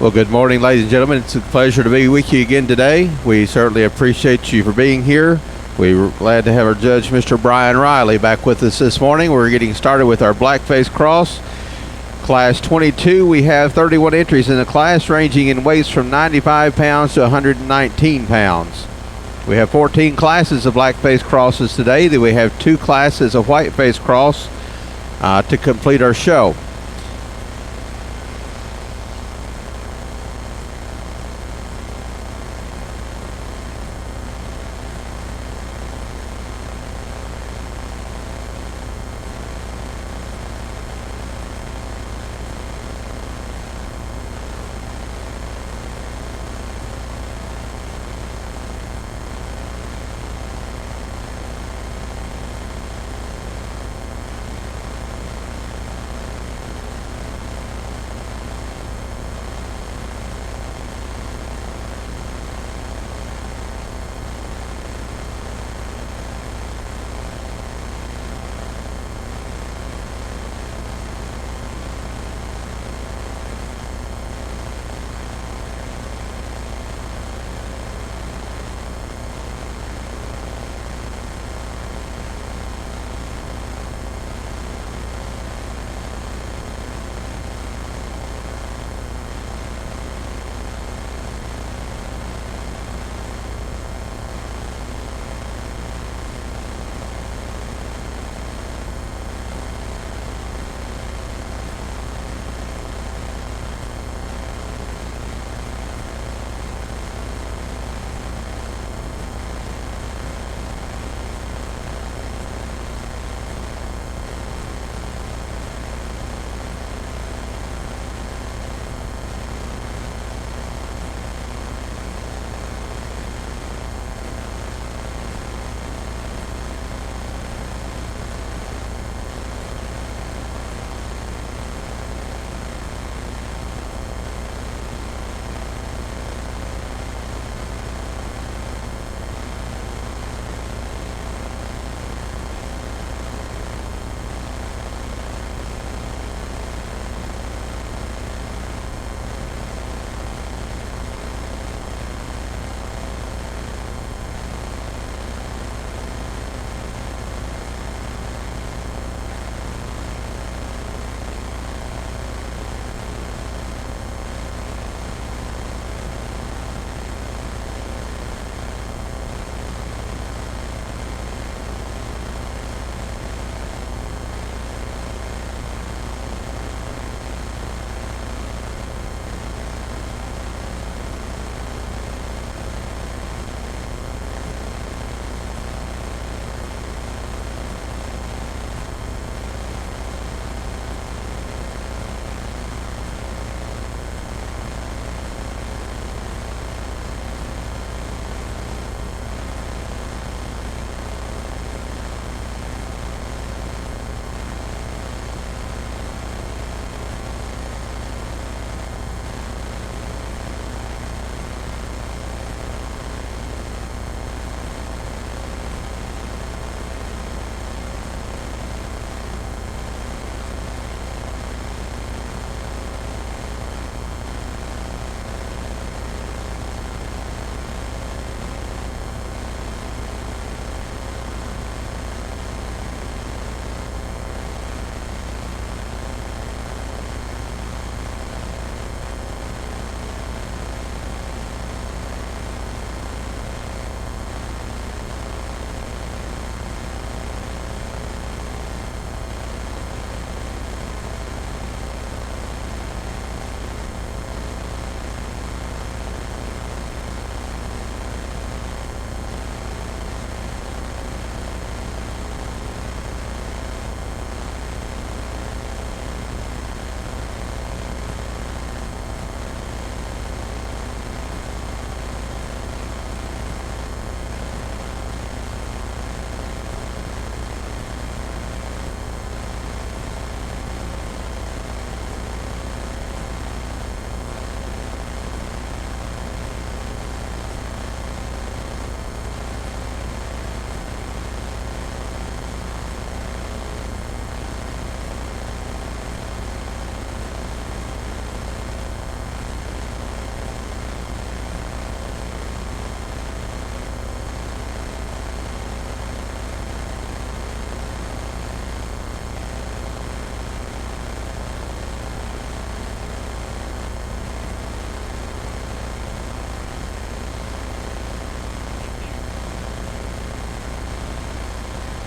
Well, good morning, ladies and gentlemen. It's a pleasure to be with you again today. We certainly appreciate you for being here. We're glad to have our judge, Mr. Brian Riley, back with us this morning. We're getting started with our blackface cross. Class 22, we have 31 entries in the class, ranging in weights from 95 pounds to 119 pounds. We have 14 classes of blackface crosses today. Then we have 2 classes of whiteface cross to complete our show.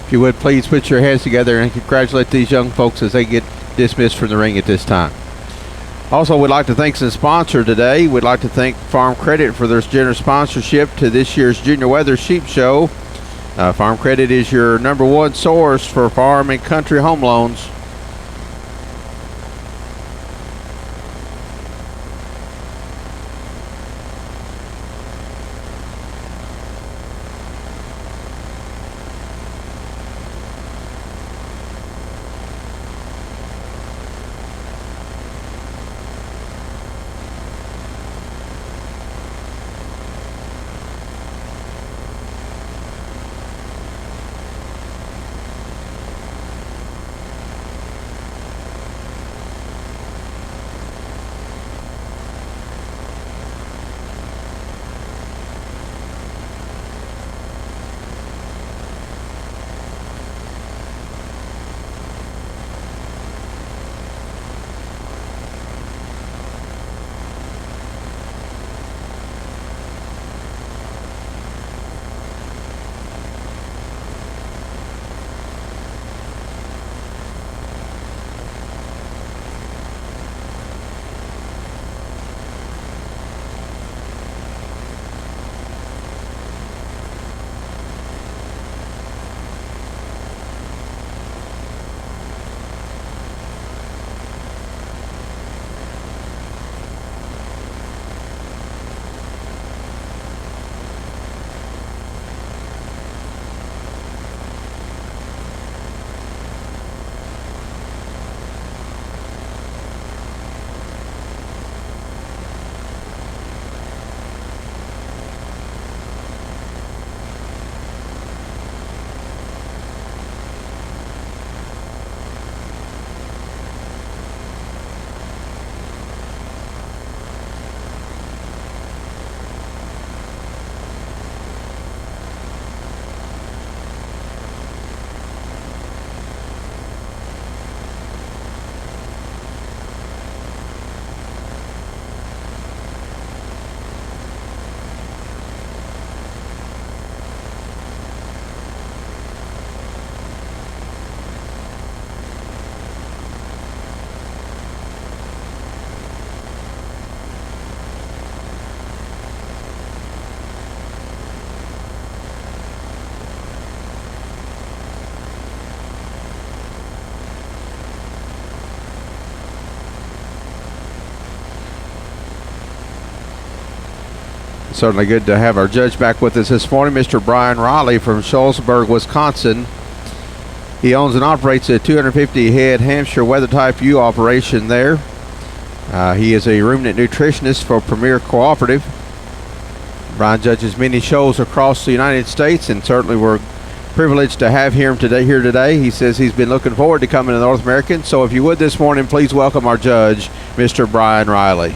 If you would, please put your hands together and congratulate these young folks as they get dismissed from the ring at this time. Also, we'd like to thank some sponsor today. We'd like to thank Farm Credit for their generous sponsorship to this year's Junior Weather Sheep Show. Farm Credit is your #1 source for farm and country home loans. Certainly good to have our judge back with us this morning, Mr. Brian Riley from Shullsburg, Wisconsin. He owns and operates a 250 head Hampshire weather type U operation there. He is a ruminant nutritionist for Premier Cooperative. Brian judges many shows across the United States, and certainly we're privileged to have him here today. He says he's been looking forward to coming to North American. So if you would this morning, please welcome our judge, Mr. Brian Riley.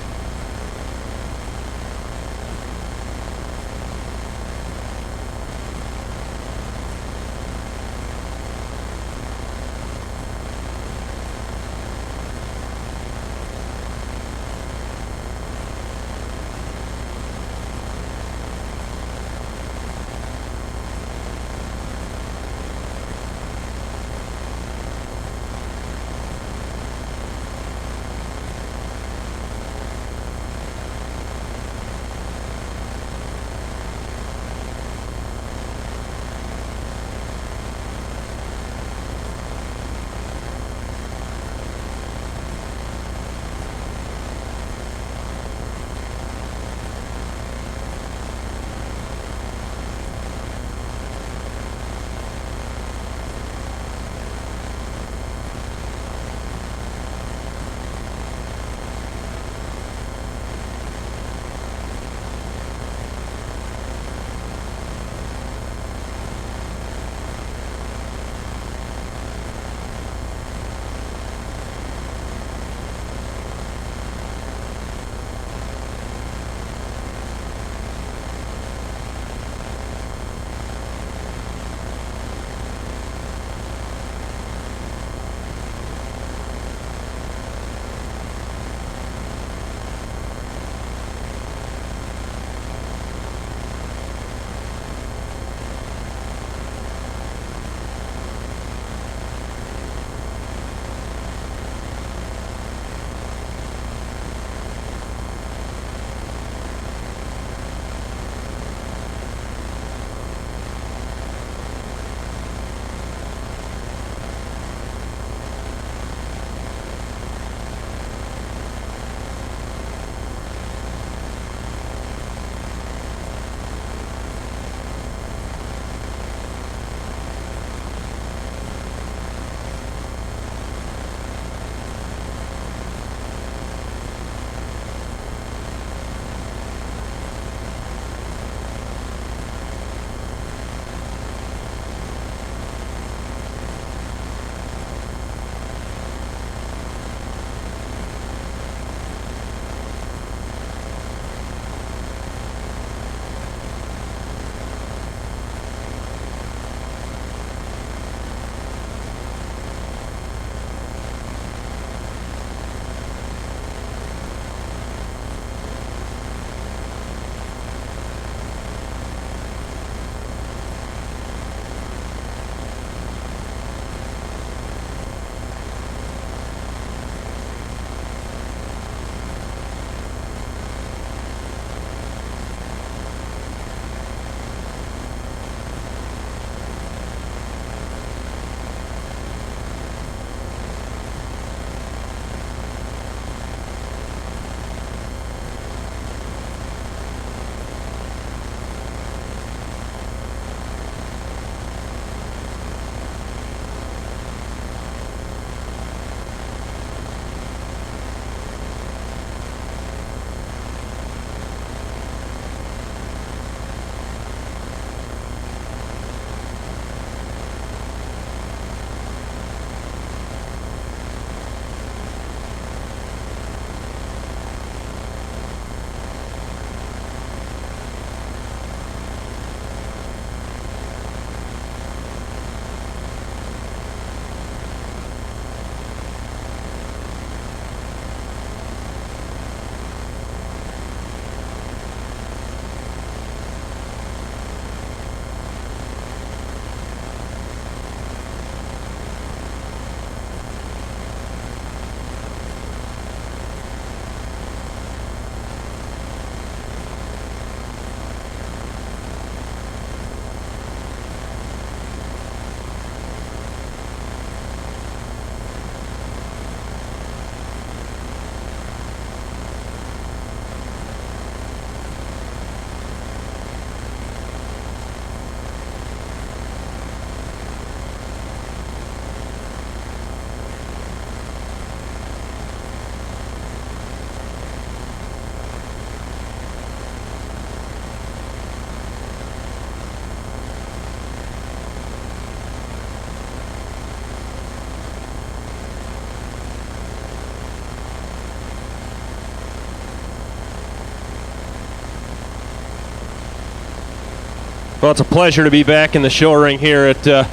Well, it's a pleasure to be back in the show ring here at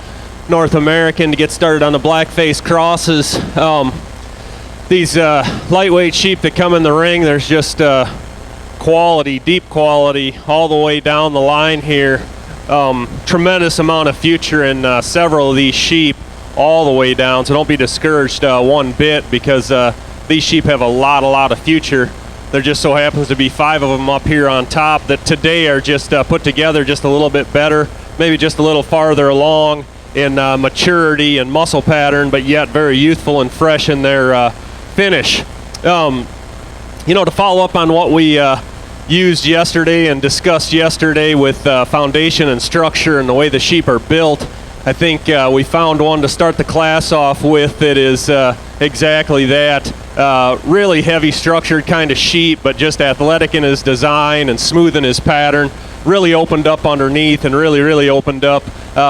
North American to get started on the black-faced crosses. These lightweight sheep that come in the ring, there's just quality, deep quality, all the way down the line here. Tremendous amount of future in several of these sheep all the way down, so don't be discouraged one bit, because these sheep have a lot of future. There just so happens to be 5 of them up here on top that today are just put together just a little bit better, maybe just a little farther along in maturity and muscle pattern, but yet very youthful and fresh in their finish. You know, to follow up on what we used yesterday and discussed yesterday with foundation and structure and the way the sheep are built, I think we found one to start the class off with that is exactly that. Really heavy structured kind of sheep, but just athletic in his design and smooth in his pattern. Really opened up underneath and really opened up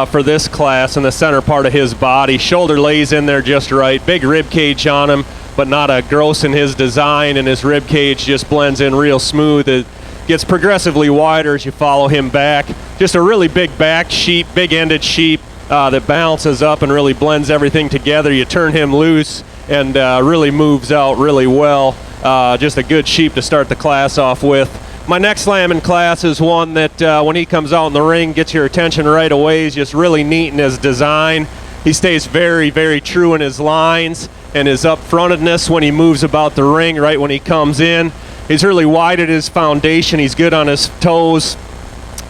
for this class in the center part of his body. Shoulder lays in there just right. Big rib cage on him, but not gross in his design, and his rib cage just blends in real smooth. It gets progressively wider as you follow him back. Just a really big backed sheep, big ended sheep that balances up and really blends everything together. You turn him loose and really moves out really well. Just a good sheep to start the class off with. My next lamb in class is one that when he comes out in the ring gets your attention right away. He's just really neat in his design. He stays very true in his lines and his up-frontedness when he moves about the ring right when he comes in. He's really wide at his foundation. He's good on his toes.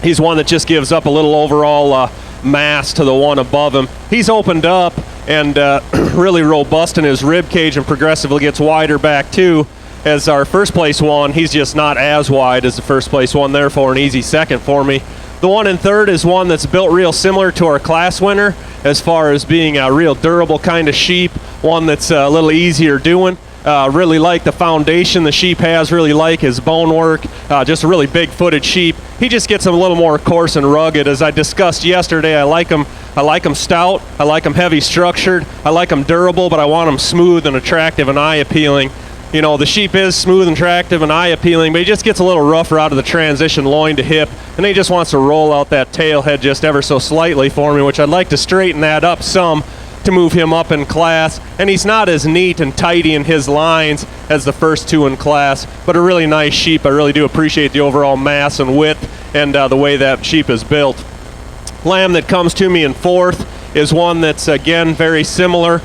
He's one that just gives up a little overall mass to the one above him. He's opened up and really robust in his rib cage and progressively gets wider back too. As our first place one, he's just not as wide as the first place one, therefore an easy second for me. The one in third is one that's built real similar to our class winner as far as being a real durable kind of sheep, one that's a little easier doing. Really like the foundation the sheep has, really like his bone work, just a really big-footed sheep. He just gets a little more coarse and rugged. As I discussed yesterday, I like him stout, I like him heavy structured, I like him durable, but I want him smooth and attractive and eye-appealing. You know, the sheep is smooth and attractive and eye-appealing, but he just gets a little rougher out of the transition loin to hip, and he just wants to roll out that tail head just ever so slightly for me, which I'd like to straighten that up some to move him up in class. And he's not as neat and tidy in his lines as the first two in class, but a really nice sheep. I really do appreciate the overall mass and width and the way that sheep is built. Lamb that comes to me in fourth is one that's, again, very similar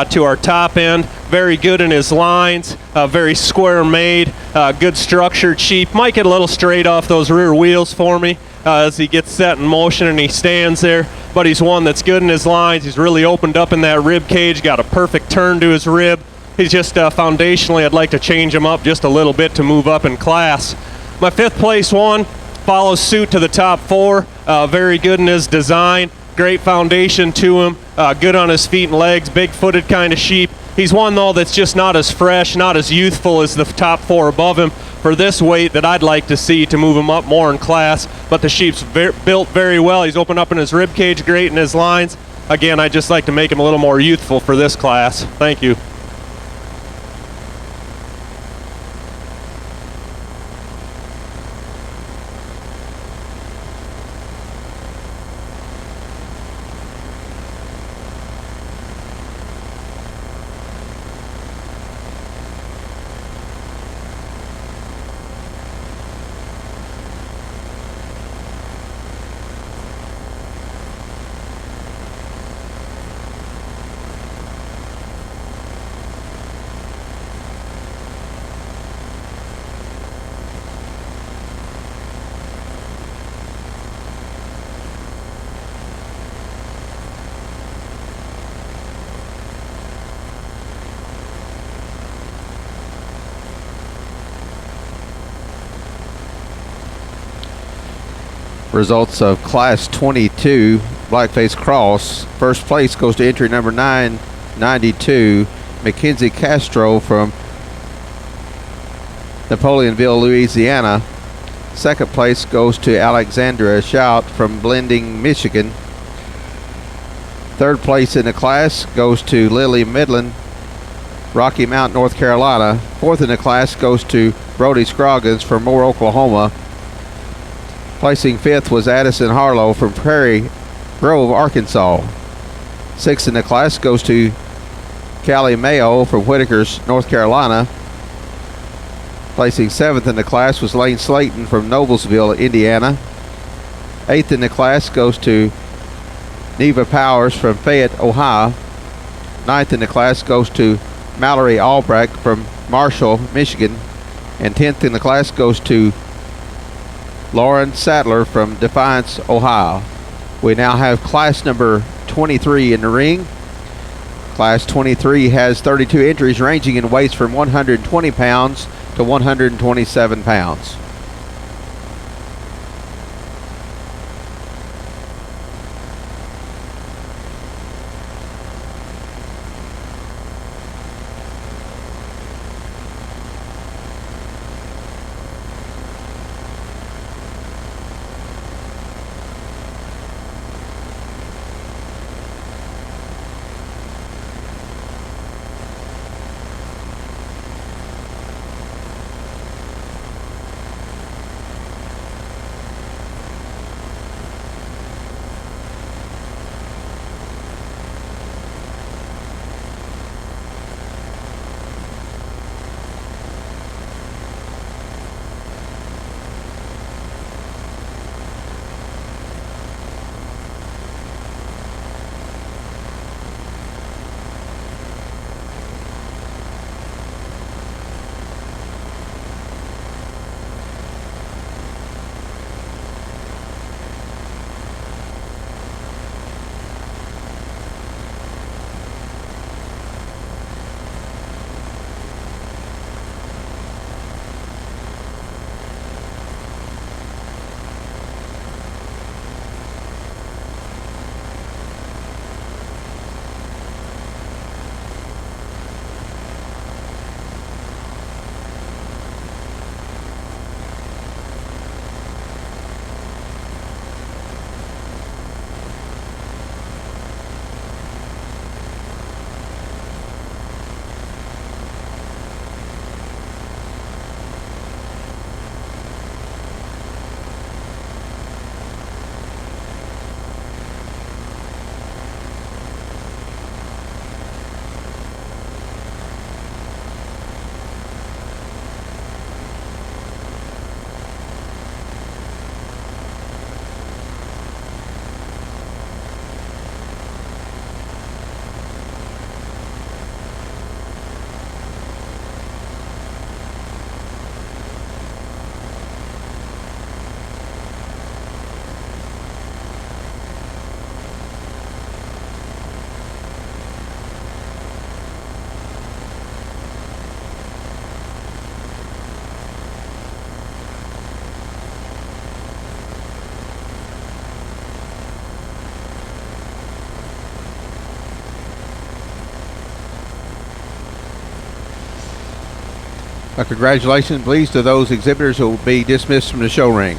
to our top end. Very good in his lines, very square made, good structured sheep. Might get a little straight off those rear wheels for me as he gets set in motion and he stands there. But he's one that's good in his lines. He's really opened up in that rib cage, got a perfect turn to his rib. He's just foundationally, I'd like to change him up just a little bit to move up in class. My fifth place one follows suit to the top four. Very good in his design. Great foundation to him, good on his feet and legs, big-footed kind of sheep. He's one, though, that's just not as fresh, not as youthful as the top four above him for this weight that I'd like to see to move him up more in class. But the sheep's built very well. He's opened up in his rib cage, great in his lines. Again, I'd just like to make him a little more youthful for this class. Thank you. Results of Class 22 Blackface Cross. First place goes to entry number 992, Mackenzie Castro from Napoleonville, Louisiana. Second place goes to Alexandra Shout from Blending, Michigan. Third place in the class goes to Lily Midland, Rocky Mount, North Carolina. Fourth in the class goes to Brody Scroggins from Moore, Oklahoma. Placing fifth was Addison Harlow from Prairie Grove, Arkansas. Sixth in the class goes to Callie Mayo from Whitakers, North Carolina. Placing seventh in the class was Lane Slayton from Noblesville, Indiana. Eighth in the class goes to Neva Powers from Fayette, Ohio. Ninth in the class goes to Mallory Albrecht from Marshall, Michigan. And 10th in the class goes to Lauren Sadler from Defiance, Ohio. We now have class number 23 in the ring. Class 23 has 32 entries ranging in weights from 120 pounds to 127 pounds. Congratulations, please, to those exhibitors who will be dismissed from the show ring.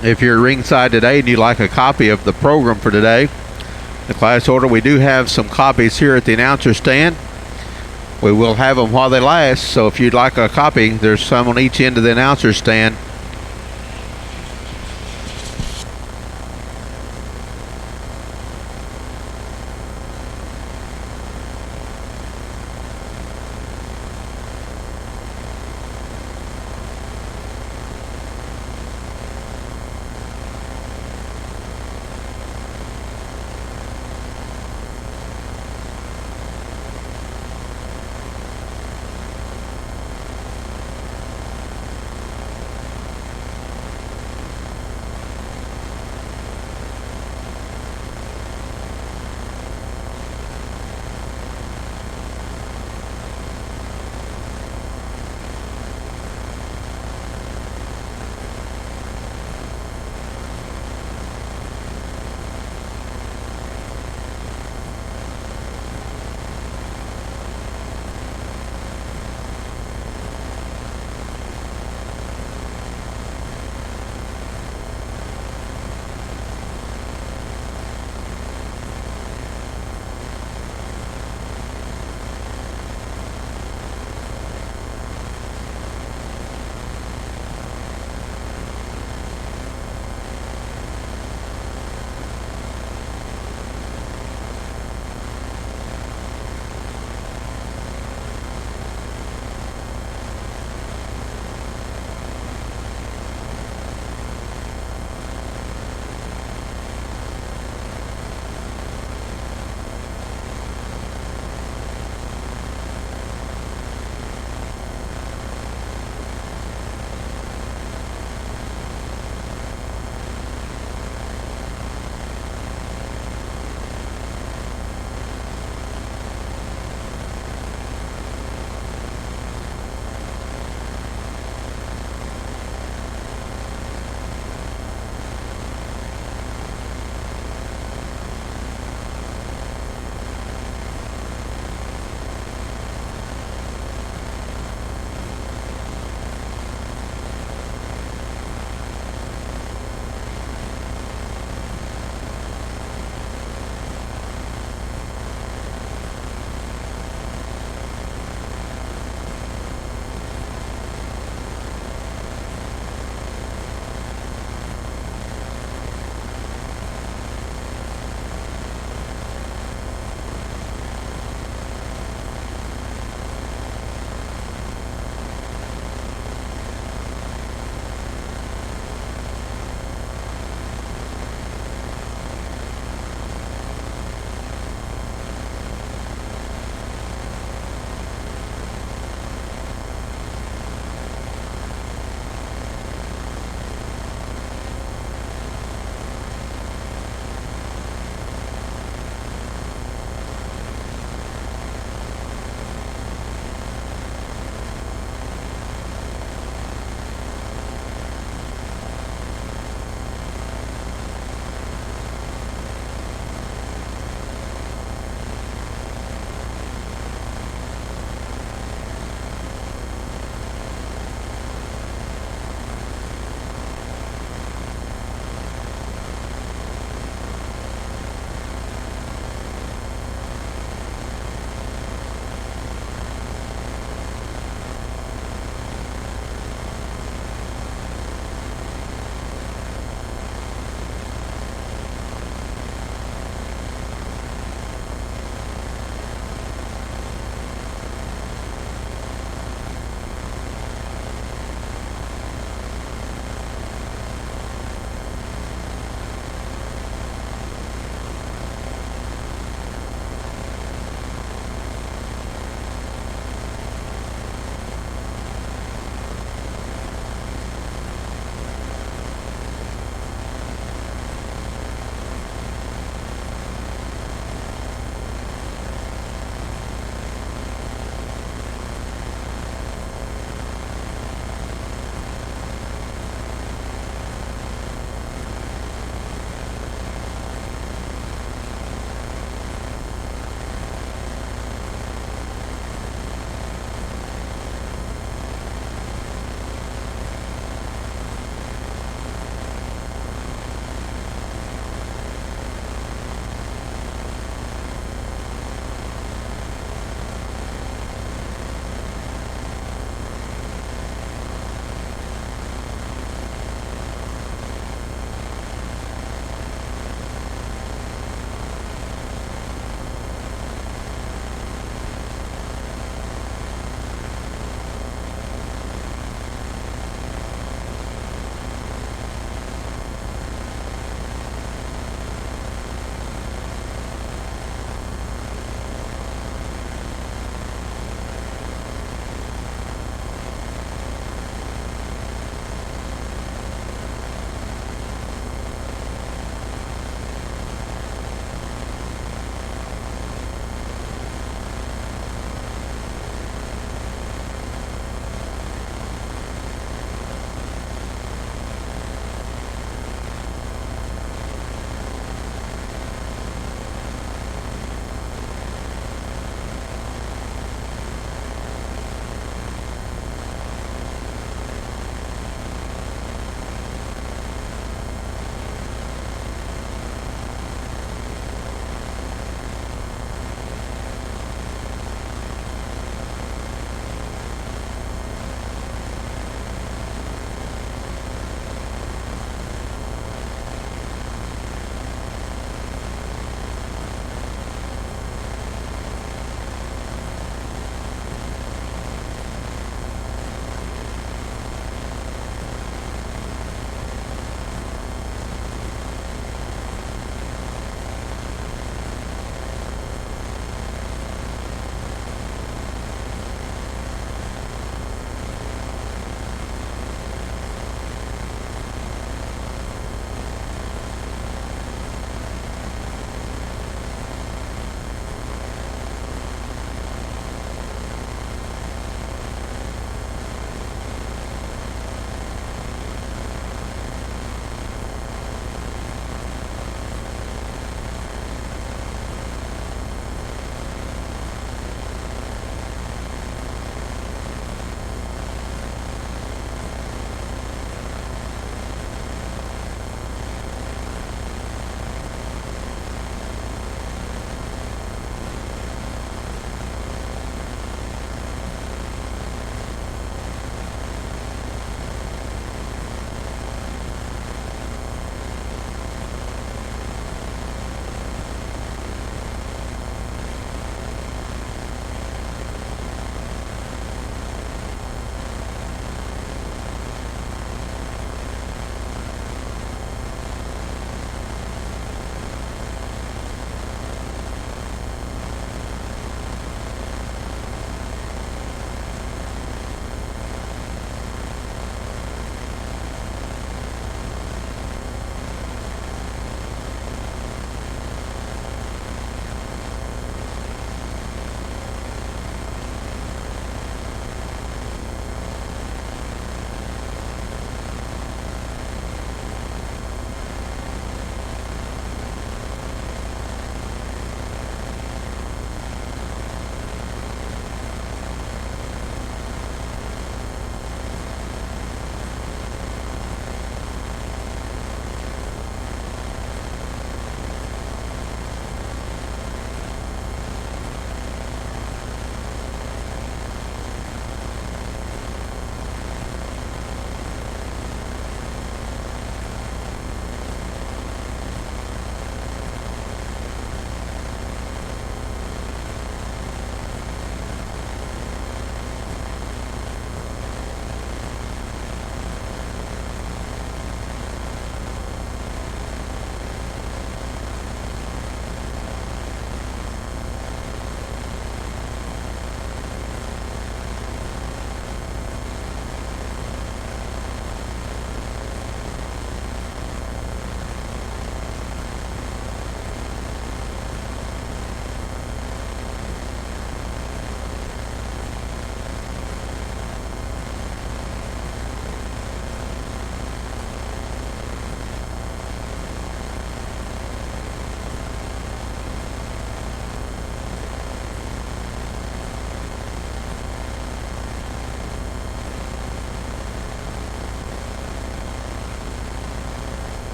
If you're ringside today and you'd like a copy of the program for today, the class order, we do have some copies here at the announcer stand. We will have them while they last, so if you'd like a copy, there's some on each end of the announcer stand.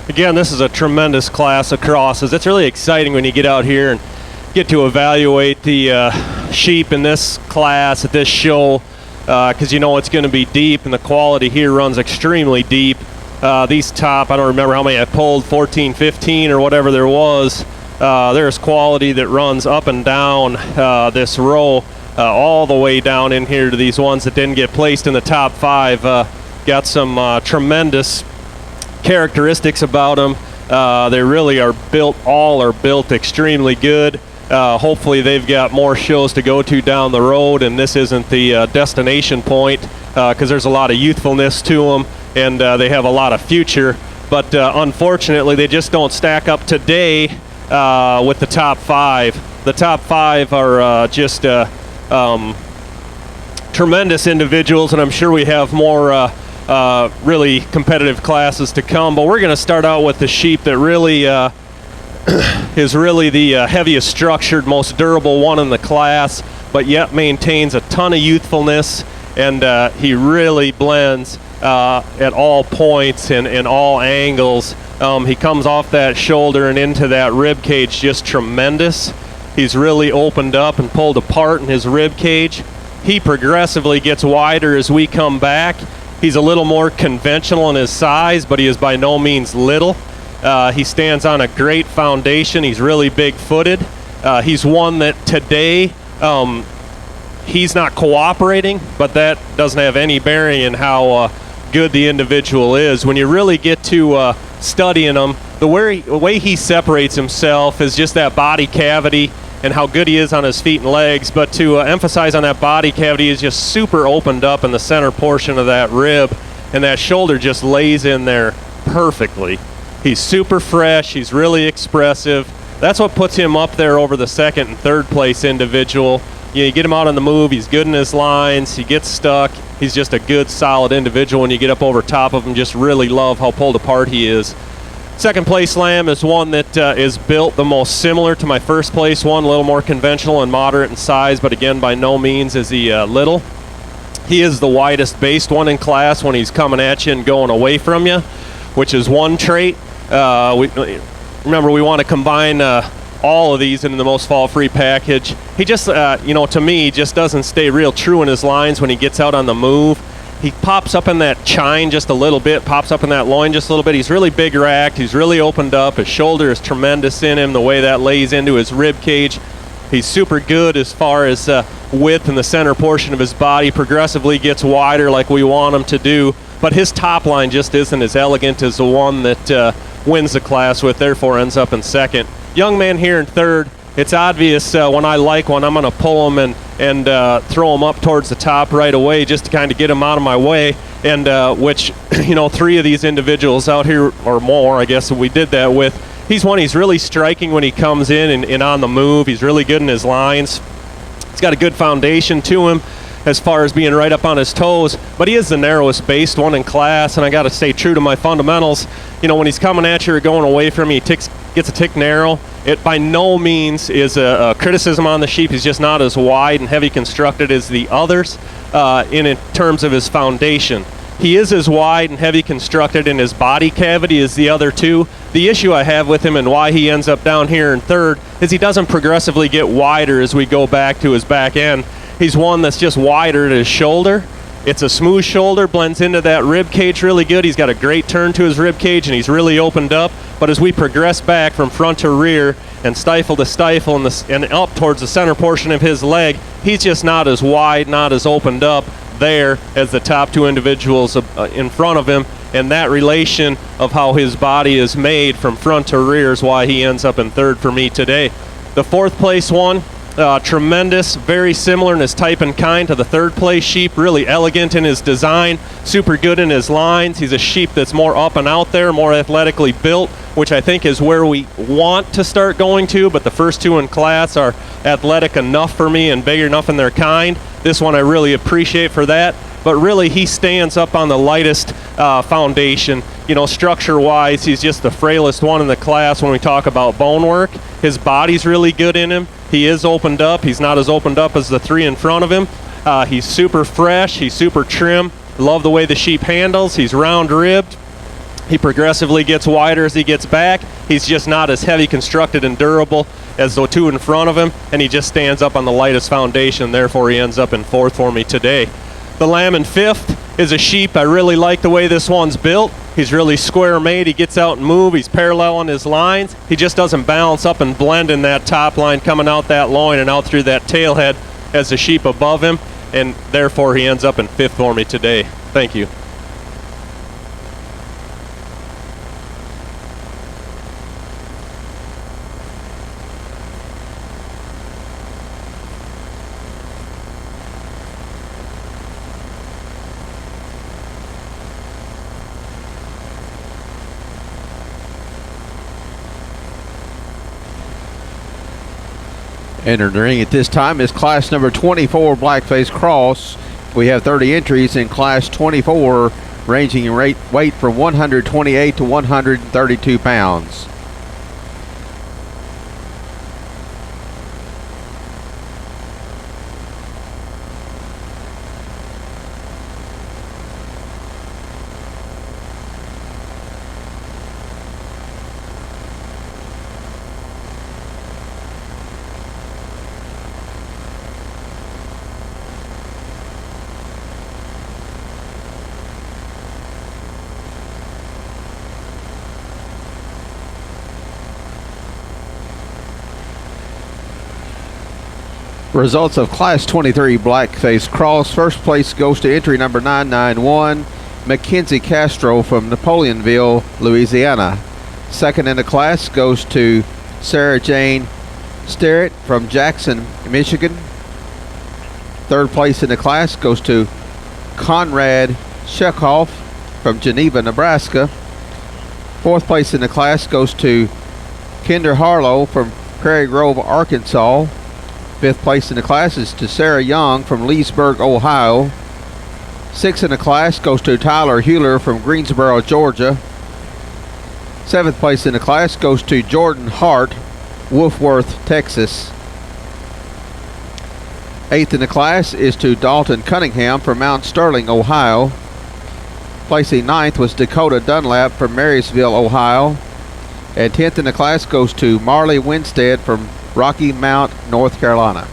Again, this is a tremendous class of crosses. It's really exciting when you get out here and get to evaluate the sheep in this class at this show, because you know it's going to be deep, and the quality here runs extremely deep. These top, I don't remember how many I pulled, 14, 15 or whatever there was. There's quality that runs up and down this row, all the way down in here to these ones that didn't get placed in the top 5. Got some tremendous characteristics about them. They really are built, all are built extremely good. Hopefully they've got more shows to go to down the road, and this isn't the destination point, because there's a lot of youthfulness to them, and they have a lot of future. But unfortunately, they just don't stack up today with the top 5. The top 5 are just tremendous individuals, and I'm sure we have more really competitive classes to come. But we're going to start out with the sheep that really is really the heaviest structured, most durable one in the class, but yet maintains a ton of youthfulness, and he really blends at all points and in all angles. He comes off that shoulder and into that rib cage just tremendous. He's really opened up and pulled apart in his rib cage. He progressively gets wider as we come back. He's a little more conventional in his size, but he is by no means little. He stands on a great foundation. He's really big-footed. He's one that today he's not cooperating, but that doesn't have any bearing in how good the individual is. When you really get to studying him, the way he separates himself is just that body cavity and how good he is on his feet and legs. But to emphasize on that body cavity, is just super opened up in the center portion of that rib, and that shoulder just lays in there perfectly. He's super fresh. He's really expressive. That's what puts him up there over the second and third place individual. You get him out on the move. He's good in his lines. He gets stuck. He's just a good, solid individual. When you get up over top of him, just really love how pulled apart he is. Second place lamb is one that is built the most similar to my first place one, a little more conventional and moderate in size, but again, by no means is he little. He is the widest based one in class when he's coming at you and going away from you, which is one trait. Remember, we want to combine all of these into the most fall-free package. He just, to me, just doesn't stay real true in his lines when he gets out on the move. He pops up in that chine just a little bit, pops up in that loin just a little bit. He's really big racked. He's really opened up. His shoulder is tremendous in him, the way that lays into his rib cage. He's super good as far as width in the center portion of his body. Progressively gets wider like we want him to do. But his top line just isn't as elegant as the one that wins the class with, therefore ends up in second. Young man here in third. It's obvious when I like one, I'm going to pull him and throw him up towards the top right away just to kind of get him out of my way. And which, 3 of these individuals out here, or more, I guess, we did that with. He's really striking when he comes in and on the move. He's really good in his lines. He's got a good foundation to him as far as being right up on his toes, but he is the narrowest based one in class, and I got to stay true to my fundamentals. When he's coming at you or going away from you, he gets a tick narrow. It by no means is a criticism on the sheep. He's just not as wide and heavy constructed as the others in terms of his foundation. He is as wide and heavy constructed in his body cavity as the other two. The issue I have with him and why he ends up down here in third is he doesn't progressively get wider as we go back to his back end. He's one that's just wider at his shoulder. It's a smooth shoulder, blends into that rib cage really good. He's got a great turn to his rib cage, and he's really opened up. But as we progress back from front to rear and stifle to stifle and up towards the center portion of his leg, he's just not as wide, not as opened up there as the top 2 individuals in front of him. And that relation of how his body is made from front to rear is why he ends up in third for me today. The fourth place one, tremendous, very similar in his type and kind to the third place sheep, really elegant in his design, super good in his lines. He's a sheep that's more up and out there, more athletically built, which I think is where we want to start going to, but the first 2 in class are athletic enough for me and big enough in their kind. This one I really appreciate for that, but really he stands up on the lightest foundation. Structure-wise, he's just the frailest one in the class when we talk about bone work. His body's really good in him. He is opened up. He's not as opened up as the 3 in front of him. He's super fresh. He's super trim. Love the way the sheep handles. He's round-ribbed. He progressively gets wider as he gets back. He's just not as heavy constructed and durable as the two in front of him, and he just stands up on the lightest foundation. Therefore, he ends up in fourth for me today. The lamb in fifth is a sheep. I really like the way this one's built. He's really square made. He gets out and move. He's paralleling his lines. He just doesn't balance up and blend in that top line coming out that loin and out through that tail head as the sheep above him, and therefore he ends up in fifth for me today. Thank you. Entering the ring at this time is class number 24 Blackface Cross. We have 30 entries in class 24, ranging in weight from 128 to 132 pounds. Results of Class 23 Blackface Cross. First place goes to entry number 991, Mackenzie Castro from Napoleonville, Louisiana. Second in the class goes to Sarah Jane Sterrett from Jackson, Michigan. Third place in the class goes to Conrad Shekhoff from Geneva, Nebraska. Fourth place in the class goes to Kinder Harlow from Prairie Grove, Arkansas. Fifth place in the class is to Sarah Young from Leesburg, Ohio. Sixth in the class goes to Tyler Hewler from Greensboro, Georgia. Seventh place in the class goes to Jordan Hart, Wolfworth, Texas. Eighth in the class is to Dalton Cunningham from Mount Sterling, Ohio. Placing ninth was Dakota Dunlap from Marysville, Ohio. And 10th in the class goes to Marley Winstead from Rocky Mount, North Carolina.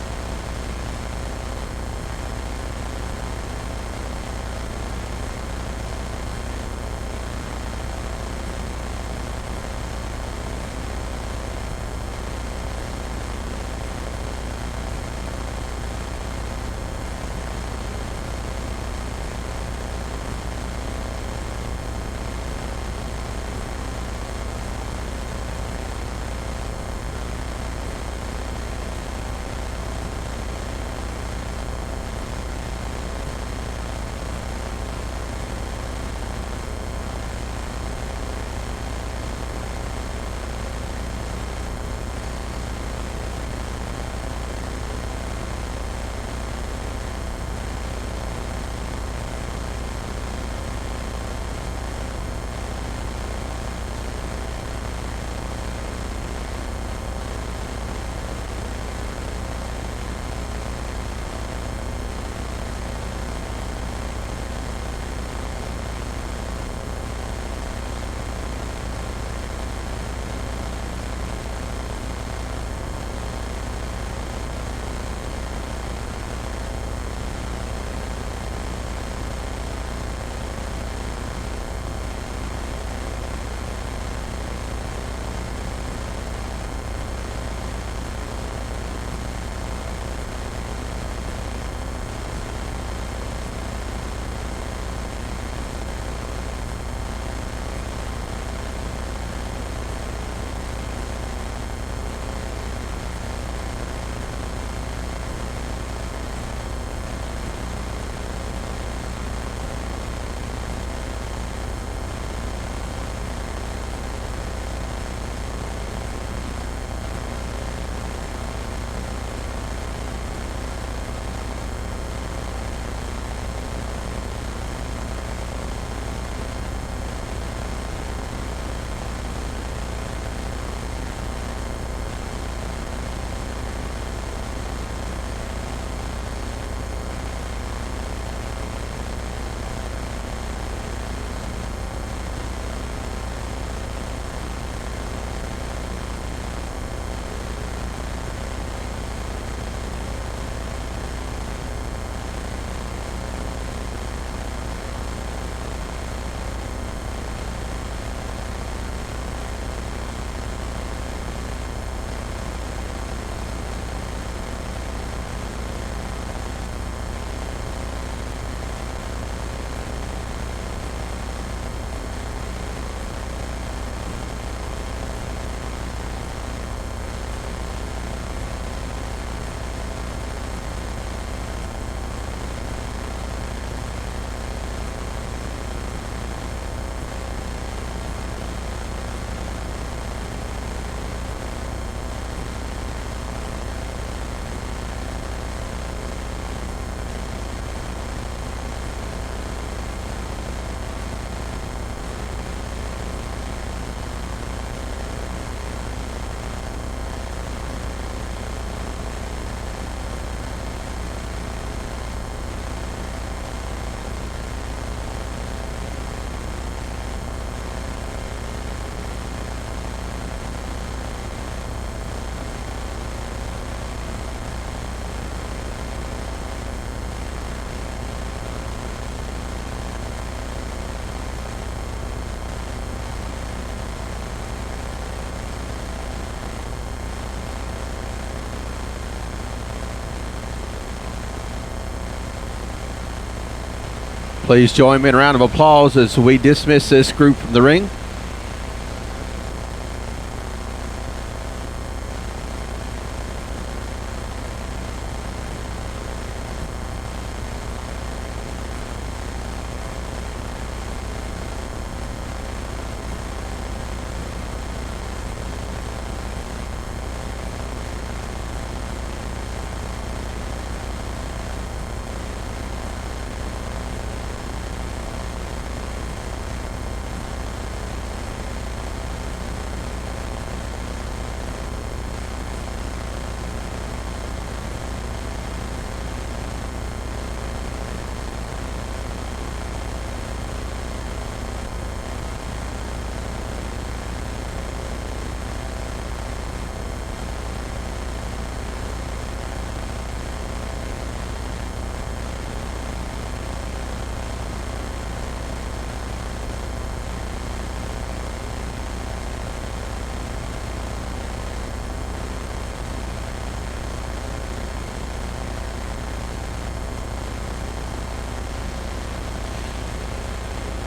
Please join me in a round of applause as we dismiss this group from the ring.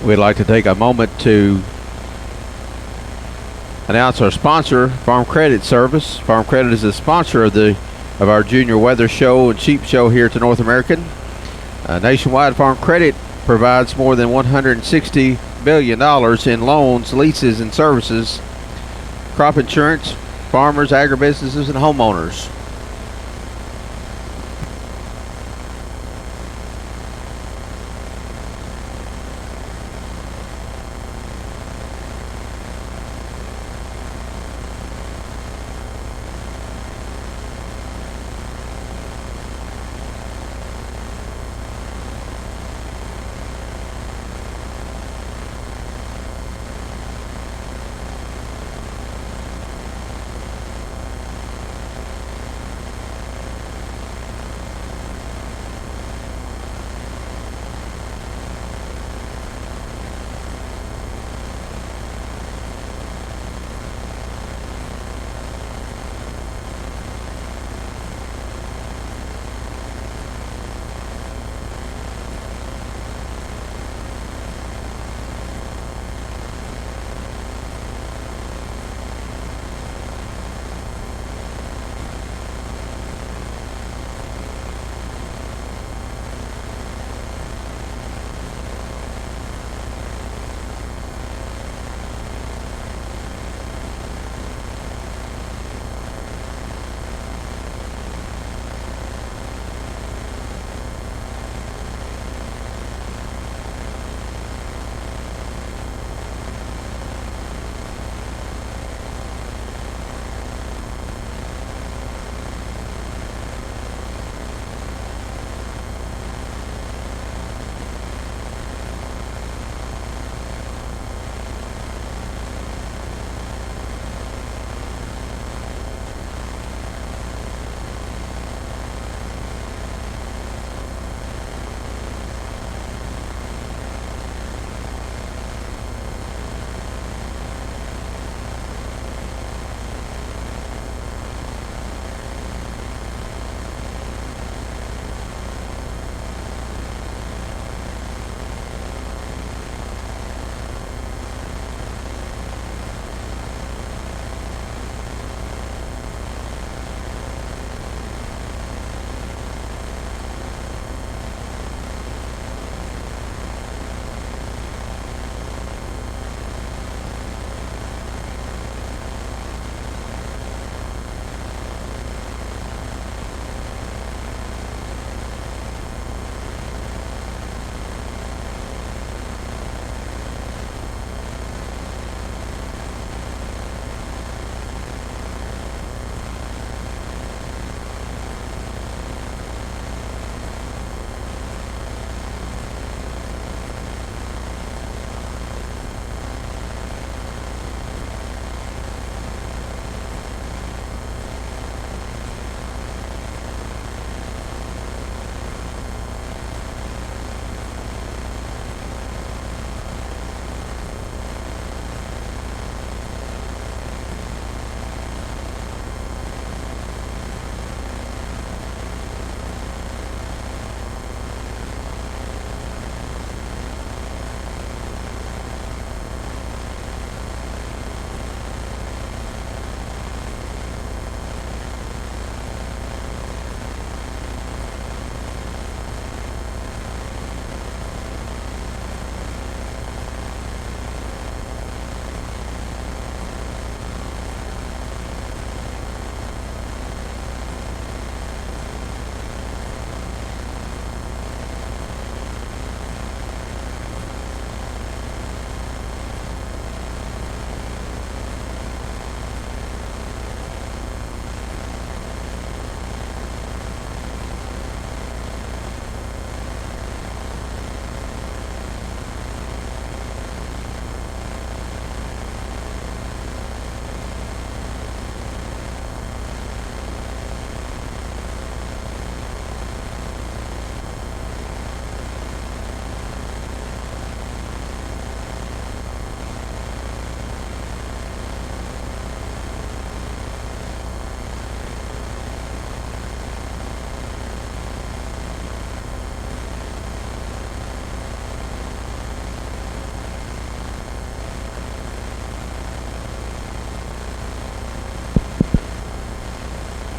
We'd like to take a moment to announce our sponsor, Farm Credit Service. Farm Credit is a sponsor of our Junior Weather Show and Sheep Show here to North American. Nationwide, Farm Credit provides more than $160 billion in loans, leases, and services, crop insurance, farmers, agribusinesses, and homeowners.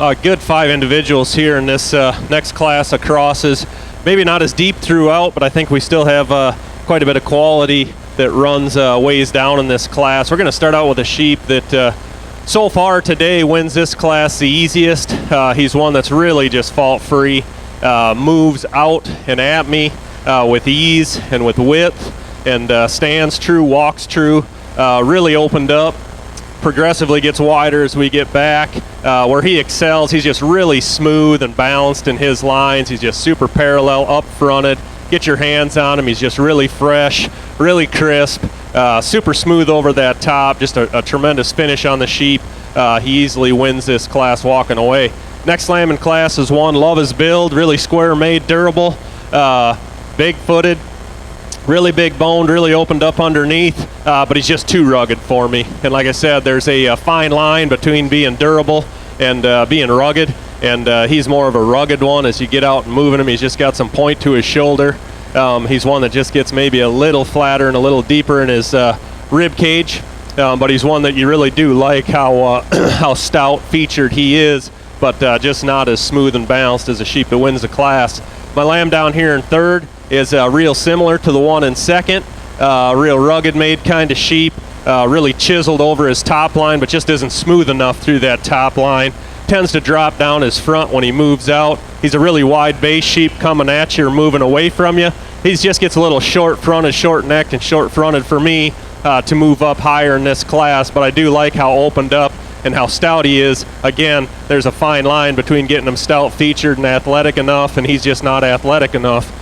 a good 5 individuals here in this next class of crosses. Maybe not as deep throughout, but I think we still have quite a bit of quality that runs ways down in this class. We're going to start out with a sheep that so far today wins this class the easiest. He's one that's really just fault-free, moves out and at me with ease and with width, and stands true, walks true, really opened up, progressively gets wider as we get back. Where he excels, he's just really smooth and balanced in his lines. He's just super parallel, up-fronted. Get your hands on him. He's just really fresh, really crisp, super smooth over that top. Just a tremendous finish on the sheep. He easily wins this class walking away. Next lamb in class is one, love his build, really square-made, durable, big-footed, really big boned, really opened up underneath, but he's just too rugged for me. And like I said, there's a fine line between being durable and being rugged. And he's more of a rugged one. As you get out and moving him, he's just got some point to his shoulder. He's one that just gets maybe a little flatter and a little deeper in his rib cage. But he's one that you really do like how how stout featured he is, but just not as smooth and balanced as a sheep that wins the class. My lamb down here in third is real similar to the one in second. Real rugged made kind of sheep, really chiseled over his top line, but just isn't smooth enough through that top line. Tends to drop down his front when he moves out. He's a really wide base sheep coming at you or moving away from you. He just gets a little short-fronted, short-necked, and short-fronted for me to move up higher in this class, but I do like how opened up and how stout he is. Again, there's a fine line between getting him stout featured and athletic enough, and he's just not athletic enough.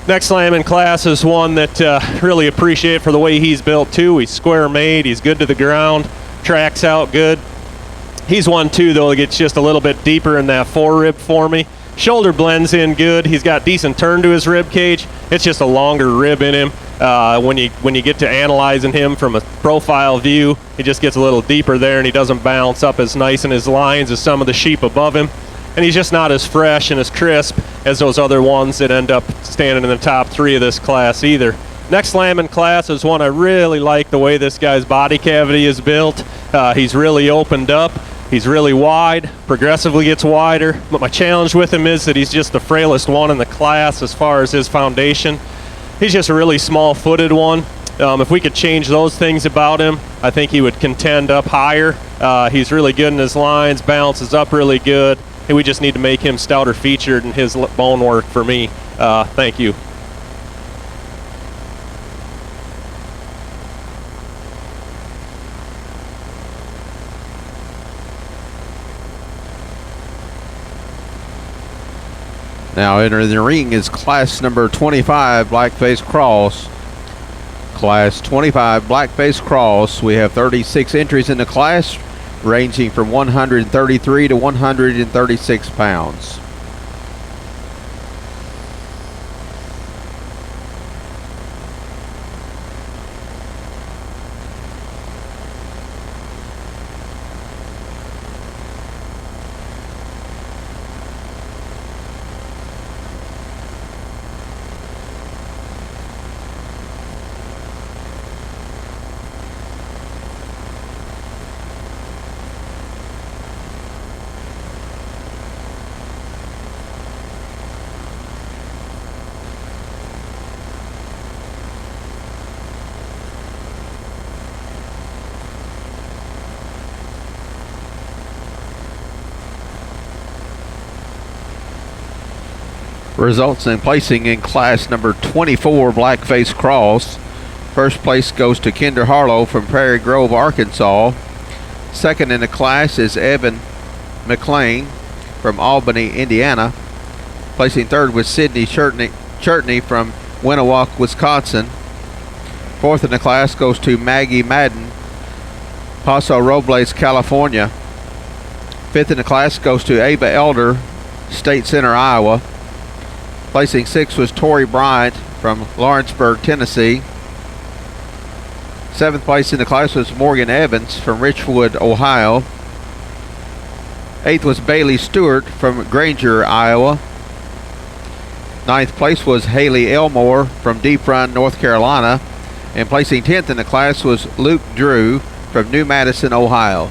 Next lamb in class is one that really appreciate for the way he's built too. He's square-made, he's good to the ground, tracks out good. He's one too, though, that gets just a little bit deeper in that forerib for me. Shoulder blends in good. He's got decent turn to his rib cage. It's just a longer rib in him. When you get to analyzing him from a profile view, he just gets a little deeper there, and he doesn't bounce up as nice in his lines as some of the sheep above him. And he's just not as fresh and as crisp as those other ones that end up standing in the top 3 of this class either. Next lamb in class is one I really like the way this guy's body cavity is built. He's really opened up. He's really wide, progressively gets wider, but my challenge with him is that he's just the frailest one in the class as far as his foundation. He's just a really small-footed one. If we could change those things about him, I think he would contend up higher. He's really good in his lines, balances up really good, and we just need to make him stouter featured in his bone work for me. Thank you. Now entering the ring is class number 25, Blackface Cross. Class 25, Blackface Cross. We have 36 entries in the class, ranging from 133 to 136 pounds. Results in placing in class number 24, Blackface Cross. First place goes to Kinder Harlow from Prairie Grove, Arkansas. Second in the class is Evan McLean from Albany, Indiana. Placing third was Sidney Chertney from Winnewauk, Wisconsin. Fourth in the class goes to Maggie Madden, Paso Robles, California. Fifth in the class goes to Ava Elder, State Center, Iowa. Placing sixth was Tori Bryant from Lawrenceburg, Tennessee. Seventh place in the class was Morgan Evans from Richwood, Ohio. Eighth was Bailey Stewart from Granger, Iowa. Ninth place was Haley Elmore from Deep Run, North Carolina. And placing 10th in the class was Luke Drew from New Madison, Ohio.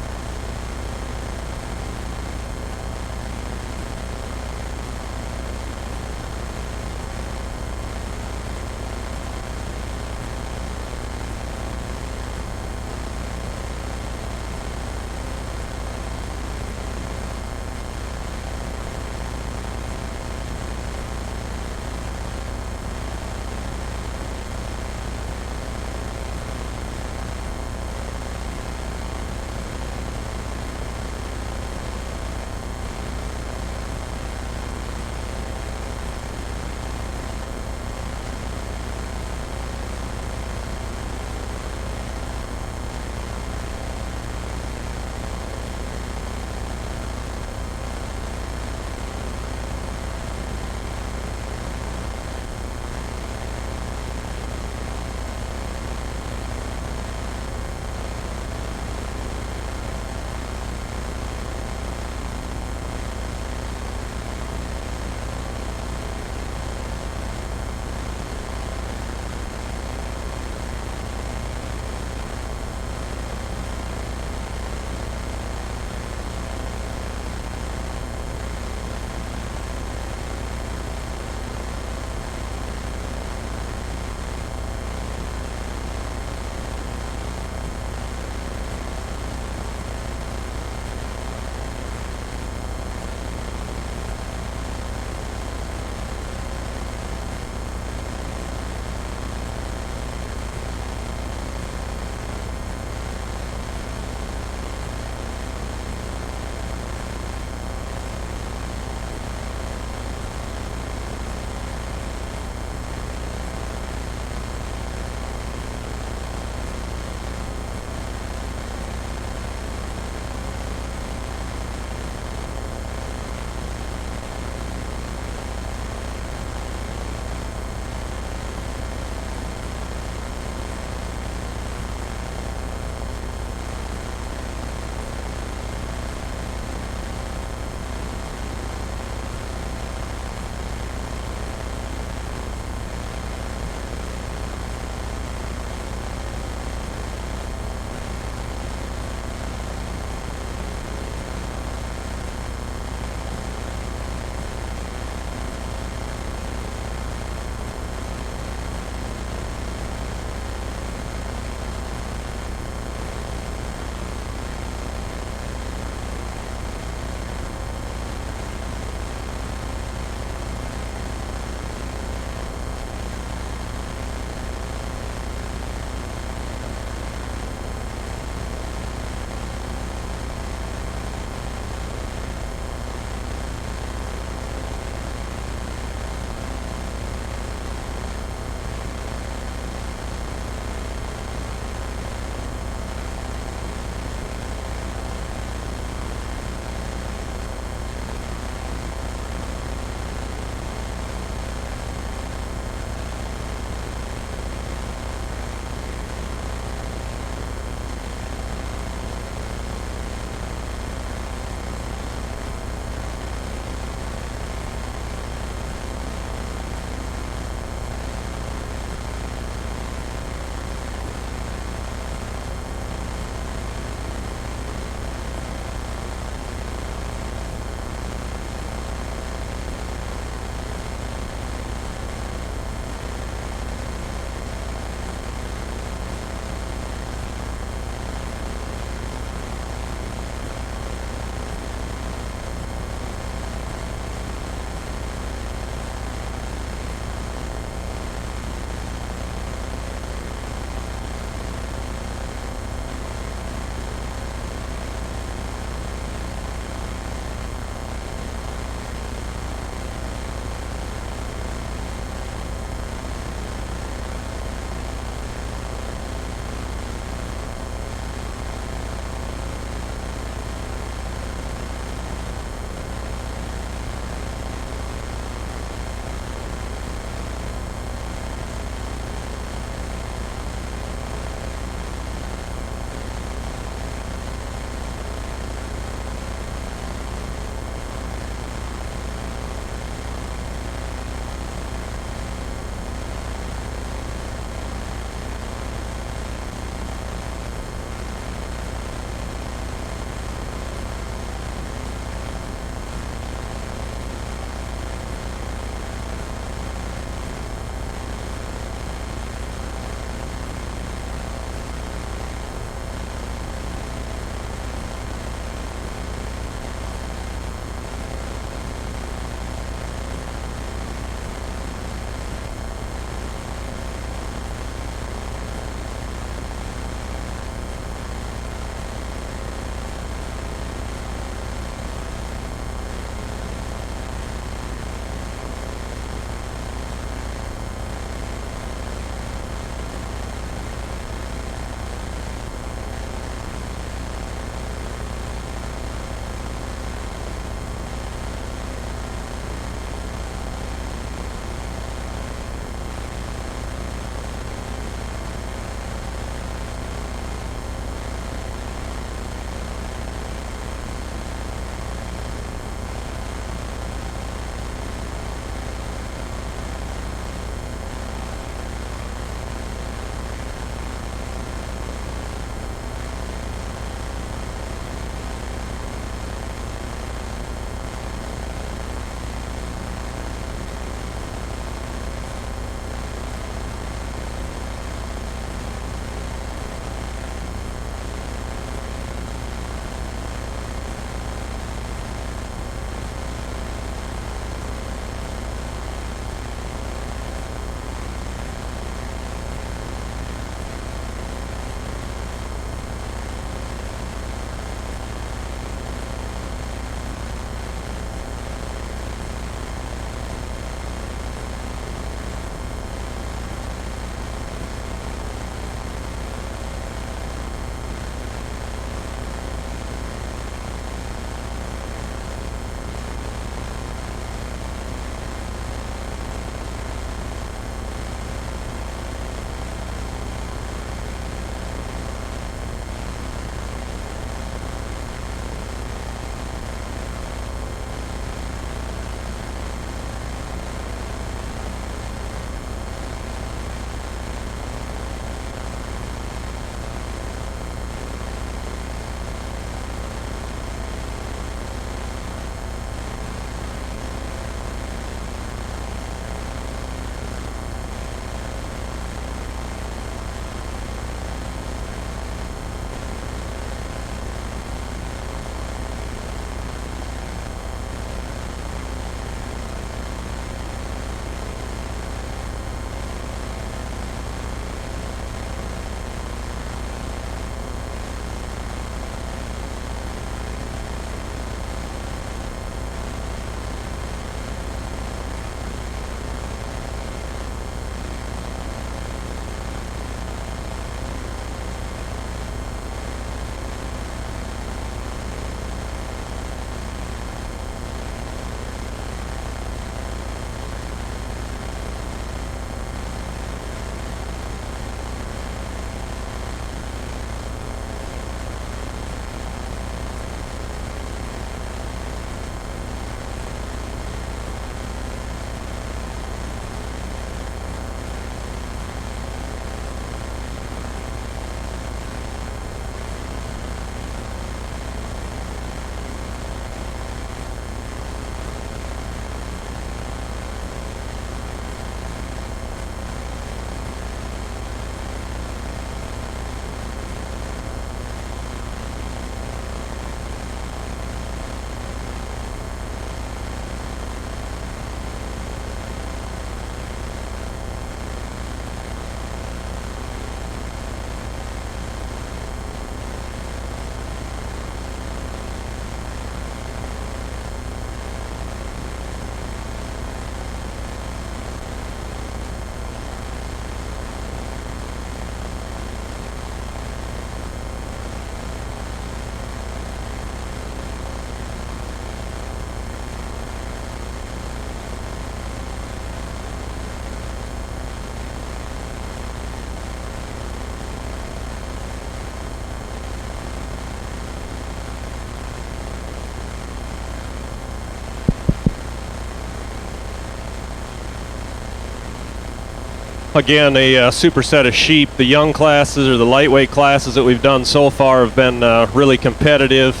again, a superset of sheep. The young classes or the lightweight classes that we've done so far have been really competitive.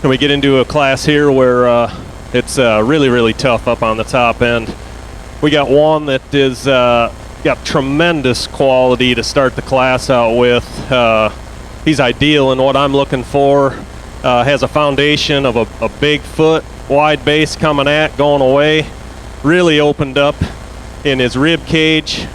And we get into a class here where it's really, really tough up on the top end. We got one that is got tremendous quality to start the class out with. He's ideal in what I'm looking for. Has a foundation of a big foot, wide base coming at, going away. Really opened up in his rib cage.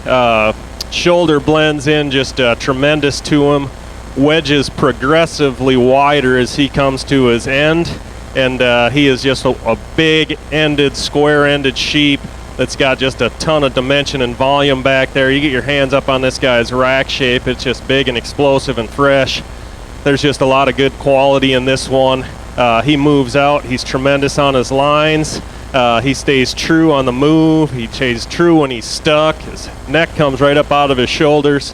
Shoulder blends in just tremendous to him. Wedges progressively wider as he comes to his end. And he is just a big-ended, square-ended sheep that's got just a ton of dimension and volume back there. You get your hands up on this guy's rack shape, it's just big and explosive and fresh. There's just a lot of good quality in this one. He moves out, he's tremendous on his lines. He stays true on the move, he stays true when he's stuck. His neck comes right up out of his shoulders.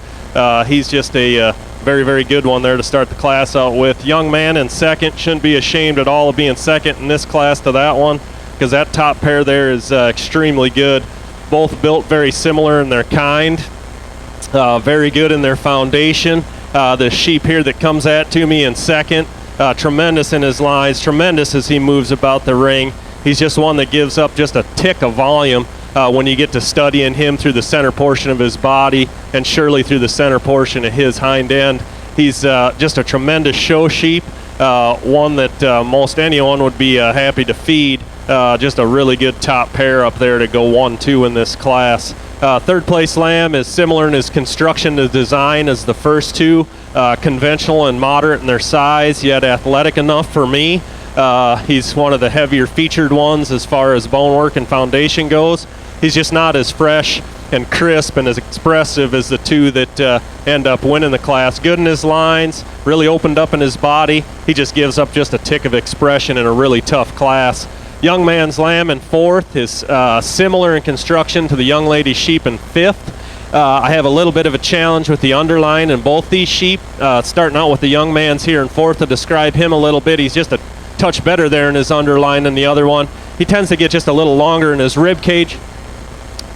He's just a very, very good one there to start the class out with. Young man in second, shouldn't be ashamed at all of being second in this class to that one, because that top pair there is extremely good. Both built very similar in their kind, very good in their foundation. The sheep here that comes to me in second, tremendous in his lines, tremendous as he moves about the ring. He's just one that gives up just a tick of volume when you get to studying him through the center portion of his body and surely through the center portion of his hind end. He's just a tremendous show sheep, one that most anyone would be happy to feed. Just a really good top pair up there to go 1-2 in this class. Third place lamb is similar in his construction to design as the first two, conventional and moderate in their size, yet athletic enough for me. He's one of the heavier featured ones as far as bone work and foundation goes. He's just not as fresh and crisp and as expressive as the two that end up winning the class. Good in his lines, really opened up in his body. He just gives up just a tick of expression in a really tough class. Young man's lamb in fourth is similar in construction to the young lady sheep in fifth. I have a little bit of a challenge with the underline in both these sheep. Starting out with the young man's here in fourth, to describe him a little bit, he's just a touch better there in his underline than the other one. He tends to get just a little longer in his rib cage.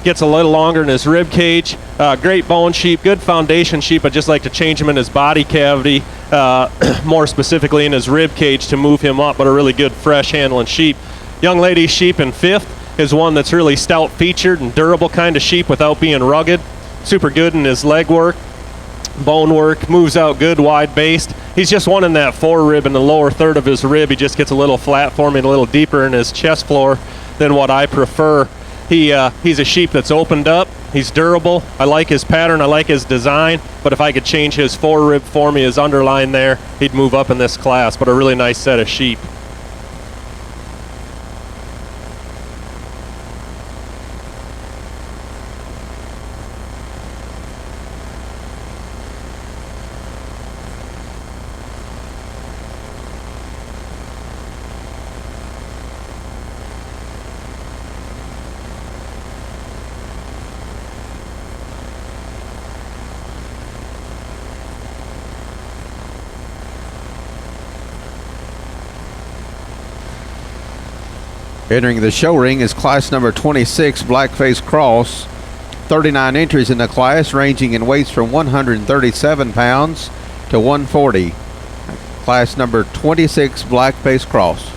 Gets a little longer in his rib cage. Great bone sheep, good foundation sheep. I'd just like to change him in his body cavity, more specifically in his rib cage to move him up, but a really good fresh handling sheep. Young lady sheep in fifth is one that's really stout featured and durable kind of sheep without being rugged. Super good in his leg work, bone work, moves out good, wide based. He's just one in that forerib in the lower third of his rib. He just gets a little flat for me and a little deeper in his chest floor than what I prefer. He's a sheep that's opened up. He's durable. I like his pattern. I like his design. But if I could change his forerib for me, his underline there, he'd move up in this class. But a really nice set of sheep. Entering the show ring is class number 26, Blackface Cross. 39 entries in the class, ranging in weights from 137 pounds to 140. Class number 26, Blackface Cross.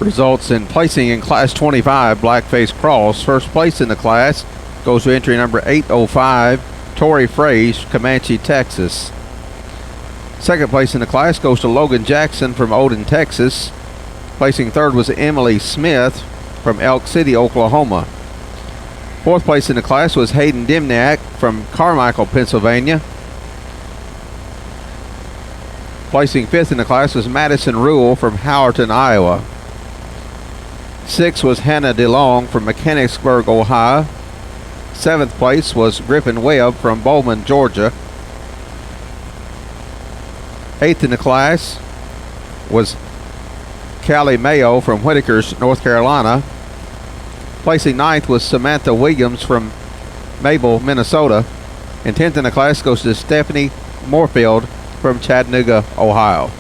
results in placing in Class 25 Blackface Cross. First place in the class goes to entry number 805, Tori Fraze, Comanche, Texas. Second place in the class goes to Logan Jackson from Odin, Texas. Placing third was Emily Smith from Elk City, Oklahoma. Fourth place in the class was Hayden Dimniak from Carmichael, Pennsylvania. Placing fifth in the class was Madison Rule from Howerton, Iowa. Sixth was Hannah DeLong from Mechanicsburg, Ohio. Seventh place was Griffin Webb from Bowman, Georgia. Eighth in the class was Callie Mayo from Whitakers, North Carolina. Placing ninth was Samantha Williams from Mabel, Minnesota. And 10th in the class goes to Stephanie Moorfield from Chattanooga, Ohio.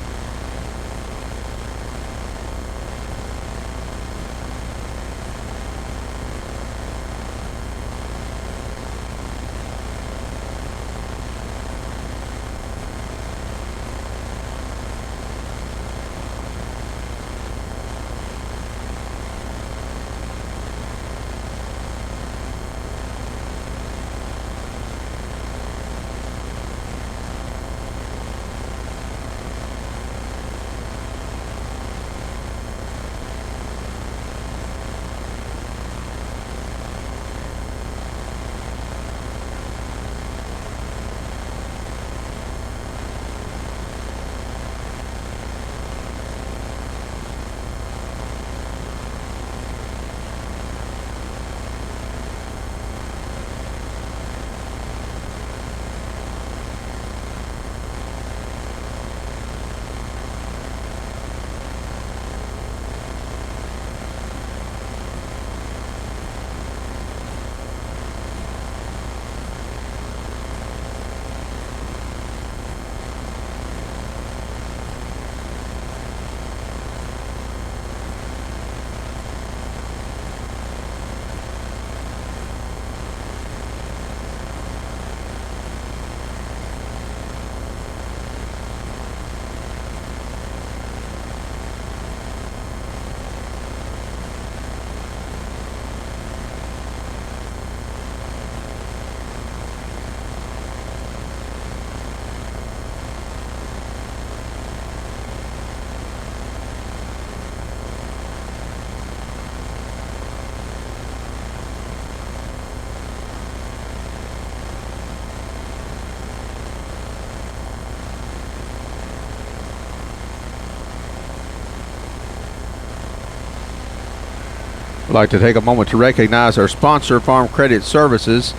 I'd like to take a moment to recognize our sponsor, Farm Credit Services.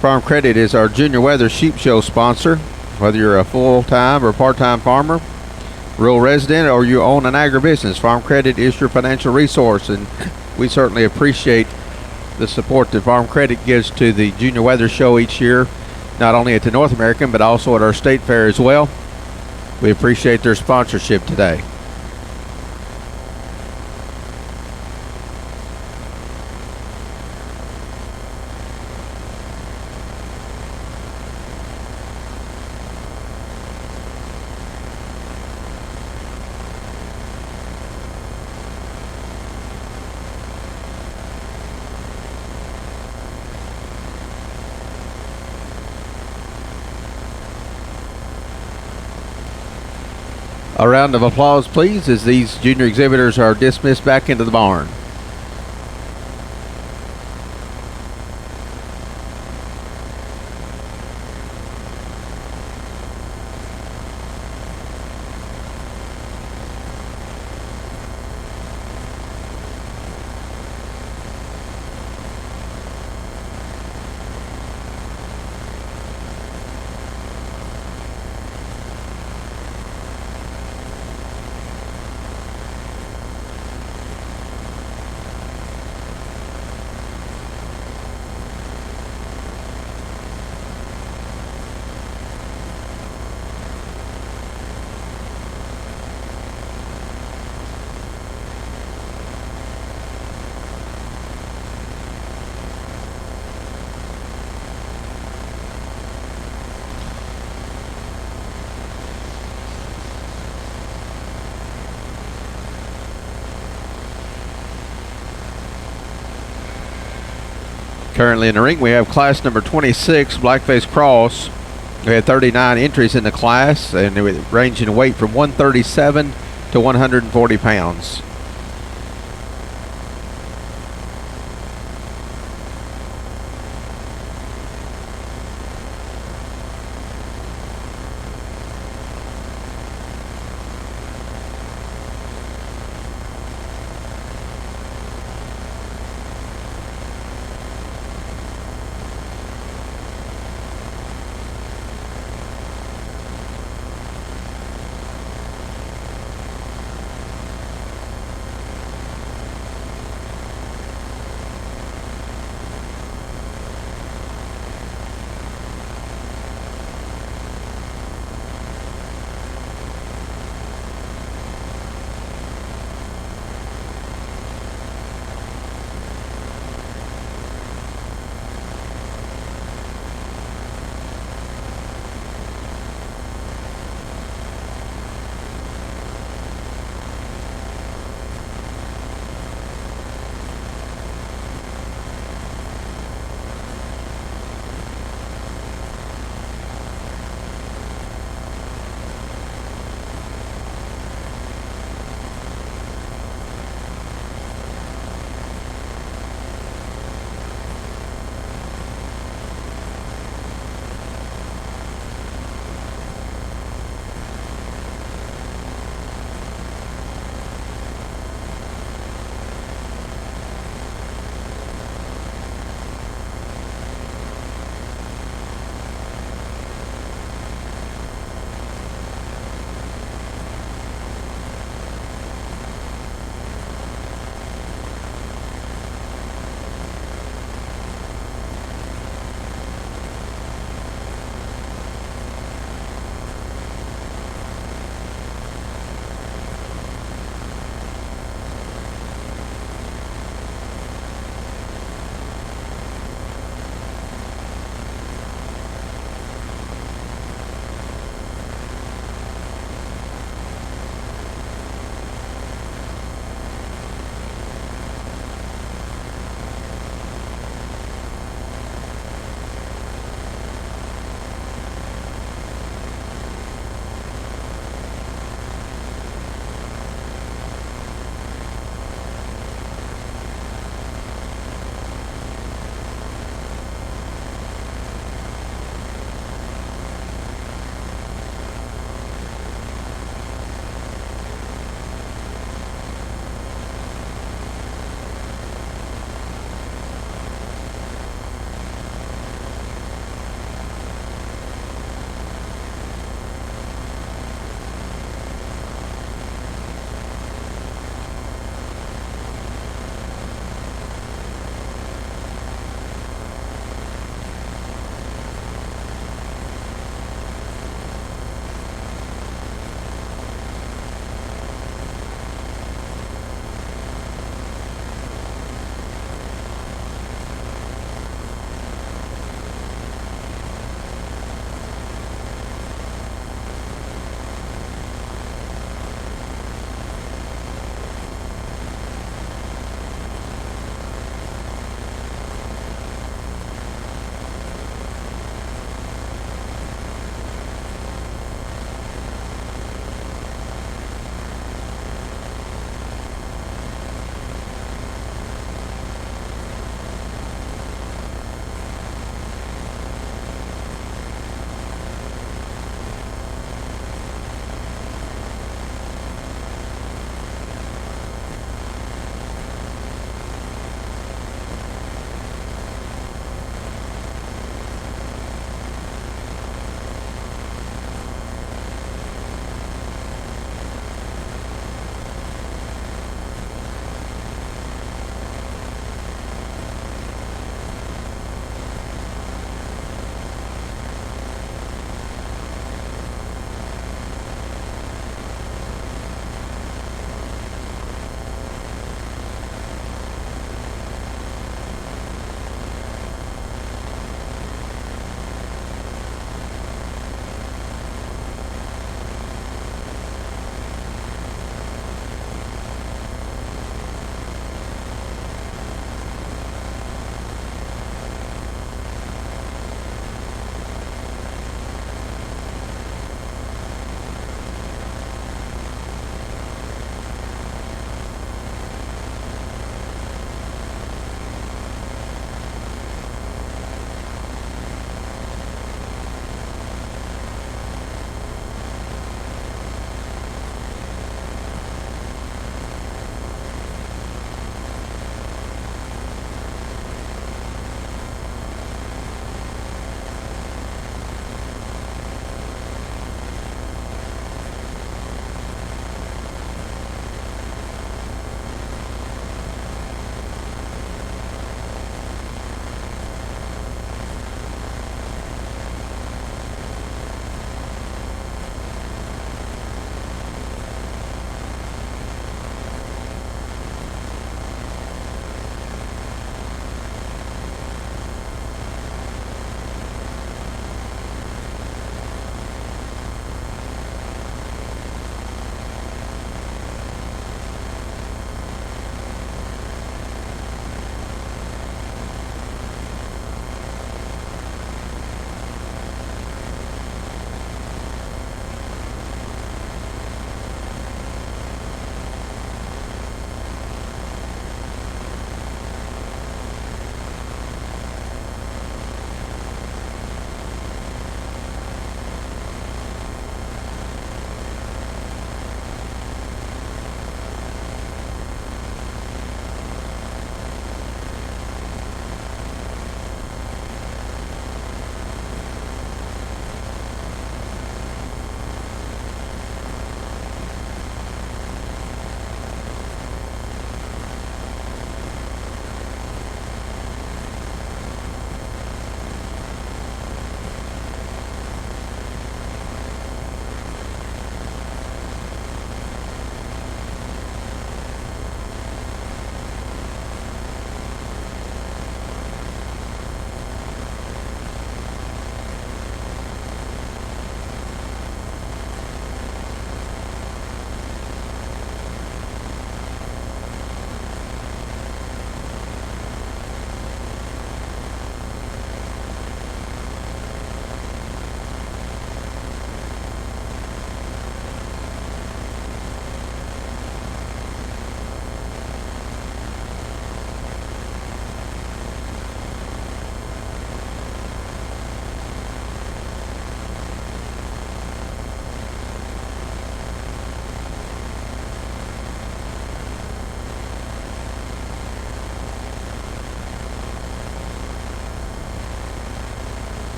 Farm Credit is our Junior Weather Sheep Show sponsor. Whether you're a full-time or part-time farmer, rural resident, or you own an agribusiness, Farm Credit is your financial resource, and we certainly appreciate the support that Farm Credit gives to the Junior Weather Show each year, not only at the North American, but also at our state fair as well. We appreciate their sponsorship today. A round of applause, please, as these junior exhibitors are dismissed back into the barn. Currently in the ring, we have class number 26, Blackface Cross. We had 39 entries in the class, and it ranged in weight from 137 to 140 pounds.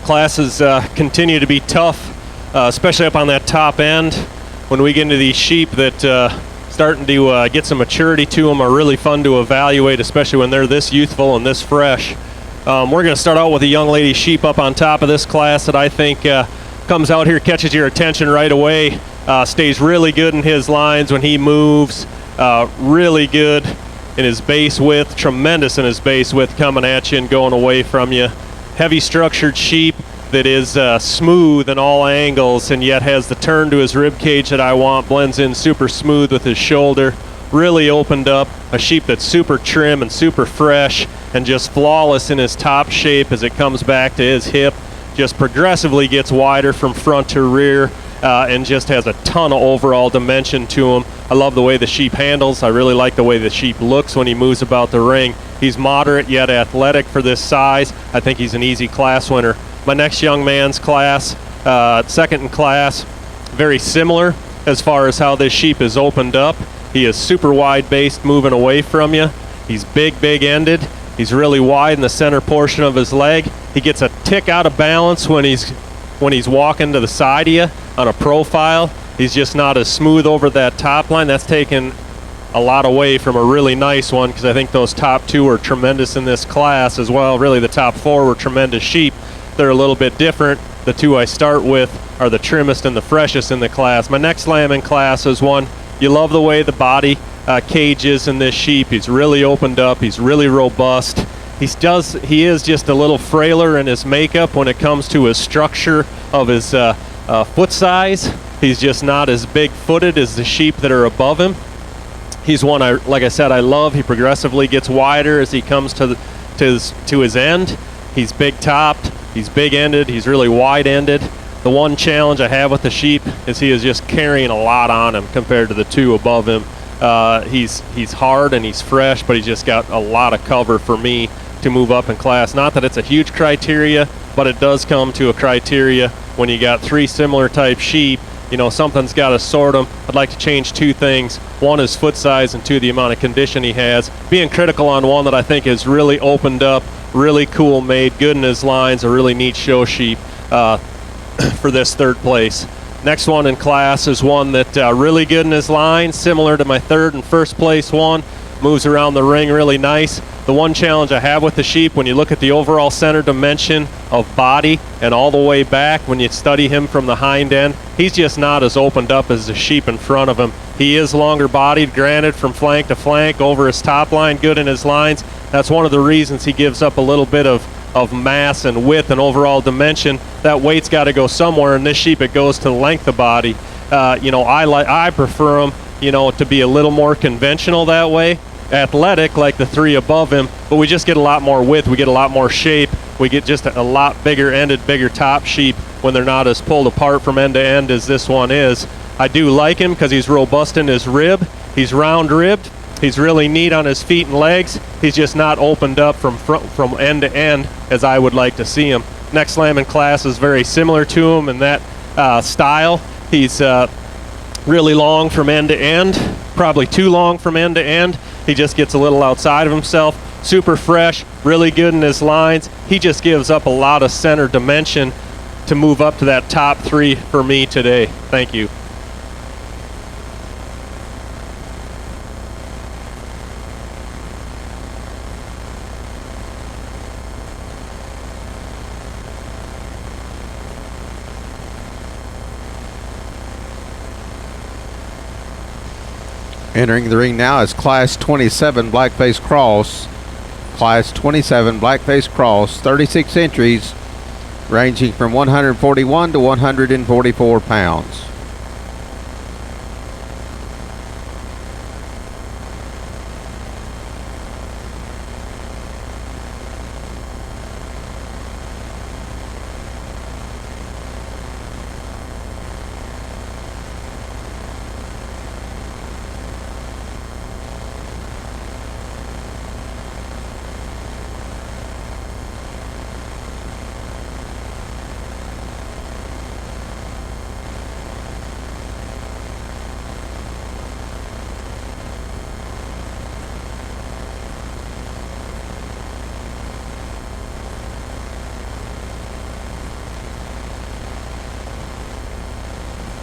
Classes continue to be tough, especially up on that top end. When we get into these sheep that starting to get some maturity to them, are really fun to evaluate, especially when they're this youthful and this fresh. We're going to start out with a young lady sheep up on top of this class that I think comes out here, catches your attention right away, stays really good in his lines when he moves, really good in his base width, tremendous in his base width, coming at you and going away from you. Heavy structured sheep that is smooth in all angles and yet has the turn to his rib cage that I want, blends in super smooth with his shoulder, really opened up, a sheep that's super trim and super fresh and just flawless in his top shape as it comes back to his hip, just progressively gets wider from front to rear, and just has a ton of overall dimension to him. I love the way the sheep handles. I really like the way the sheep looks when he moves about the ring. He's moderate yet athletic for this size. I think he's an easy class winner. My next young man's class, second in class, very similar as far as how this sheep is opened up. He is super wide based, moving away from you. He's big ended. He's really wide in the center portion of his leg. He gets a tick out of balance when he's walking to the side of you on a profile. He's just not as smooth over that top line. That's taken a lot away from a really nice one, because I think those top two are tremendous in this class as well. Really, the top four were tremendous sheep. They're a little bit different. The two I start with are the trimmest and the freshest in the class. My next lamb in class is one, you love the way the body cage is in this sheep. He's really opened up. He's really robust. He is just a little frailer in his makeup when it comes to his structure of his foot size. He's just not as big-footed as the sheep that are above him. He's one, like I said, I love. He progressively gets wider as he comes to his end. He's big-topped. He's big-ended. He's really wide-ended. The one challenge I have with the sheep is he is just carrying a lot on him compared to the two above him. He's hard and he's fresh, but he's just got a lot of cover for me to move up in class. Not that it's a huge criteria, but it does come to a criteria when you got three similar type sheep. You know, something's got to sort them. I'd like to change two things. One is foot size, and two, the amount of condition he has. Being critical on one that I think is really opened up, really cool made, good in his lines, a really neat show sheep for this third place. Next one in class is one that really good in his lines, similar to my third and first place one. Moves around the ring really nice. The one challenge I have with the sheep, when you look at the overall center dimension of body and all the way back, when you study him from the hind end, he's just not as opened up as the sheep in front of him. He is longer bodied, granted, from flank to flank, over his top line, good in his lines. That's one of the reasons he gives up a little bit of mass and width and overall dimension. That weight's got to go somewhere. In this sheep, it goes to the length of body. I prefer him, to be a little more conventional that way, athletic like the three above him, but we just get a lot more width, we get a lot more shape, we get just a lot bigger ended, bigger top sheep when they're not as pulled apart from end to end as this one is. I do like him because he's robust in his rib, he's round ribbed, he's really neat on his feet and legs, he's just not opened up from end to end as I would like to see him. Next lamb in class is very similar to him in that style. He's really long from end to end, probably too long from end to end. He just gets a little outside of himself. Super fresh, really good in his lines. He just gives up a lot of center dimension to move up to that top three for me today. Thank you. Entering the ring now is Class 27 Blackface Cross. Class 27 Blackface Cross, 36 entries, ranging from 141 to 144 pounds.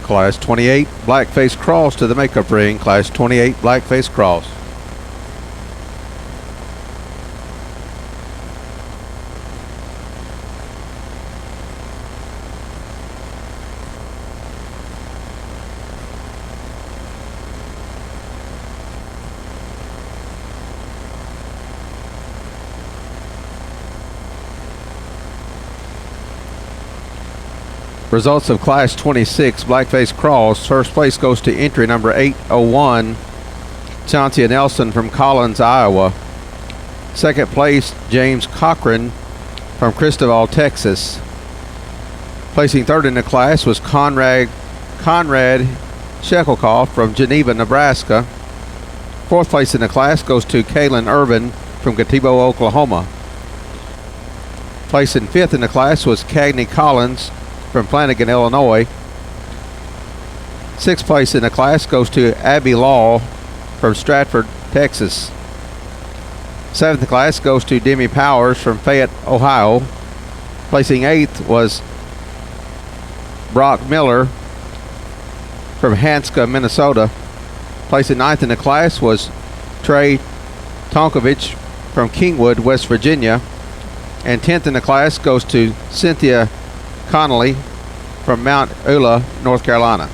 Class 28 Blackface Cross to the makeup ring. Class 28 Blackface Cross. Results of Class 26 Blackface Cross. First place goes to entry number 801, Chauncey Nelson from Collins, Iowa. Second place, James Cochran from Cristobal, Texas. Placing third in the class was Conrad Shekelkoff from Geneva, Nebraska. Fourth place in the class goes to Kaylin Irvin from Gatibo, Oklahoma. Placing fifth in the class was Cagney Collins from Flanagan, Illinois. Sixth place in the class goes to Abby Law from Stratford, Texas. Seventh class goes to Demi Powers from Fayette, Ohio. Placing eighth was Brock Miller from Hanska, Minnesota. Placing ninth in the class was Trey Tonkovich from Kingwood, West Virginia. And 10th in the class goes to Cynthia Connolly from Mount Eula, North Carolina.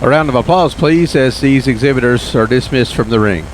A round of applause, please, as these exhibitors are dismissed from the ring.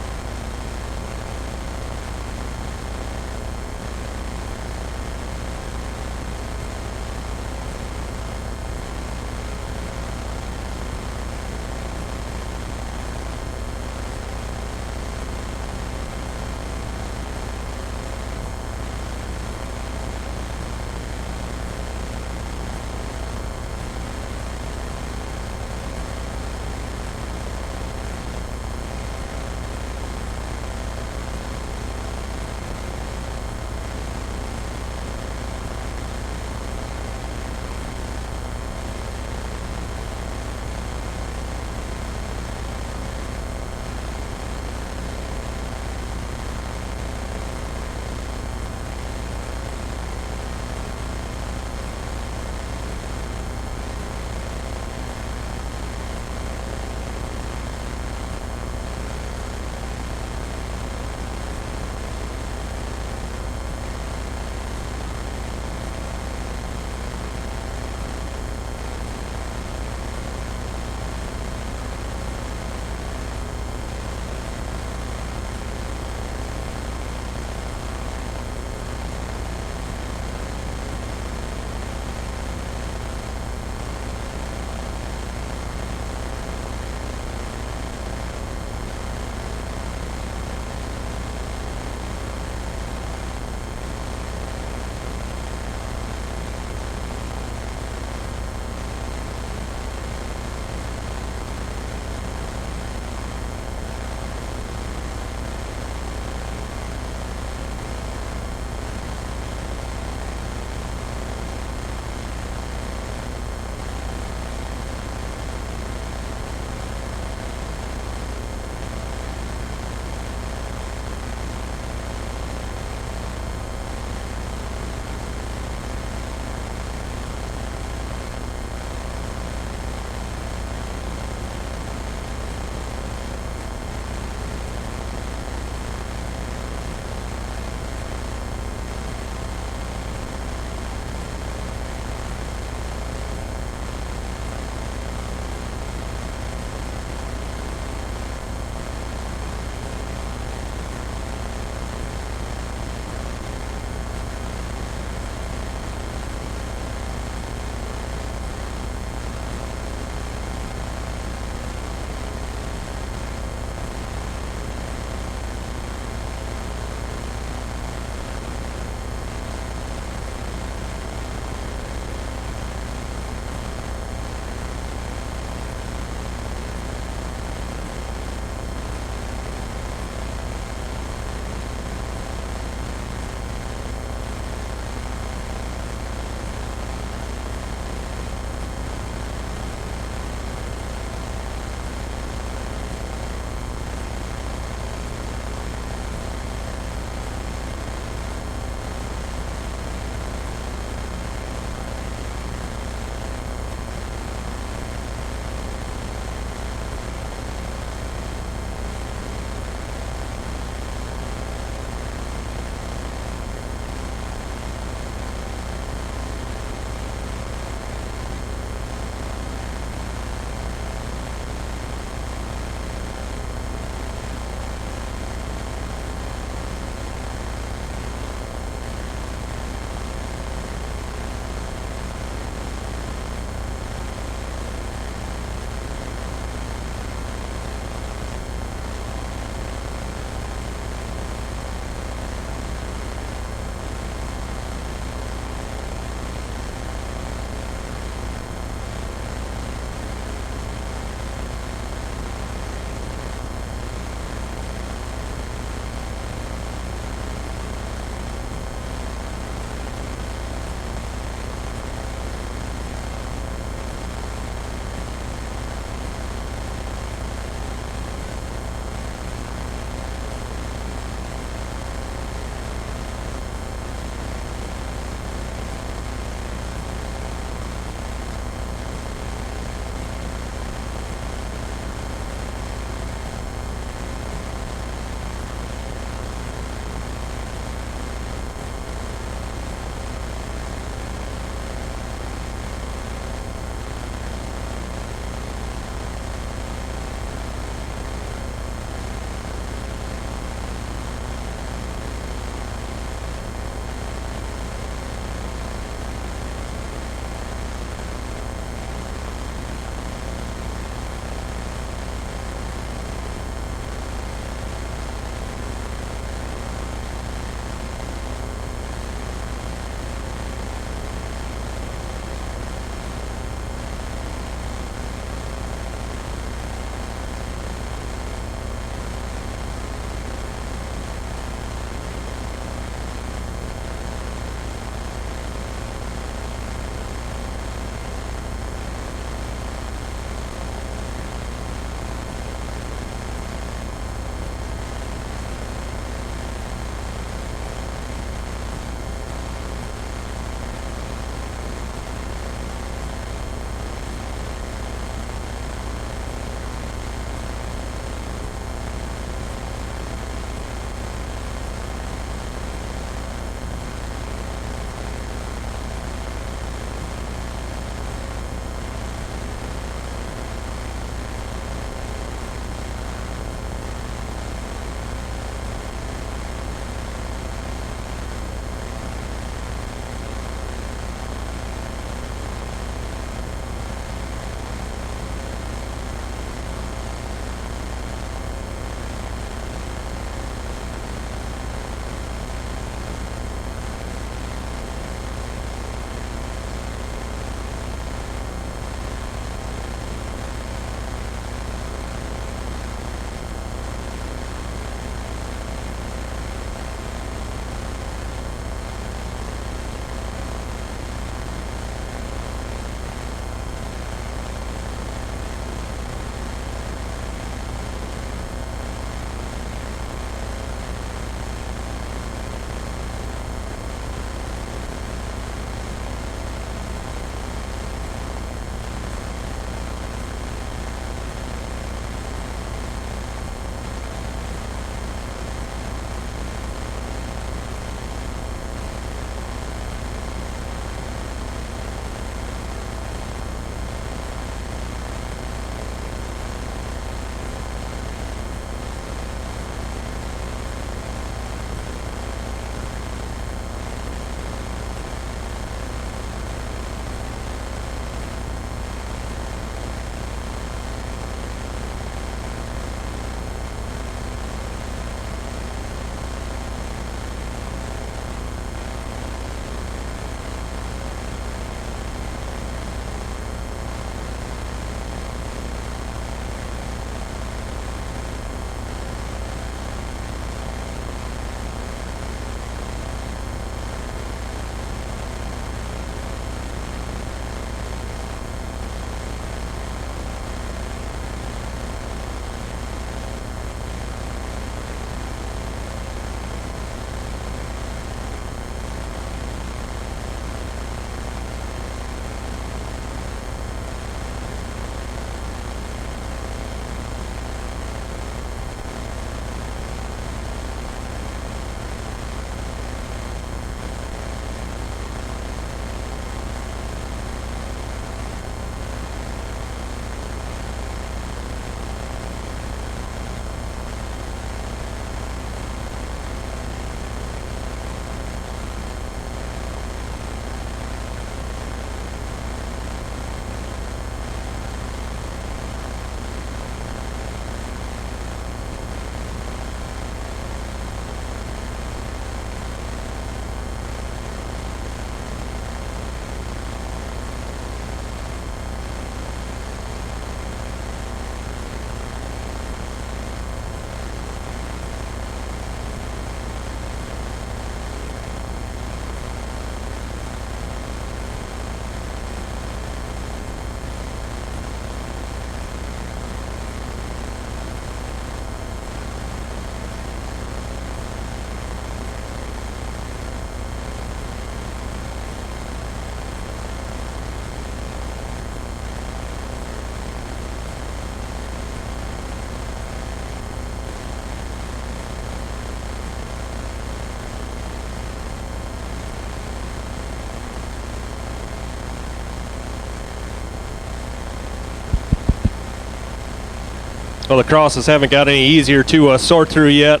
Well, the crosses haven't got any easier to sort through yet.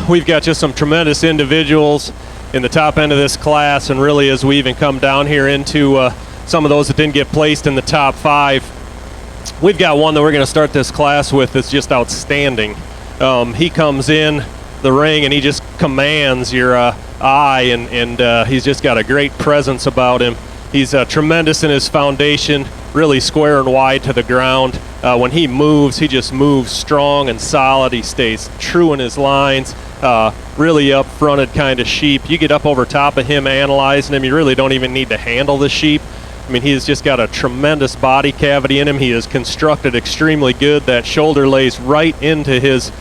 We've got just some tremendous individuals in the top end of this class, and really as we even come down here into some of those that didn't get placed in the top 5, we've got one that we're going to start this class with that's just outstanding. He comes in the ring and he just commands your eye, and he's just got a great presence about him. He's tremendous in his foundation, really square and wide to the ground. When he moves, he just moves strong and solid. He stays true in his lines, really up-fronted kind of sheep. You get up over top of him analyzing him, you really don't even need to handle the sheep. I mean, he's just got a tremendous body cavity in him. He is constructed extremely good. That shoulder lays right into his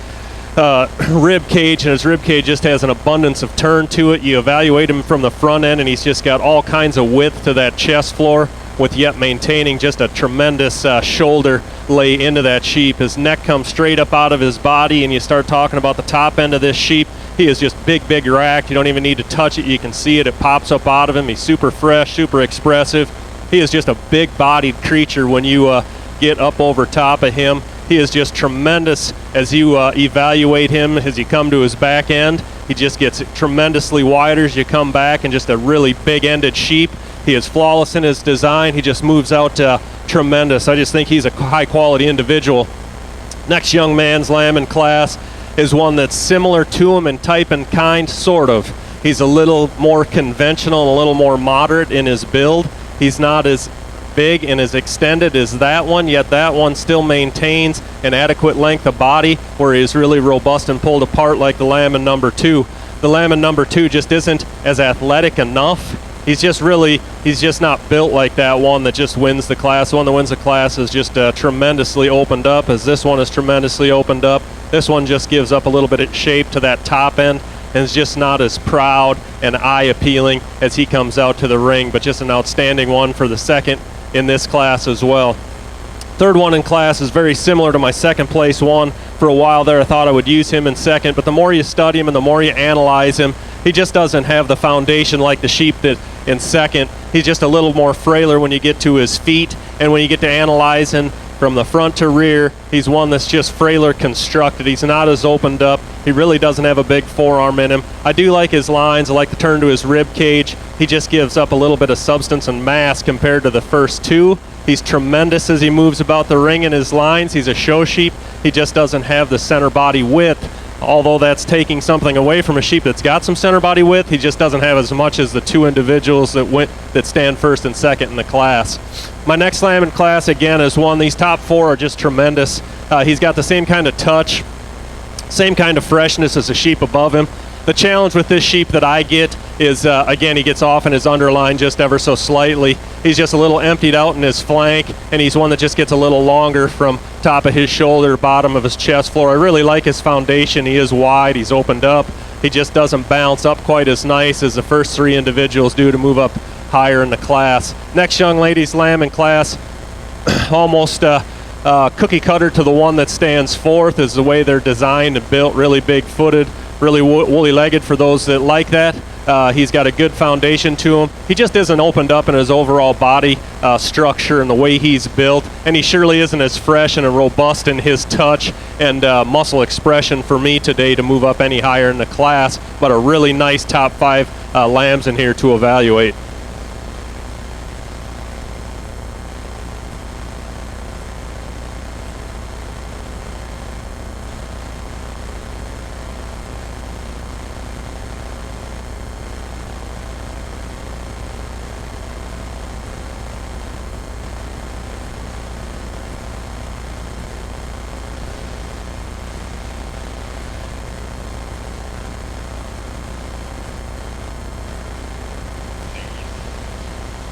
rib cage, and his rib cage just has an abundance of turn to it. You evaluate him from the front end, and he's just got all kinds of width to that chest floor, with yet maintaining just a tremendous shoulder lay into that sheep. His neck comes straight up out of his body, and you start talking about the top end of this sheep. He is just big racked. You don't even need to touch it. You can see it. It pops up out of him. He's super fresh, super expressive. He is just a big-bodied creature when you get up over top of him. He is just tremendous as you evaluate him. As you come to his back end, he just gets tremendously wider as you come back, and just a really big-ended sheep. He is flawless in his design. He just moves out tremendous. I just think he's a high-quality individual. Next young man's lamb in class is one that's similar to him in type and kind, sort of. He's a little more conventional and a little more moderate in his build. He's not as big and as extended as that one, yet that one still maintains an adequate length of body where he is really robust and pulled apart like the lamb in number 2. The lamb in number 2 just isn't as athletic enough. He's just not built like that one that just wins the class. The one that wins the class is just tremendously opened up, as this one is tremendously opened up. This one just gives up a little bit of shape to that top end, and is just not as proud and eye appealing as he comes out to the ring, but just an outstanding one for the second in this class as well. Third one in class is very similar to my second place one. For a while there I thought I would use him in second, but the more you study him and the more you analyze him, he just doesn't have the foundation like the sheep that in second. He's just a little more frailer when you get to his feet, and when you get to analyze him from the front to rear, he's one that's just frailer constructed. He's not as opened up. He really doesn't have a big forearm in him. I do like his lines. I like the turn to his rib cage. He just gives up a little bit of substance and mass compared to the first 2. He's tremendous as he moves about the ring in his lines. He's a show sheep. He just doesn't have the center body width. Although that's taking something away from a sheep that's got some center body width, he just doesn't have as much as the 2 individuals that stand first and second in the class. My next lamb in class, again, is one. These top 4 are just tremendous. He's got the same kind of touch, same kind of freshness as the sheep above him. The challenge with this sheep that I get is, again, he gets off in his underline just ever so slightly. He's just a little emptied out in his flank, and he's one that just gets a little longer from top of his shoulder, bottom of his chest floor. I really like his foundation. He is wide. He's opened up. He just doesn't bounce up quite as nice as the first 3 individuals do to move up higher in the class. Next young lady's lamb in class, almost cookie cutter to the one that stands fourth, is the way they're designed and built, really big-footed, really woolly legged for those that like that. He's got a good foundation to him. He just isn't opened up in his overall body structure and the way he's built, and he surely isn't as fresh and robust in his touch and muscle expression for me today to move up any higher in the class, but a really nice top 5 lambs in here to evaluate.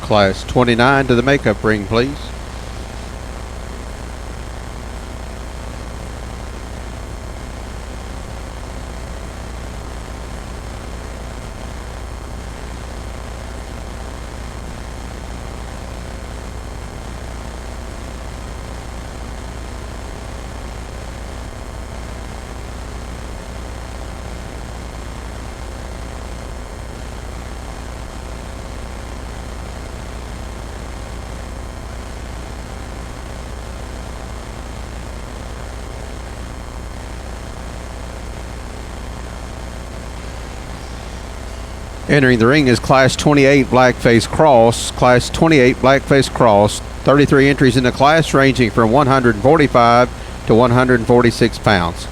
Class 29 to the makeup ring, please. Entering the ring is Class 28 Blackface Cross. Class 28 Blackface Cross. 33 entries in the class ranging from 145 to 146 pounds.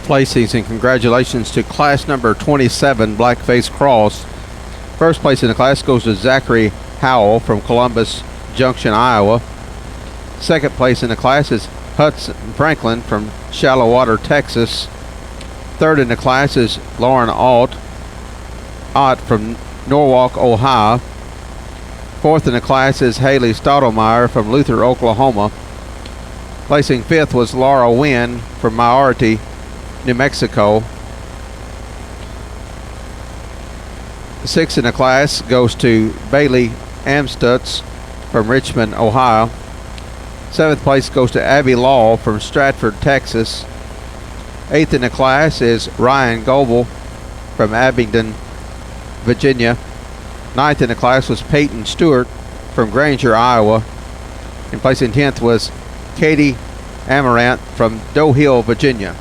Placings and congratulations to class number 27 Blackface Cross. First place in the class goes to Zachary Howell from Columbus Junction, Iowa. Second place in the class is Hudson Franklin from Shallow Water, Texas. Third in the class is Lauren Ott from Norwalk, Ohio. Fourth in the class is Haley Stottlemyre from Luther, Oklahoma. Placing fifth was Laura Wynn from Maiority, New Mexico. Sixth in the class goes to Bailey Amstutz from Richmond, Ohio. Seventh place goes to Abby Law from Stratford, Texas. Eighth in the class is Ryan Goebel from Abingdon, Virginia. Ninth in the class was Peyton Stewart from Granger, Iowa. And placing 10th was Katie Amaranth from Doe Hill, Virginia.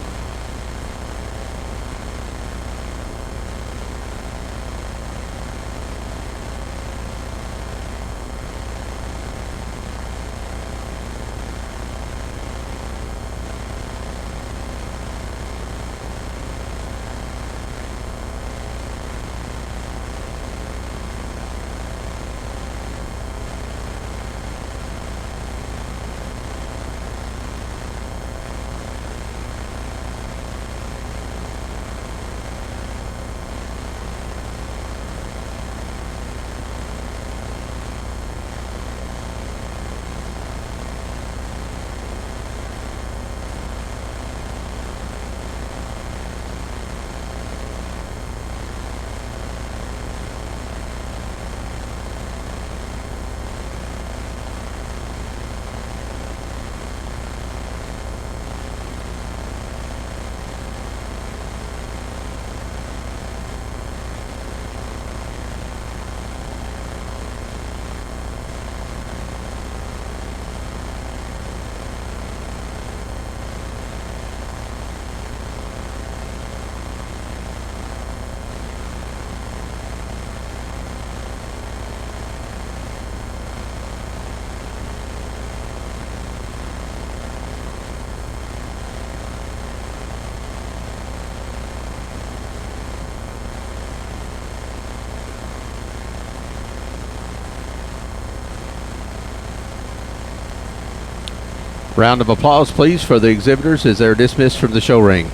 Round of applause, please, for the exhibitors as they're dismissed from the show ring.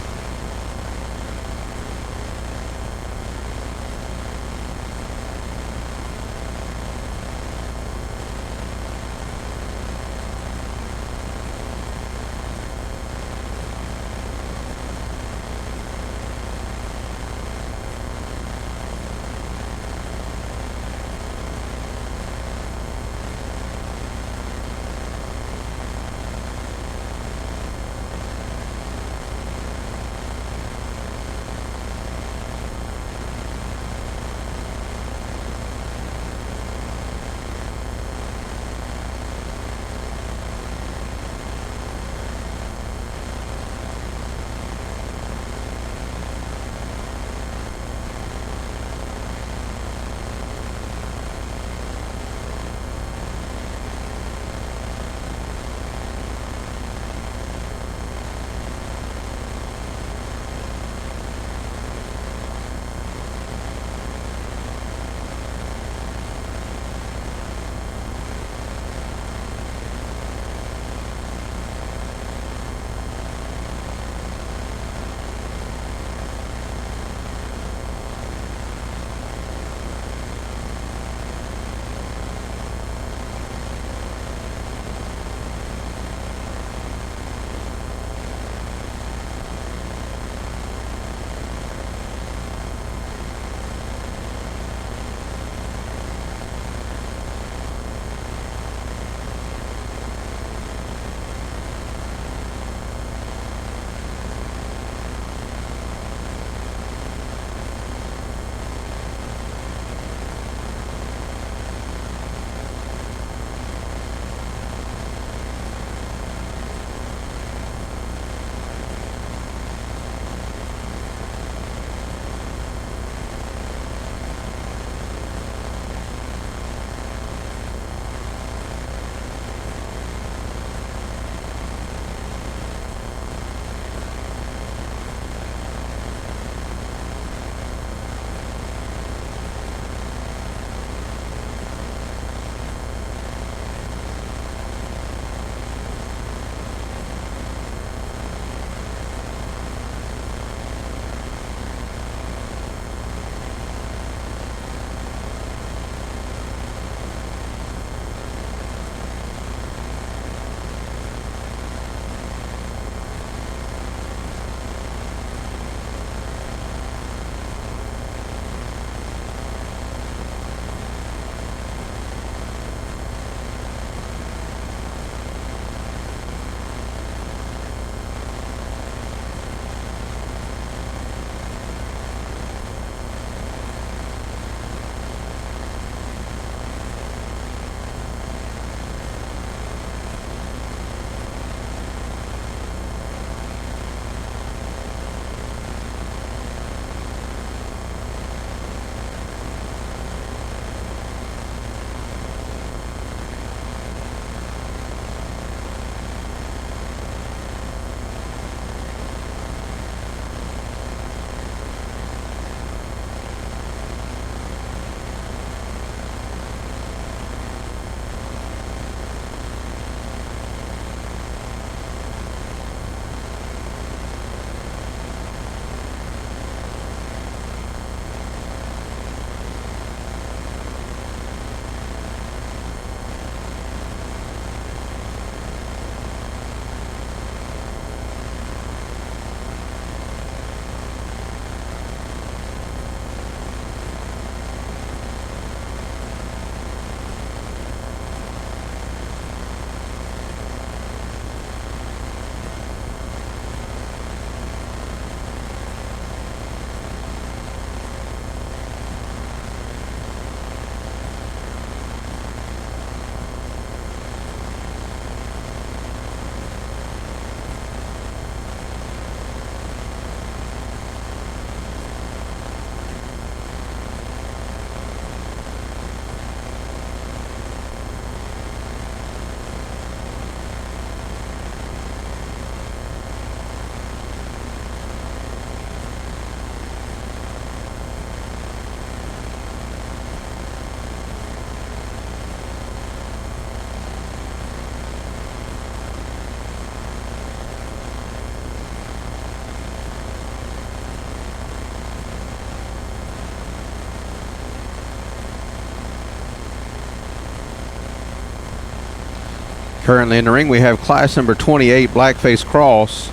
Currently in the ring, we have class number 28 Blackface Cross.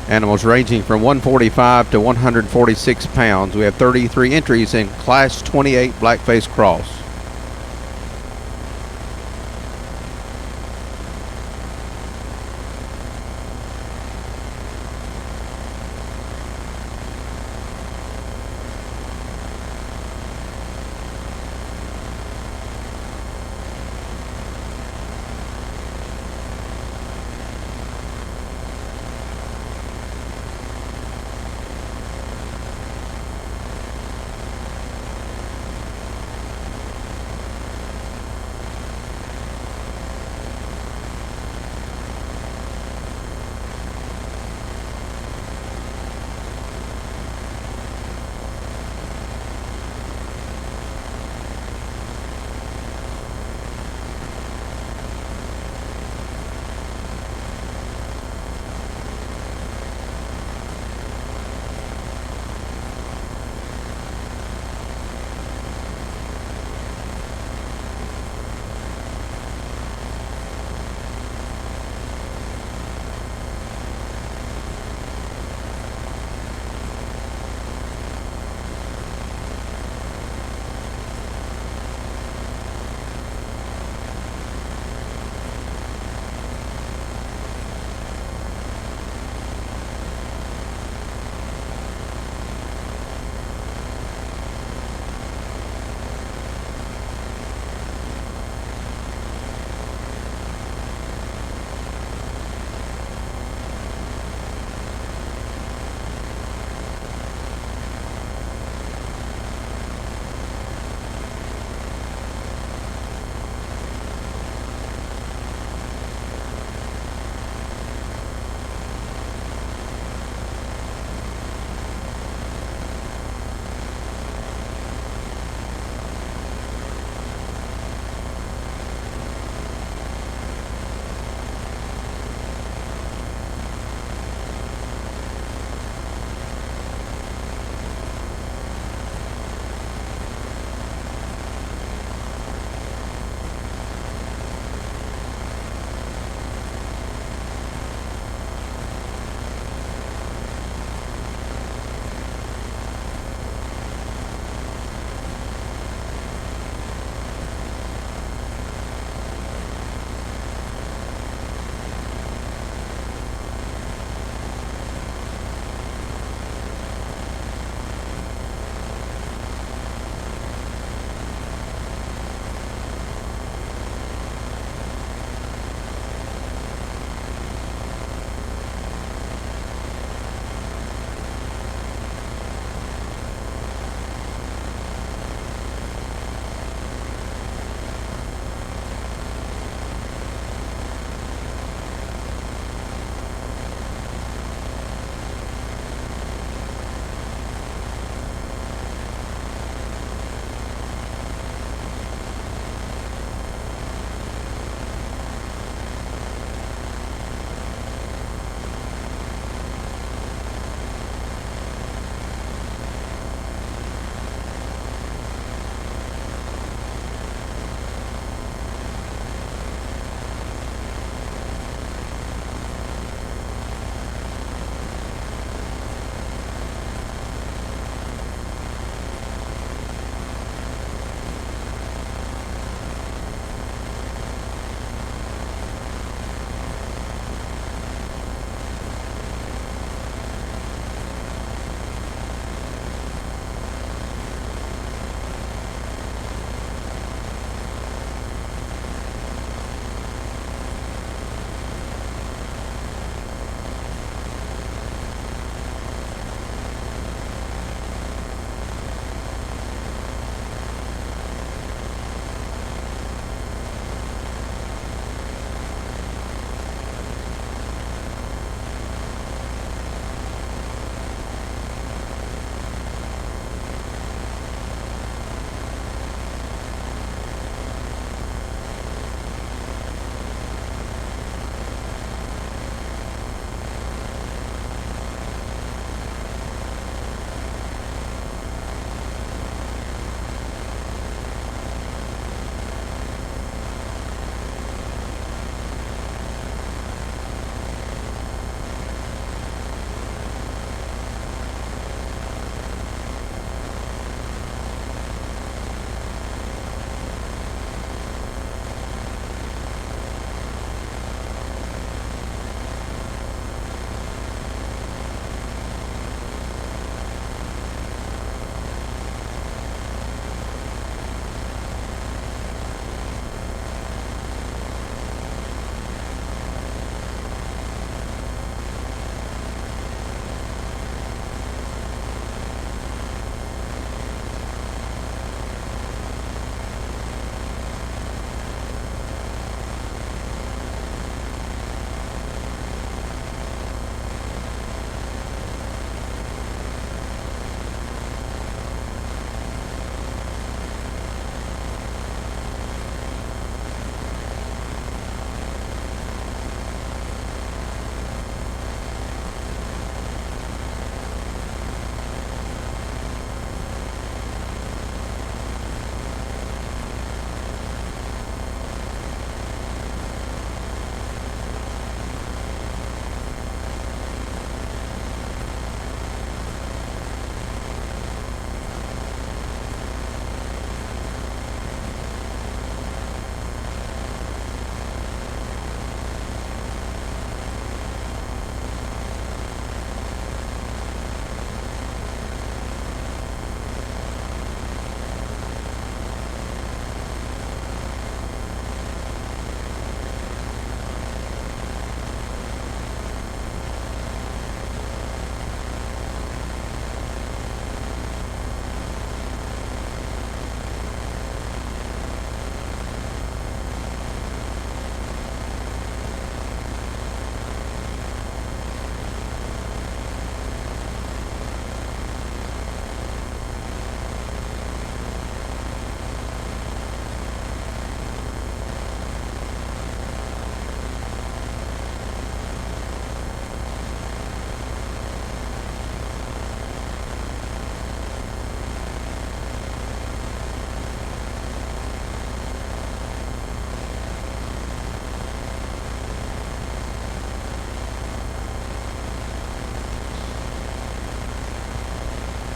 Animals ranging from 145 to 146 pounds. We have 33 entries in class 28 Blackface Cross.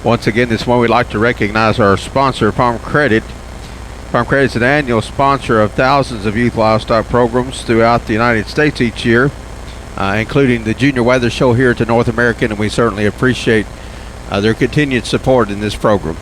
Once again, this morning we'd like to recognize our sponsor, Farm Credit. Farm Credit is an annual sponsor of thousands of youth livestock programs throughout the United States each year, including the Junior Weather Show here at the North American, and we certainly appreciate their continued support in this program.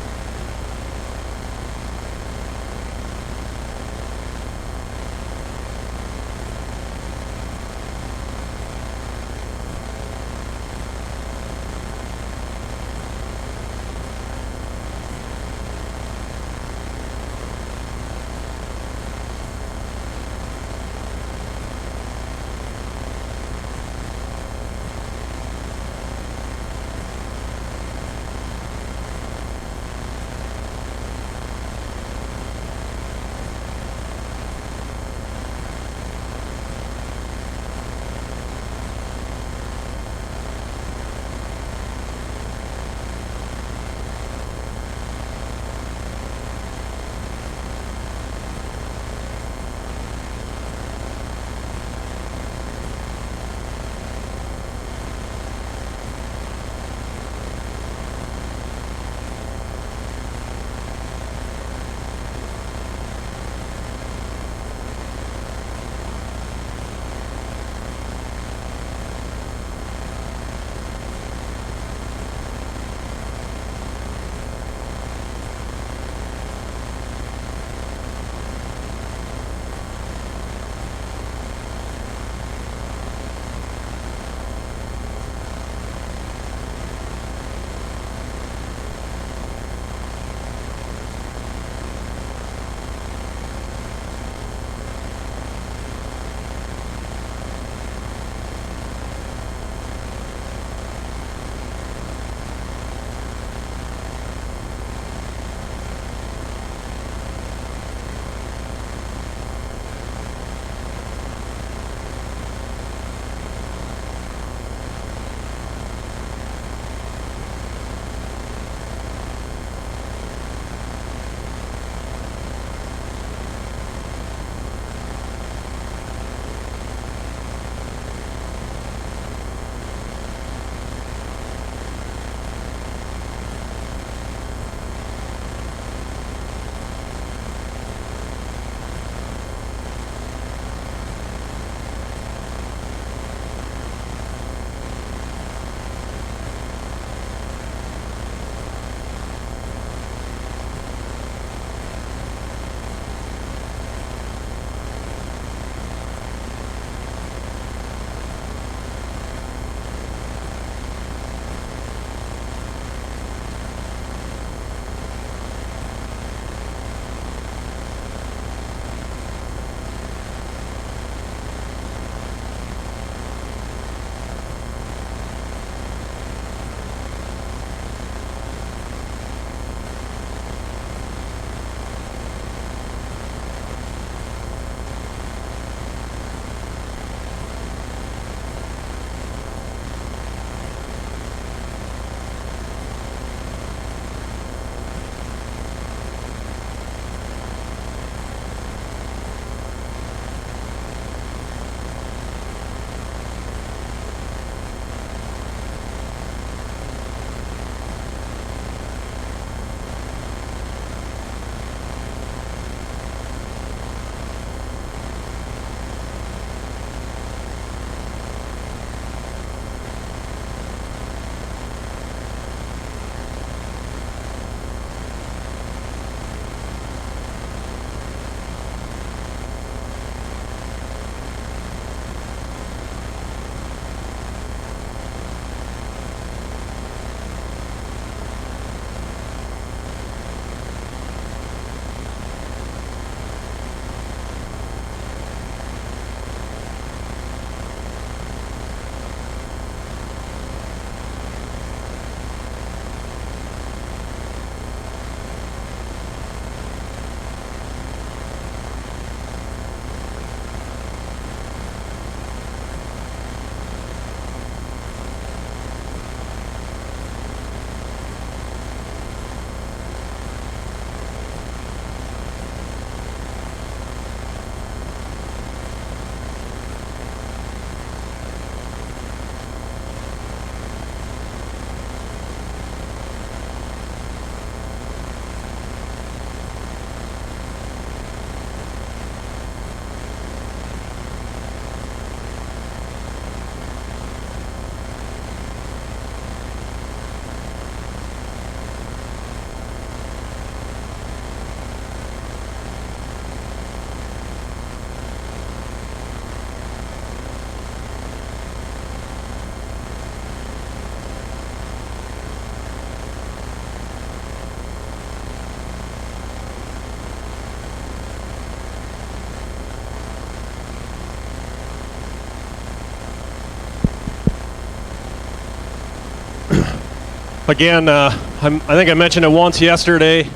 Again, I think I mentioned it once yesterday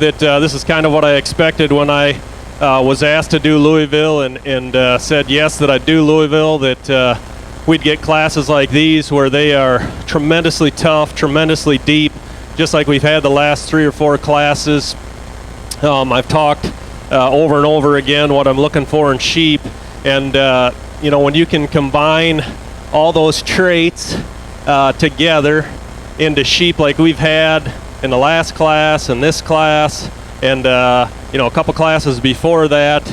that this is kind of what I expected when I was asked to do Louisville and said yes that I'd do Louisville, that we'd get classes like these where they are tremendously tough, tremendously deep, just like we've had the last 3 or 4 classes. I've talked over and over again what I'm looking for in sheep, and when you can combine all those traits together into sheep like we've had in the last class and this class and a couple classes before that,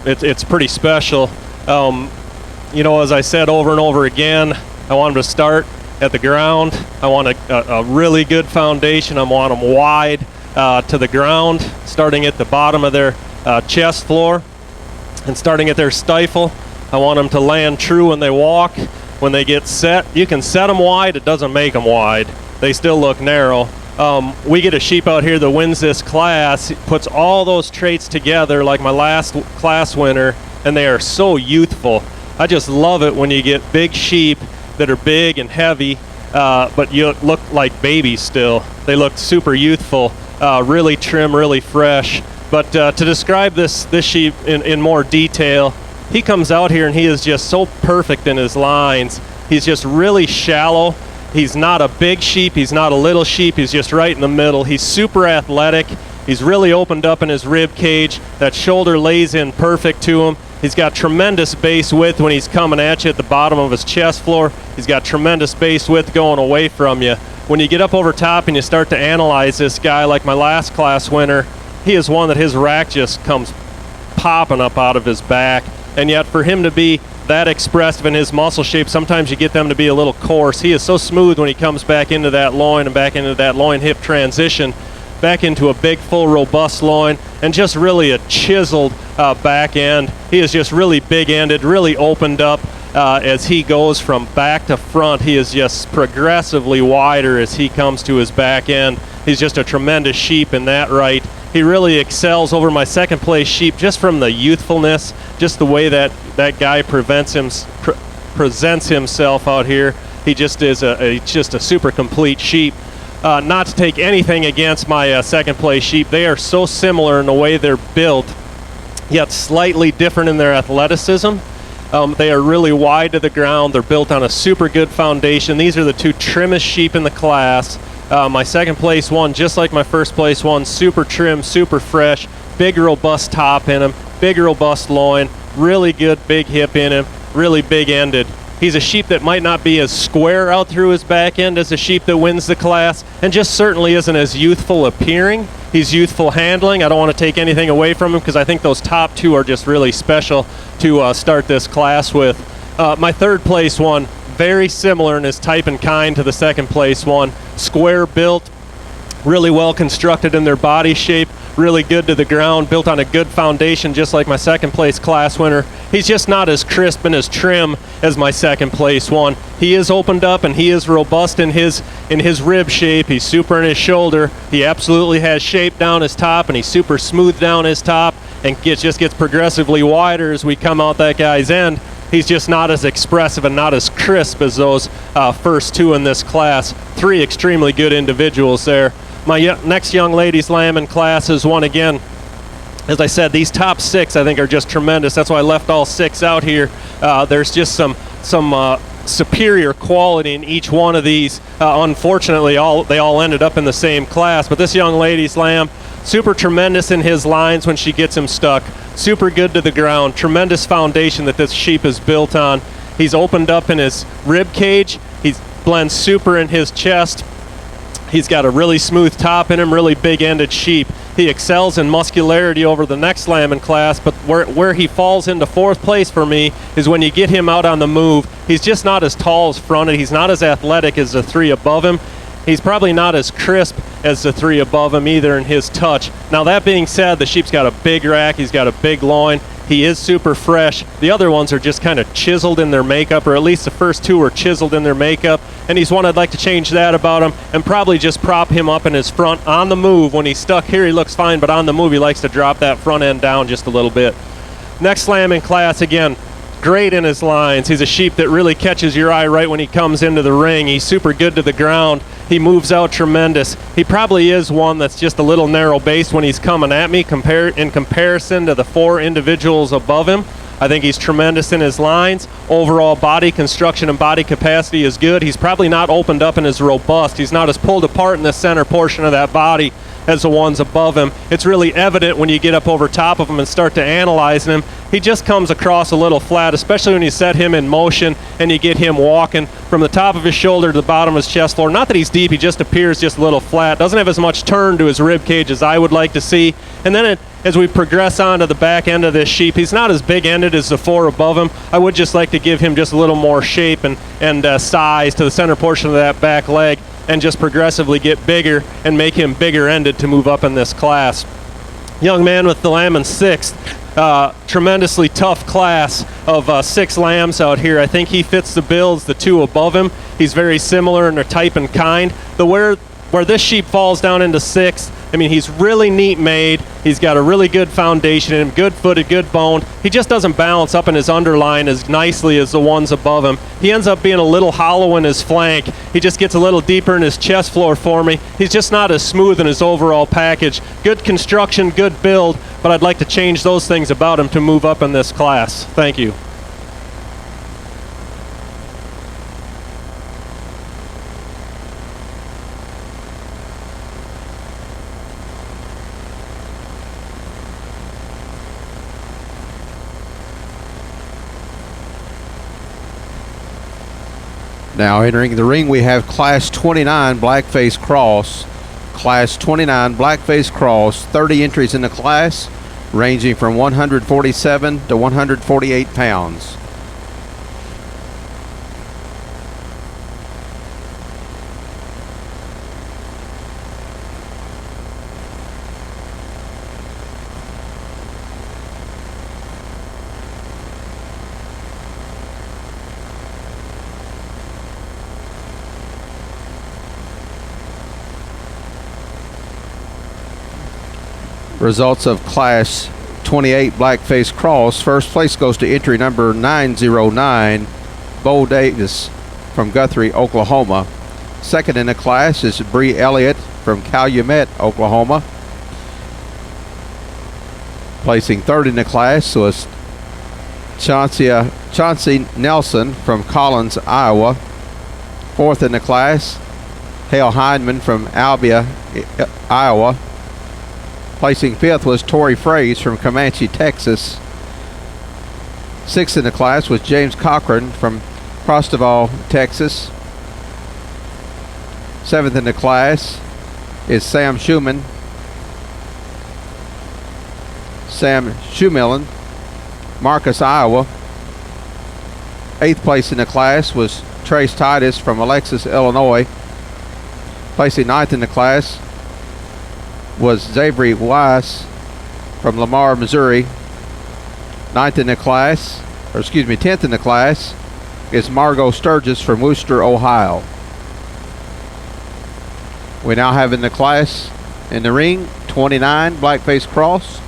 it's pretty special. As I said over and over again, I want them to start at the ground. I want a really good foundation. I want them wide to the ground, starting at the bottom of their chest floor and starting at their stifle. I want them to land true when they walk. When they get set, you can set them wide, it doesn't make them wide. They still look narrow. We get a sheep out here that wins this class, puts all those traits together like my last class winner, and they are so youthful. I just love it when you get big sheep that are big and heavy, but you look like babies still. They look super youthful, really trim, really fresh. But to describe this sheep in more detail, he comes out here and he is just so perfect in his lines. He's just really shallow. He's not a big sheep. He's not a little sheep. He's just right in the middle. He's super athletic. He's really opened up in his rib cage. That shoulder lays in perfect to him. He's got tremendous base width when he's coming at you at the bottom of his chest floor. He's got tremendous base width going away from you. When you get up over top and you start to analyze this guy, like my last class winner, he is one that his rack just comes popping up out of his back. And yet for him to be that expressive in his muscle shape, sometimes you get them to be a little coarse. He is so smooth when he comes back into that loin and back into that loin hip transition, back into a big, full, robust loin, and just really a chiseled back end. He is just really big-ended, really opened up as he goes from back to front. He is just progressively wider as he comes to his back end. He's just a tremendous sheep in that right. He really excels over my second place sheep just from the youthfulness, just the way that guy presents himself out here. He just is just a super complete sheep. Not to take anything against my second place sheep. They are so similar in the way they're built, yet slightly different in their athleticism. They are really wide to the ground. They're built on a super good foundation. These are the 2 trimmest sheep in the class. My second place one, just like my first place one, super trim, super fresh, big robust top in him, big robust loin, really good big hip in him, really big ended. He's a sheep that might not be as square out through his back end as a sheep that wins the class, and just certainly isn't as youthful appearing. He's youthful handling. I don't want to take anything away from him because I think those top 2 are just really special to start this class with. My third place one, very similar in his type and kind to the second place one. Square built, really well constructed in their body shape, really good to the ground, built on a good foundation just like my second place class winner. He's just not as crisp and as trim as my second place one. He is opened up and he is robust in his rib shape. He's super in his shoulder. He absolutely has shape down his top, and he's super smooth down his top, and just gets progressively wider as we come out that guy's end. He's just not as expressive and not as crisp as those first 2 in this class. 3 extremely good individuals there. My next young ladies lamb in class is one again. As I said, these top 6 I think are just tremendous. That's why I left all 6 out here. There's just some superior quality in each one of these. Unfortunately, they all ended up in the same class. But this young lady's lamb, super tremendous in his lines when she gets him stuck. Super good to the ground. Tremendous foundation that this sheep is built on. He's opened up in his rib cage. He blends super in his chest. He's got a really smooth top in him, really big-ended sheep. He excels in muscularity over the next lamb in class, but where he falls into 4th place for me is when you get him out on the move. He's just not as tall as fronted. He's not as athletic as the 3 above him. He's probably not as crisp as the 3 above him either in his touch. Now that being said, the sheep's got a big rack. He's got a big loin. He is super fresh. The other ones are just kind of chiseled in their makeup, or at least the first 2 are chiseled in their makeup. And he's one I'd like to change that about him and probably just prop him up in his front on the move. When he's stuck here, he looks fine, but on the move, he likes to drop that front end down just a little bit. Next lamb in class, again, great in his lines. He's a sheep that really catches your eye right when he comes into the ring. He's super good to the ground. He moves out tremendous. He probably is one that's just a little narrow based when he's coming at me in comparison to the 4 individuals above him. I think he's tremendous in his lines. Overall body construction and body capacity is good. He's probably not opened up and as robust. He's not as pulled apart in the center portion of that body as the ones above him. It's really evident when you get up over top of him and start to analyze him. He just comes across a little flat, especially when you set him in motion and you get him walking from the top of his shoulder to the bottom of his chest floor. Not that he's deep, he just appears just a little flat. Doesn't have as much turn to his rib cage as I would like to see. And then as we progress on to the back end of this sheep, he's not as big-ended as the 4 above him. I would just like to give him just a little more shape and size to the center portion of that back leg, and just progressively get bigger and make him bigger-ended to move up in this class. Young man with the lamb in 6th. Tremendously tough class of 6 lambs out here. I think he fits the bills, the 2 above him. He's very similar in their type and kind. Where this sheep falls down into 6th, I mean, he's really neat made. He's got a really good foundation in him, good footed, good boned. He just doesn't balance up in his underline as nicely as the ones above him. He ends up being a little hollow in his flank. He just gets a little deeper in his chest floor for me. He's just not as smooth in his overall package. Good construction, good build, but I'd like to change those things about him to move up in this class. Thank you. Now entering the ring, we have Class 29 Blackface Cross. Class 29 Blackface Cross, 30 entries in the class, ranging from 147 to 148 pounds. Results of Class 28 Blackface Cross. First place goes to entry number 909, Bo Davis from Guthrie, Oklahoma. Second in the class is Bree Elliott from Calumet, Oklahoma. Placing third in the class was Chauncey Nelson from Collins, Iowa. Fourth in the class, Hale Hindman from Albia, Iowa. Placing fifth was Tori Fraze from Comanche, Texas. Sixth in the class was James Cochran from Prostoval, Texas. Seventh in the class is Sam Schumillen, Marcus, Iowa. Eighth place in the class was Trace Titus from Alexis, Illinois. Placing ninth in the class was Xavier Weiss from Lamar, Missouri. 10th in the class is Margot Sturgis from Wooster, Ohio. We now have in the class, in the ring, 29 Blackface Cross.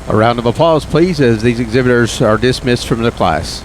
A round of applause, please, as these exhibitors are dismissed from the class.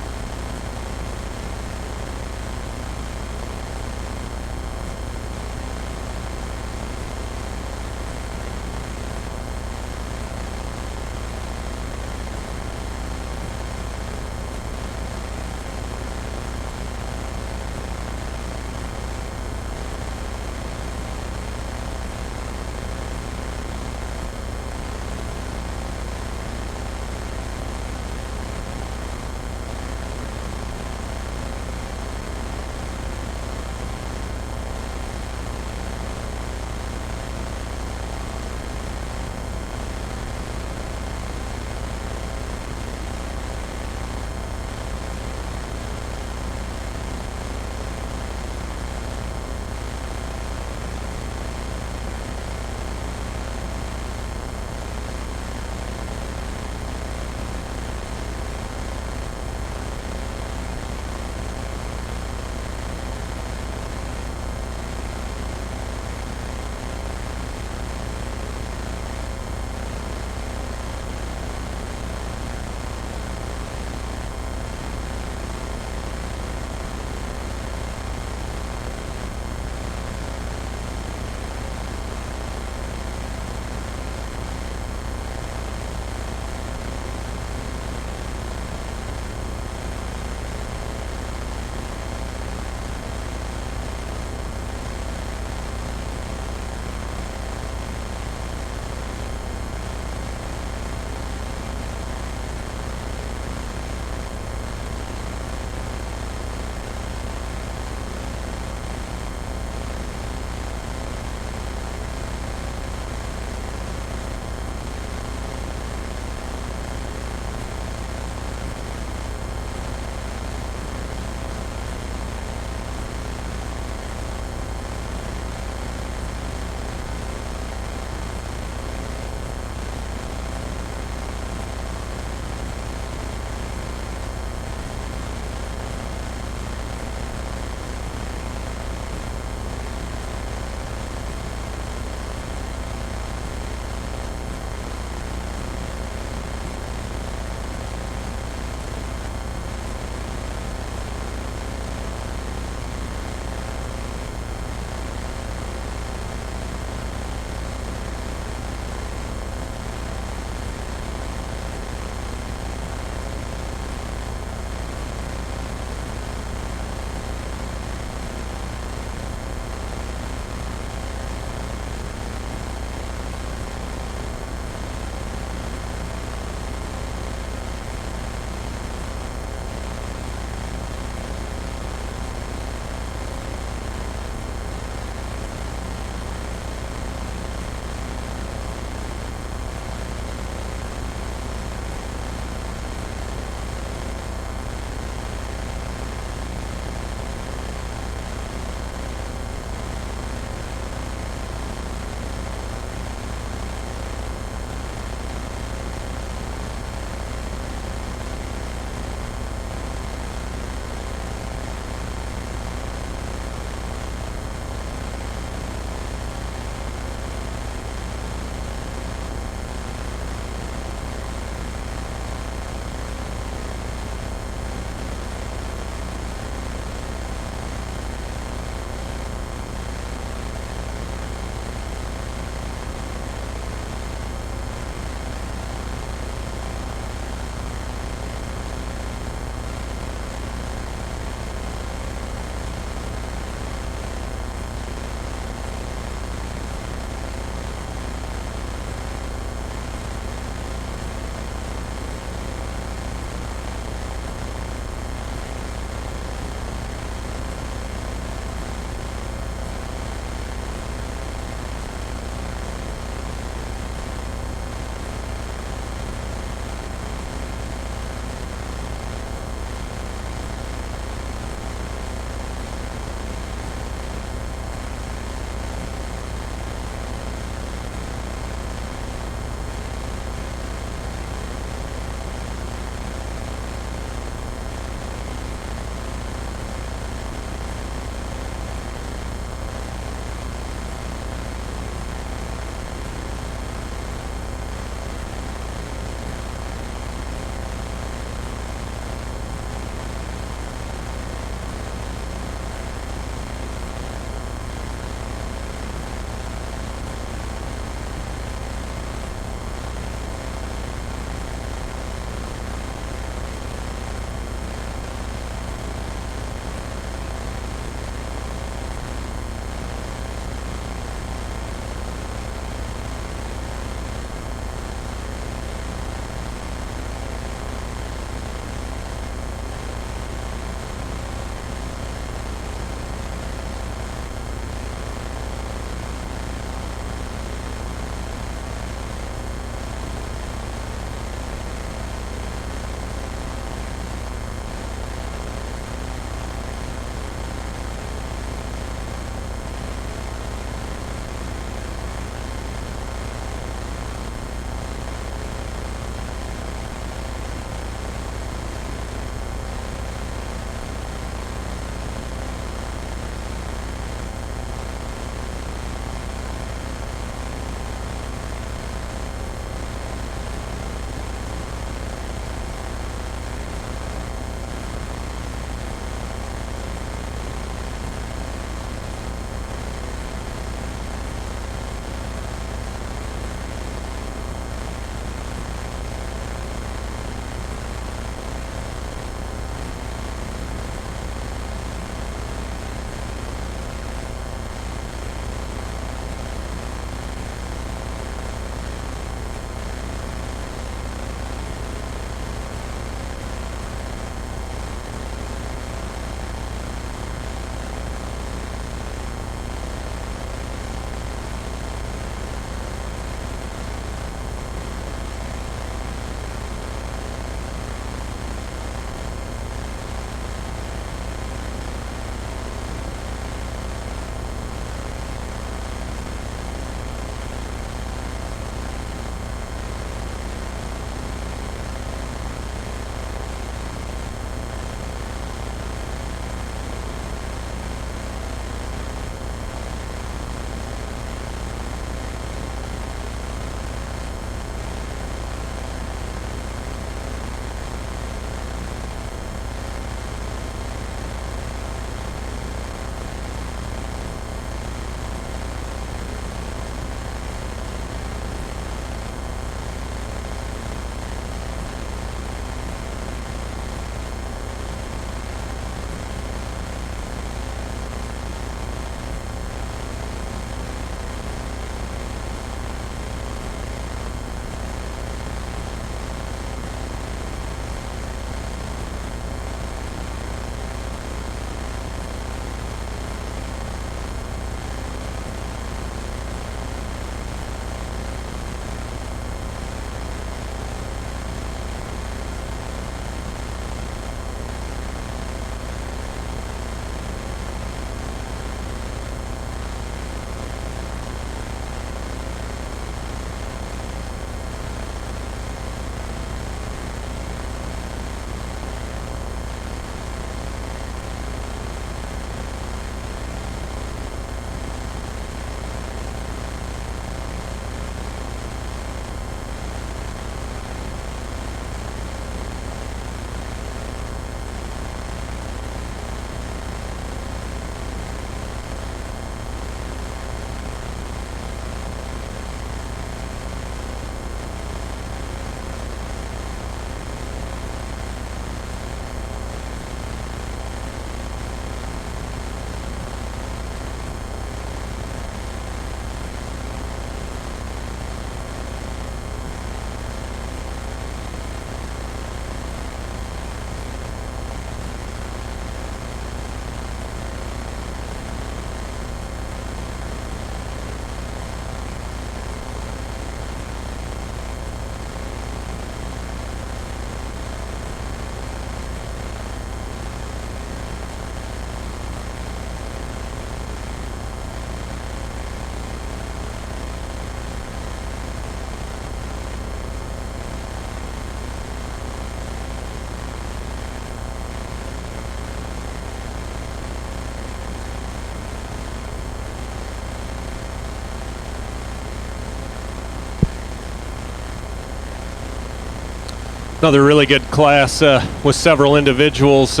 Another really good class with several individuals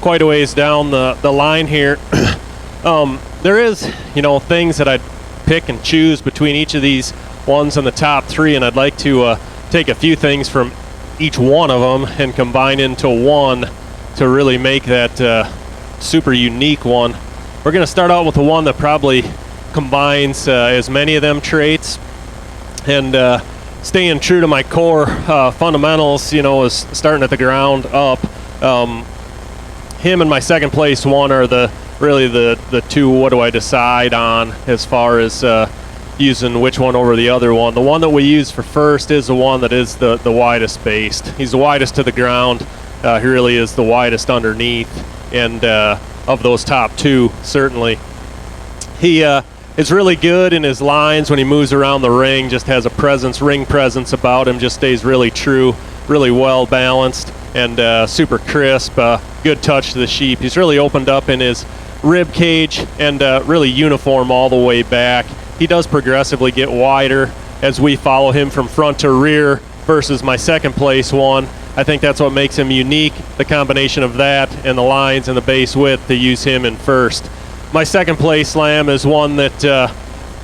quite a ways down the line here. There is, things that I'd pick and choose between each of these ones in the top three, and I'd like to take a few things from each one of them and combine into one to really make that super unique one. We're going to start out with the one that probably combines as many of them traits, and staying true to my core fundamentals, is starting at the ground up. Him and my second place one are the two, what do I decide on as far as using which one over the other one. The one that we use for first is the one that is the widest based. He's the widest to the ground. He really is the widest underneath, and of those top two, certainly. He is really good in his lines when he moves around the ring, just has a ring presence about him, just stays really true, really well balanced, and super crisp, good touch to the sheep. He's really opened up in his rib cage and really uniform all the way back. He does progressively get wider as we follow him from front to rear versus my second place one. I think that's what makes him unique, the combination of that and the lines and the base width to use him in first. My second place lamb is one that,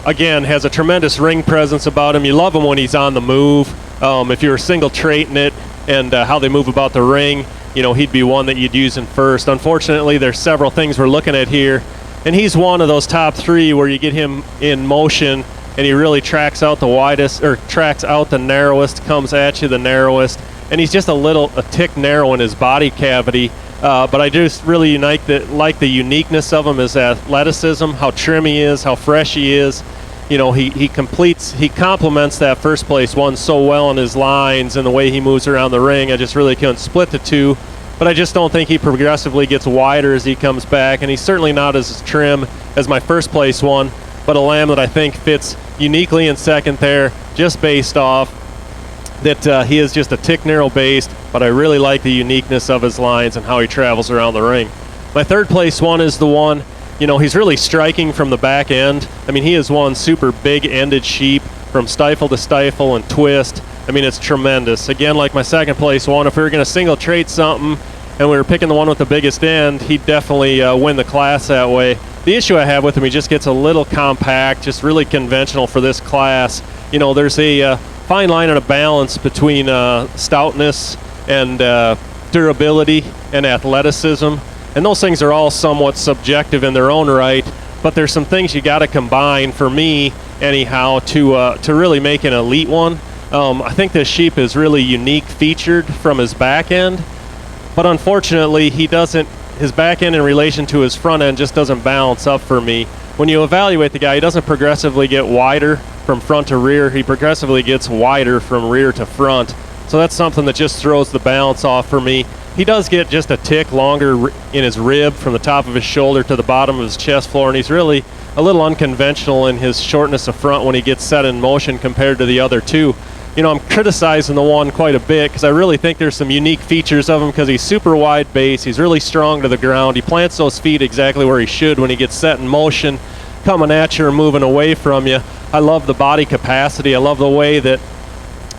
again, has a tremendous ring presence about him. You love him when he's on the move. If you're single traiting it and how they move about the ring, he'd be one that you'd use in first. Unfortunately, there's several things we're looking at here, and he's one of those top three where you get him in motion and he really tracks out the narrowest, comes at you the narrowest, and he's just a tick narrow in his body cavity. But I just really like the uniqueness of him, his athleticism, how trim he is, how fresh he is. He complements that first place one so well in his lines and the way he moves around the ring. I just really couldn't split the two, but I just don't think he progressively gets wider as he comes back, and he's certainly not as trim as my first place one, but a lamb that I think fits uniquely in second there, just based off that he is just a tick narrow based, but I really like the uniqueness of his lines and how he travels around the ring. My third place one is the one, he's really striking from the back end. I mean, he is one super big ended sheep from stifle to stifle and twist. I mean, it's tremendous. Again, like my second place one, if we were going to single trait something and we were picking the one with the biggest end, he'd definitely win the class that way. The issue I have with him, he just gets a little compact, just really conventional for this class. There's a fine line and a balance between stoutness and durability and athleticism, and those things are all somewhat subjective in their own right, but there's some things you got to combine, for me anyhow, to really make an elite one. I think this sheep is really unique featured from his back end, but unfortunately his back end in relation to his front end just doesn't balance up for me. When you evaluate the guy, he doesn't progressively get wider from front to rear. He progressively gets wider from rear to front. So that's something that just throws the balance off for me. He does get just a tick longer in his rib from the top of his shoulder to the bottom of his chest floor, and he's really a little unconventional in his shortness of front when he gets set in motion compared to the other two. I'm criticizing the one quite a bit because I really think there's some unique features of him because he's super wide base. He's really strong to the ground. He plants those feet exactly where he should when he gets set in motion, coming at you or moving away from you. I love the body capacity. I love the way that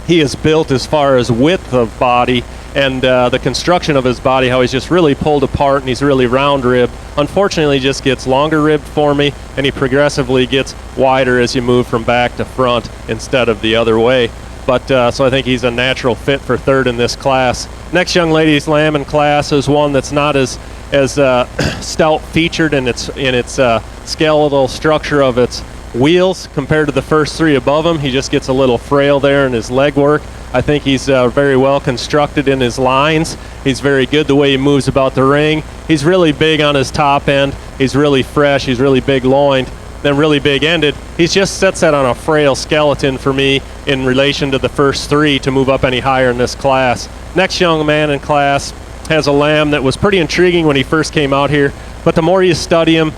he is built as far as width of body and the construction of his body, how he's just really pulled apart and he's really round ribbed. Unfortunately, he just gets longer ribbed for me, and he progressively gets wider as you move from back to front instead of the other way. But so I think he's a natural fit for third in this class. Next young lady's lamb in class is one that's not as stout featured in its skeletal structure of its wheels compared to the first three above him. He just gets a little frail there in his leg work. I think he's very well constructed in his lines. He's very good the way he moves about the ring. He's really big on his top end. He's really fresh. He's really big loined, then really big ended. He just sets that on a frail skeleton for me in relation to the first three to move up any higher in this class. Next young man in class has a lamb that was pretty intriguing when he first came out here, but the more you study him,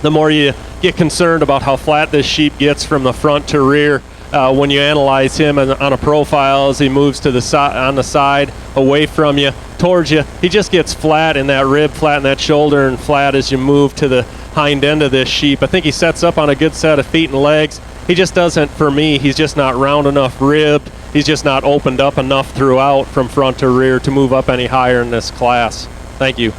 the more you get concerned about how flat this sheep gets from the front to rear when you analyze him on a profile as he moves to the on the side, away from you, towards you. He just gets flat in that rib, flat in that shoulder, and flat as you move to the hind end of this sheep. I think he sets up on a good set of feet and legs. He just doesn't, for me, he's just not round enough ribbed he's just not opened up enough throughout from front to rear to move up any higher in this class. Thank you.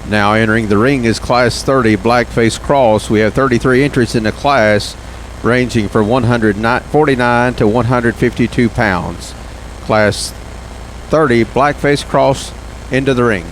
Now entering the ring is Class 30 Blackface Cross. We have 33 entries in the class, ranging from 149 to 152 pounds. Class 30 Blackface Cross into the ring.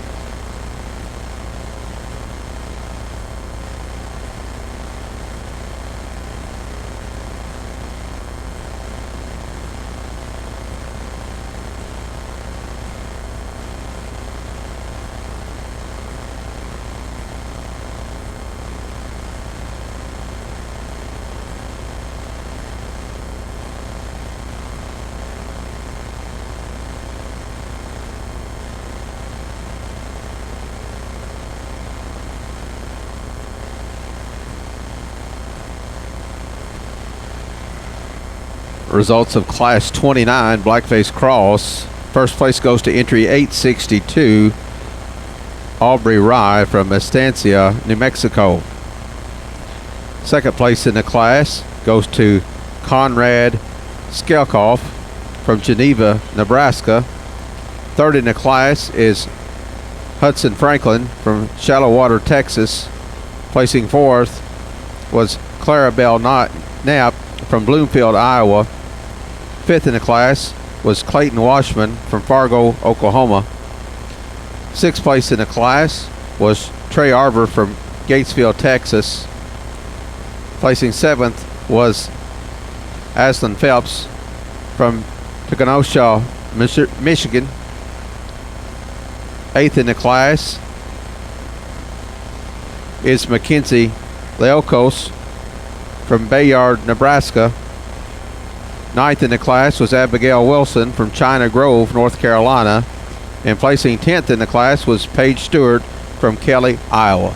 Results of Class 29 Blackface Cross. First place goes to entry 862, Aubrey Rye from Estancia, New Mexico. Second place in the class goes to Conrad Skelkoff from Geneva, Nebraska. Third in the class is Hudson Franklin from Shallow Water, Texas. Placing fourth was Clarabelle Knapp from Bloomfield, Iowa. Fifth in the class was Clayton Washman from Fargo, Oklahoma. Sixth place in the class was Trey Arbor from Gatesville, Texas. Placing seventh was Aslan Phelps from Kenosha, Michigan. Eighth in the class is Mackenzie Leokos from Bayard, Nebraska. Ninth in the class was Abigail Wilson from China Grove, North Carolina. And placing 10th in the class was Paige Stewart from Kelly, Iowa.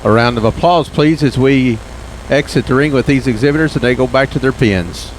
A round of applause, please, as we exit the ring with these exhibitors and they go back to their pens.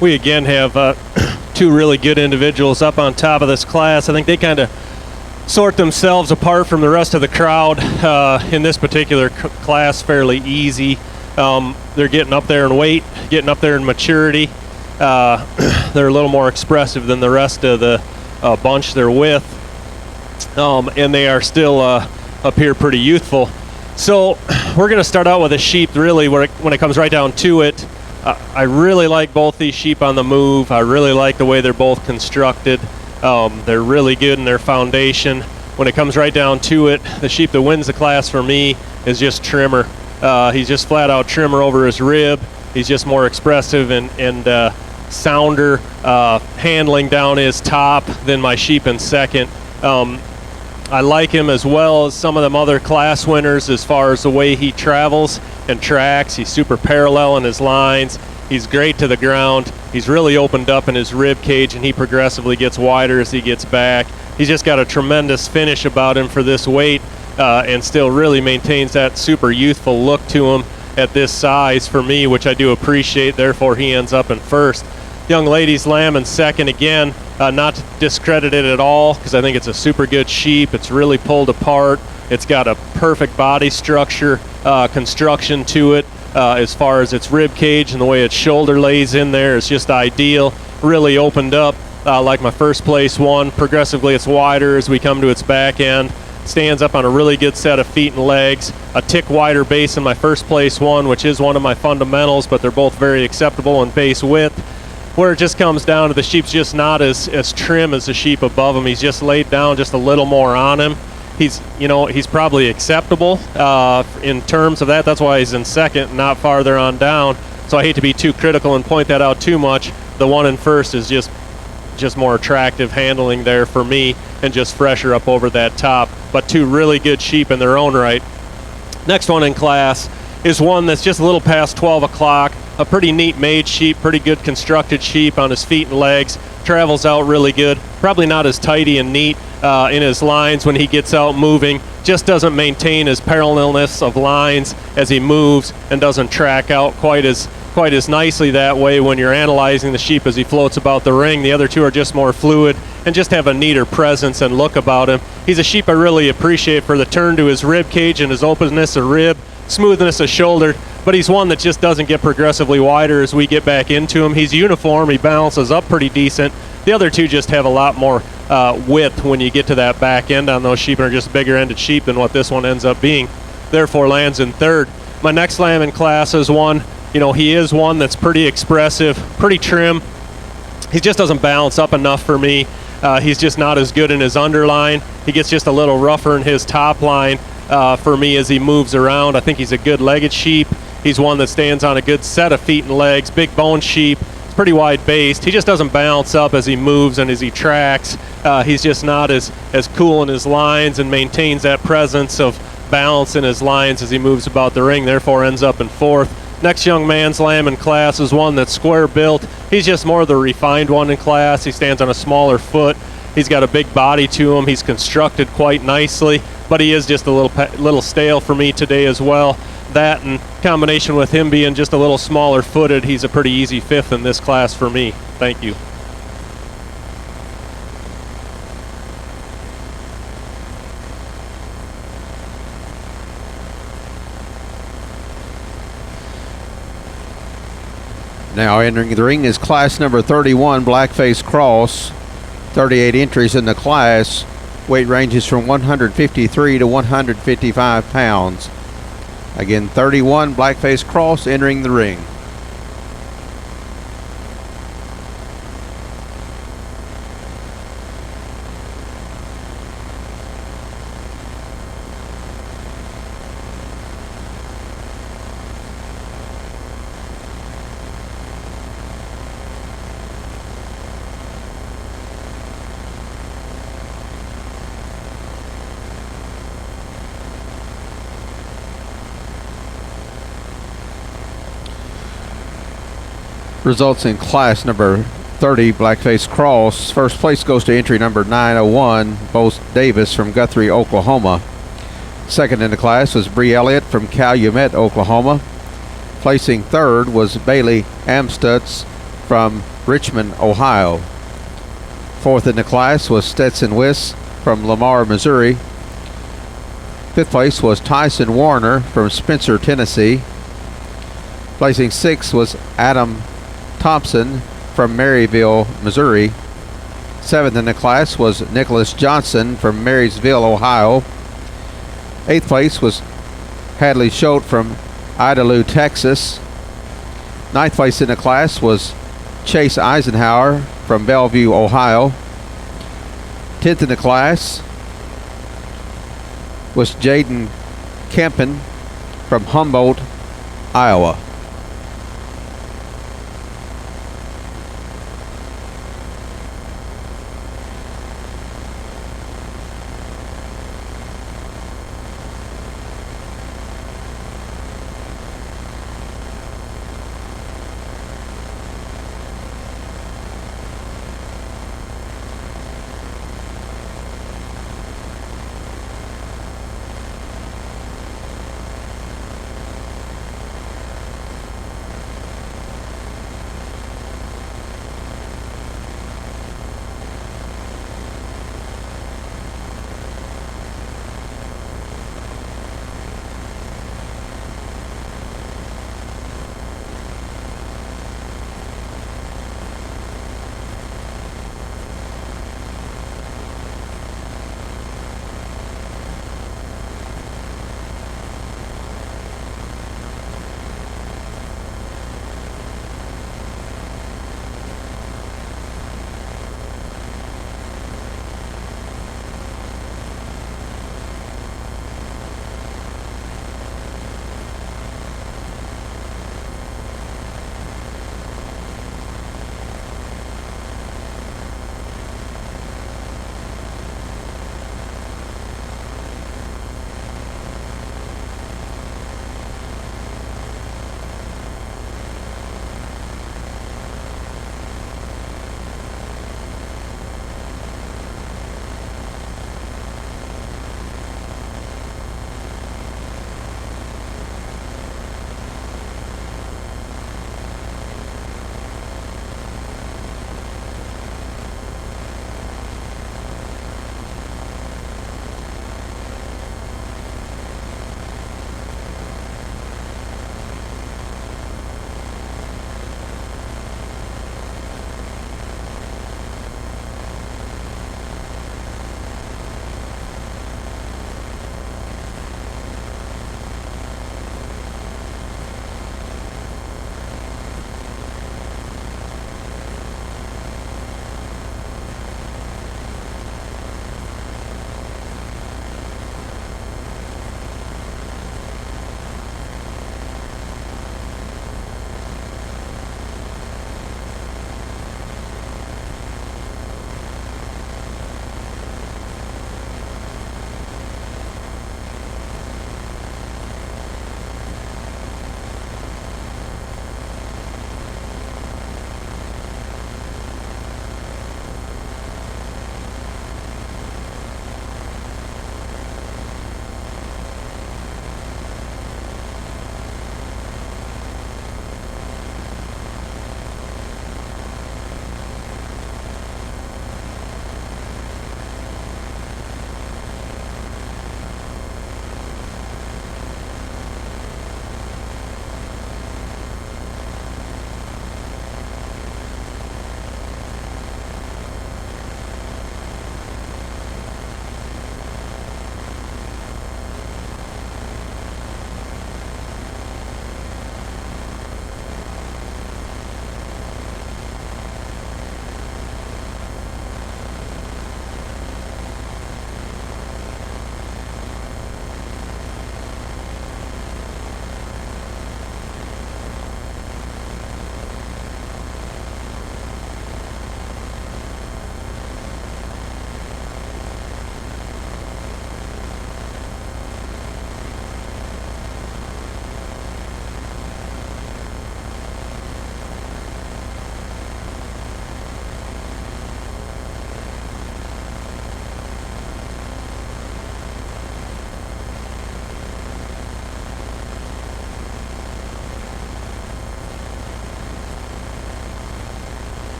we again have two really good individuals up on top of this class. I think they kind of sort themselves apart from the rest of the crowd in this particular class fairly easy. They're getting up there in weight, getting up there in maturity. They're a little more expressive than the rest of the bunch they're with, and they are still up here pretty youthful. So we're going to start out with a sheep really when it comes right down to it. I really like both these sheep on the move. I really like the way they're both constructed. They're really good in their foundation. When it comes right down to it, the sheep that wins the class for me is just Trimmer. He's just flat out Trimmer over his rib. He's just more expressive and sounder handling down his top than my sheep in second. I like him as well as some of them other class winners as far as the way he travels and tracks. He's super parallel in his lines. He's great to the ground. He's really opened up in his rib cage, and he progressively gets wider as he gets back. He's just got a tremendous finish about him for this weight, and still really maintains that super youthful look to him at this size for me, which I do appreciate. Therefore, he ends up in first. Young Lady's Lamb in second again. Not to discredit it at all, because I think it's a super good sheep. It's really pulled apart. It's got a perfect body structure, construction to it, as far as its rib cage and the way its shoulder lays in there is just ideal. Really opened up like my first place one. Progressively it's wider as we come to its back end. Stands up on a really good set of feet and legs. A tick wider base in my first place one, which is one of my fundamentals, but they're both very acceptable in base width. Where it just comes down to the sheep's just not as trim as the sheep above him. He's just laid down just a little more on him. He's probably acceptable in terms of that. That's why he's in second, not farther on down. So I hate to be too critical and point that out too much. The one in first is just more attractive handling there for me and just fresher up over that top. But two really good sheep in their own right. Next one in class is one that's just a little past 12 o'clock. A pretty neat made sheep, pretty good constructed sheep on his feet and legs. Travels out really good. Probably not as tidy and neat in his lines when he gets out moving. Just doesn't maintain his parallelness of lines as he moves, and doesn't track out quite as nicely that way when you're analyzing the sheep as he floats about the ring. The other two are just more fluid and just have a neater presence and look about him. He's a sheep I really appreciate for the turn to his rib cage and his openness of rib, smoothness of shoulder, but he's one that just doesn't get progressively wider as we get back into him. He's uniform, he balances up pretty decent. The other two just have a lot more width when you get to that back end on those sheep, and are just bigger ended sheep than what this one ends up being. Therefore lands in third. My next lamb in class is one, he is one that's pretty expressive, pretty trim. He just doesn't balance up enough for me. He's just not as good in his underline. He gets just a little rougher in his top line for me as he moves around. I think he's a good legged sheep. He's one that stands on a good set of feet and legs, big bone sheep, pretty wide based. He just doesn't balance up as he moves and as he tracks. He's just not as cool in his lines and maintains that presence of balance in his lines as he moves about the ring, therefore ends up in fourth. Next young man's lamb in class is one that's square built. He's just more the refined one in class. He stands on a smaller foot. He's got a big body to him. He's constructed quite nicely, but he is just a little stale for me today as well. That, in combination with him being just a little smaller footed, he's a pretty easy fifth in this class for me. Thank you. Now entering the ring is class number 31, Blackface Cross. 38 entries in the class. Weight ranges from 153 to 155 pounds. Again, 31, Blackface Cross entering the ring. Results in class number 30, Blackface Cross. First place goes to entry number 901, Bo Davis from Guthrie, Oklahoma. Second in the class was Bree Elliott from Calumet, Oklahoma. Placing third was Bailey Amstutz from Richmond, Ohio. Fourth in the class was Stetson Wiss from Lamar, Missouri. Fifth place was Tyson Warner from Spencer, Tennessee. Placing sixth was Adam Thompson from Maryville, Missouri. Seventh in the class was Nicholas Johnson from Marysville, Ohio. Eighth place was Hadley Schultz from Idalou, Texas. Ninth place in the class was Chase Eisenhower from Bellevue, Ohio. 10th in the class was Jaden Kempen from Humboldt, Iowa.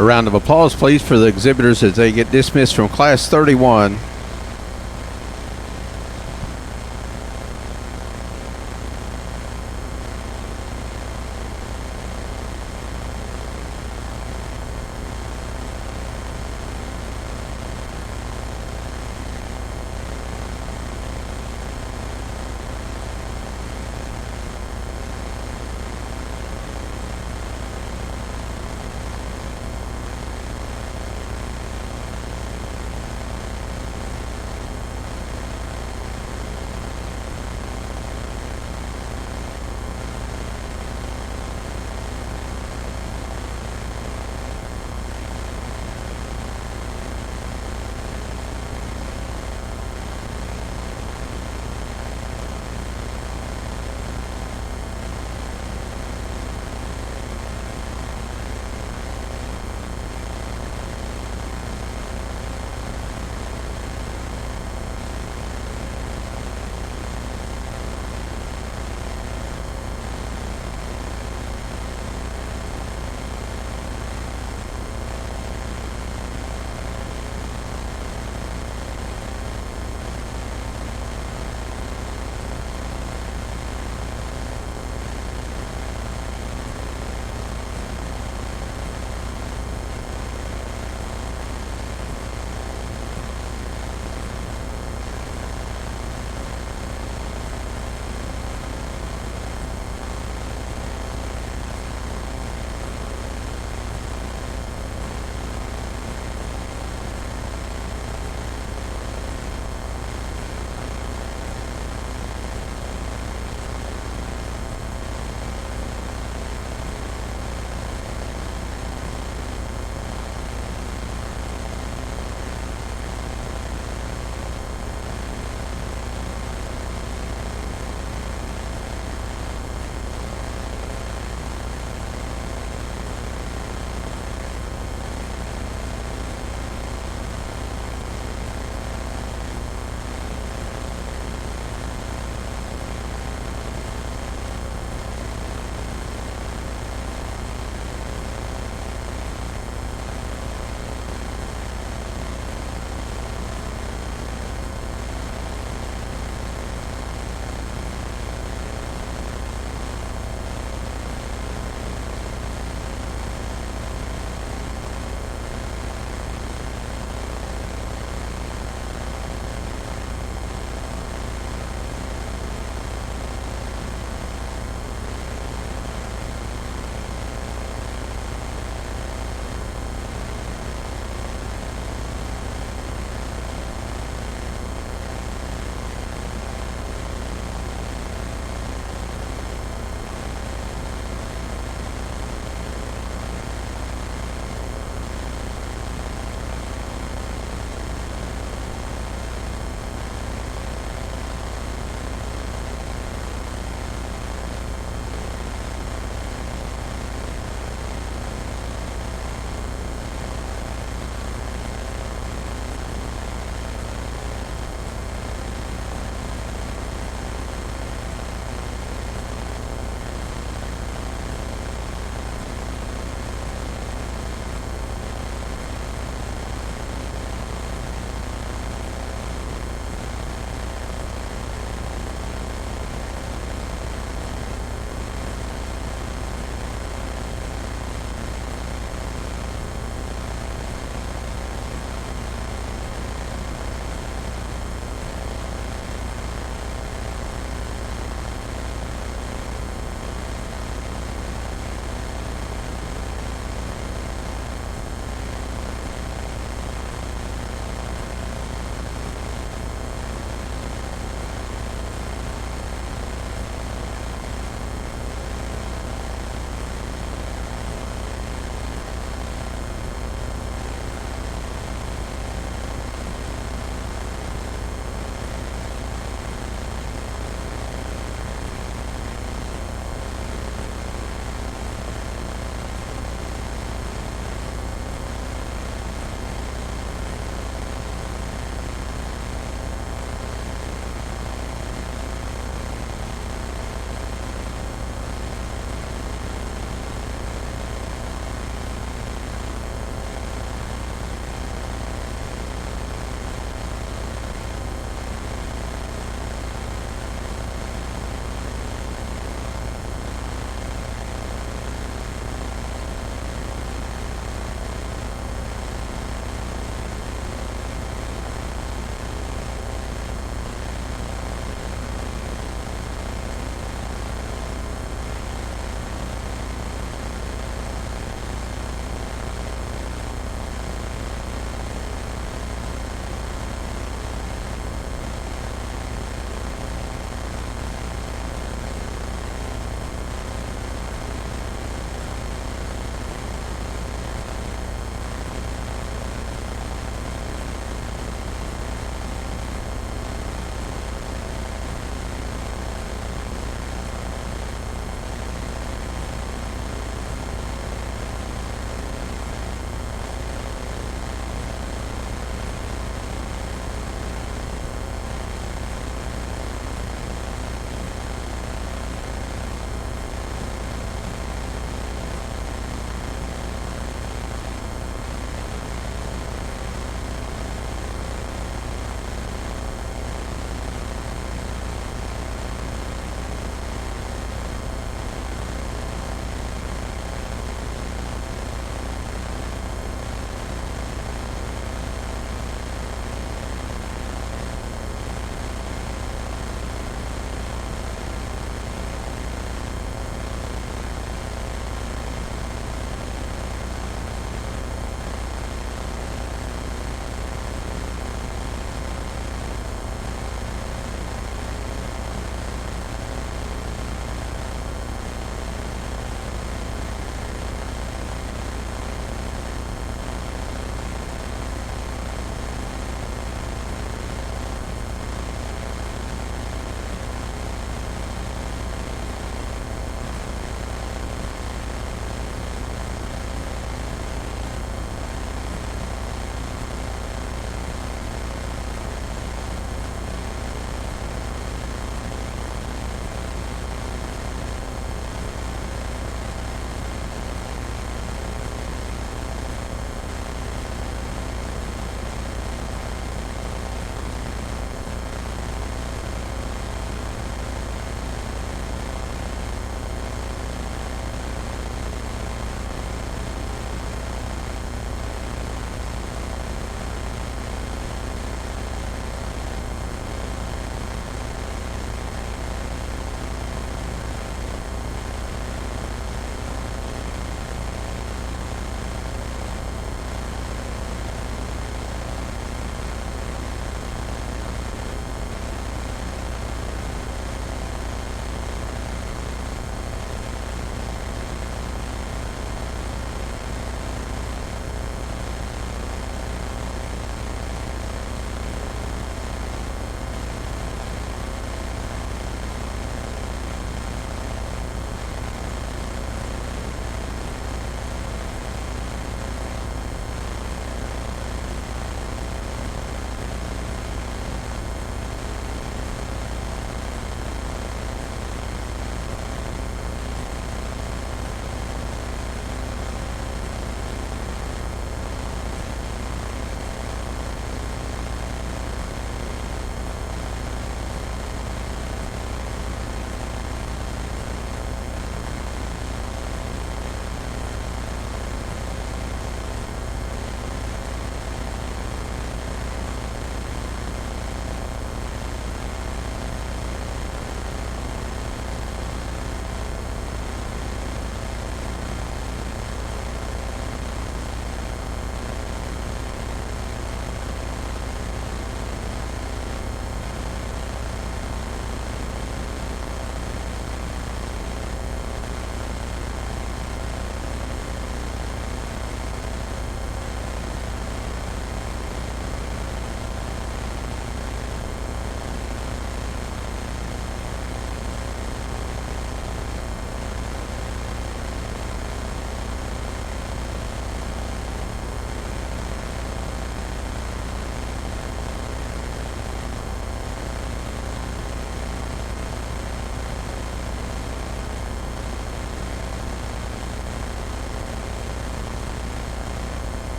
A round of applause, please, for the exhibitors as they get dismissed from Class 31.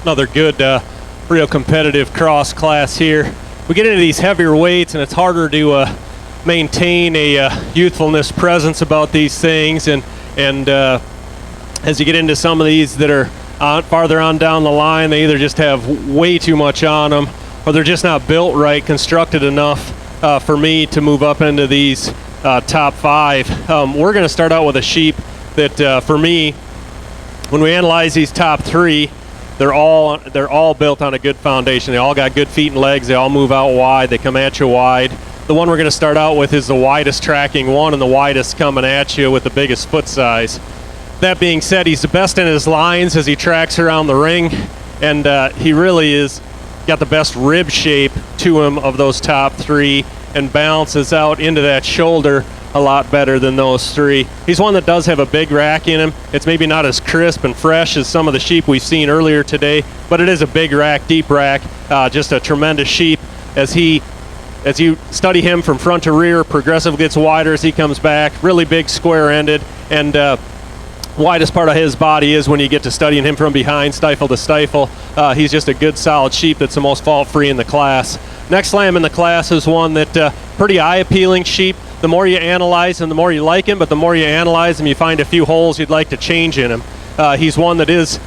Another good, real competitive cross class here. We get into these heavier weights, and it's harder to maintain a youthfulness presence about these things. And as you get into some of these that are farther on down the line, they either just have way too much on them, or they're just not built right, constructed enough for me to move up into these top 5. We're going to start out with a sheep that, for me, when we analyze these top 3, they're all built on a good foundation. They all got good feet and legs. They all move out wide. They come at you wide. The one we're going to start out with is the widest tracking one and the widest coming at you with the biggest foot size. That being said, he's the best in his lines as he tracks around the ring, and he really is got the best rib shape to him of those top 3 and balances out into that shoulder a lot better than those 3. He's one that does have a big rack in him. It's maybe not as crisp and fresh as some of the sheep we've seen earlier today, but it is a big rack, deep rack, just a tremendous sheep. As you study him from front to rear, progressively gets wider as he comes back, really big square-ended, and widest part of his body is when you get to studying him from behind, stifle to stifle. He's just a good, solid sheep that's the most fault-free in the class. Next lamb in the class is one that pretty eye-appealing sheep. The more you analyze him, the more you like him, but the more you analyze him, you find a few holes you'd like to change in him. He's one that is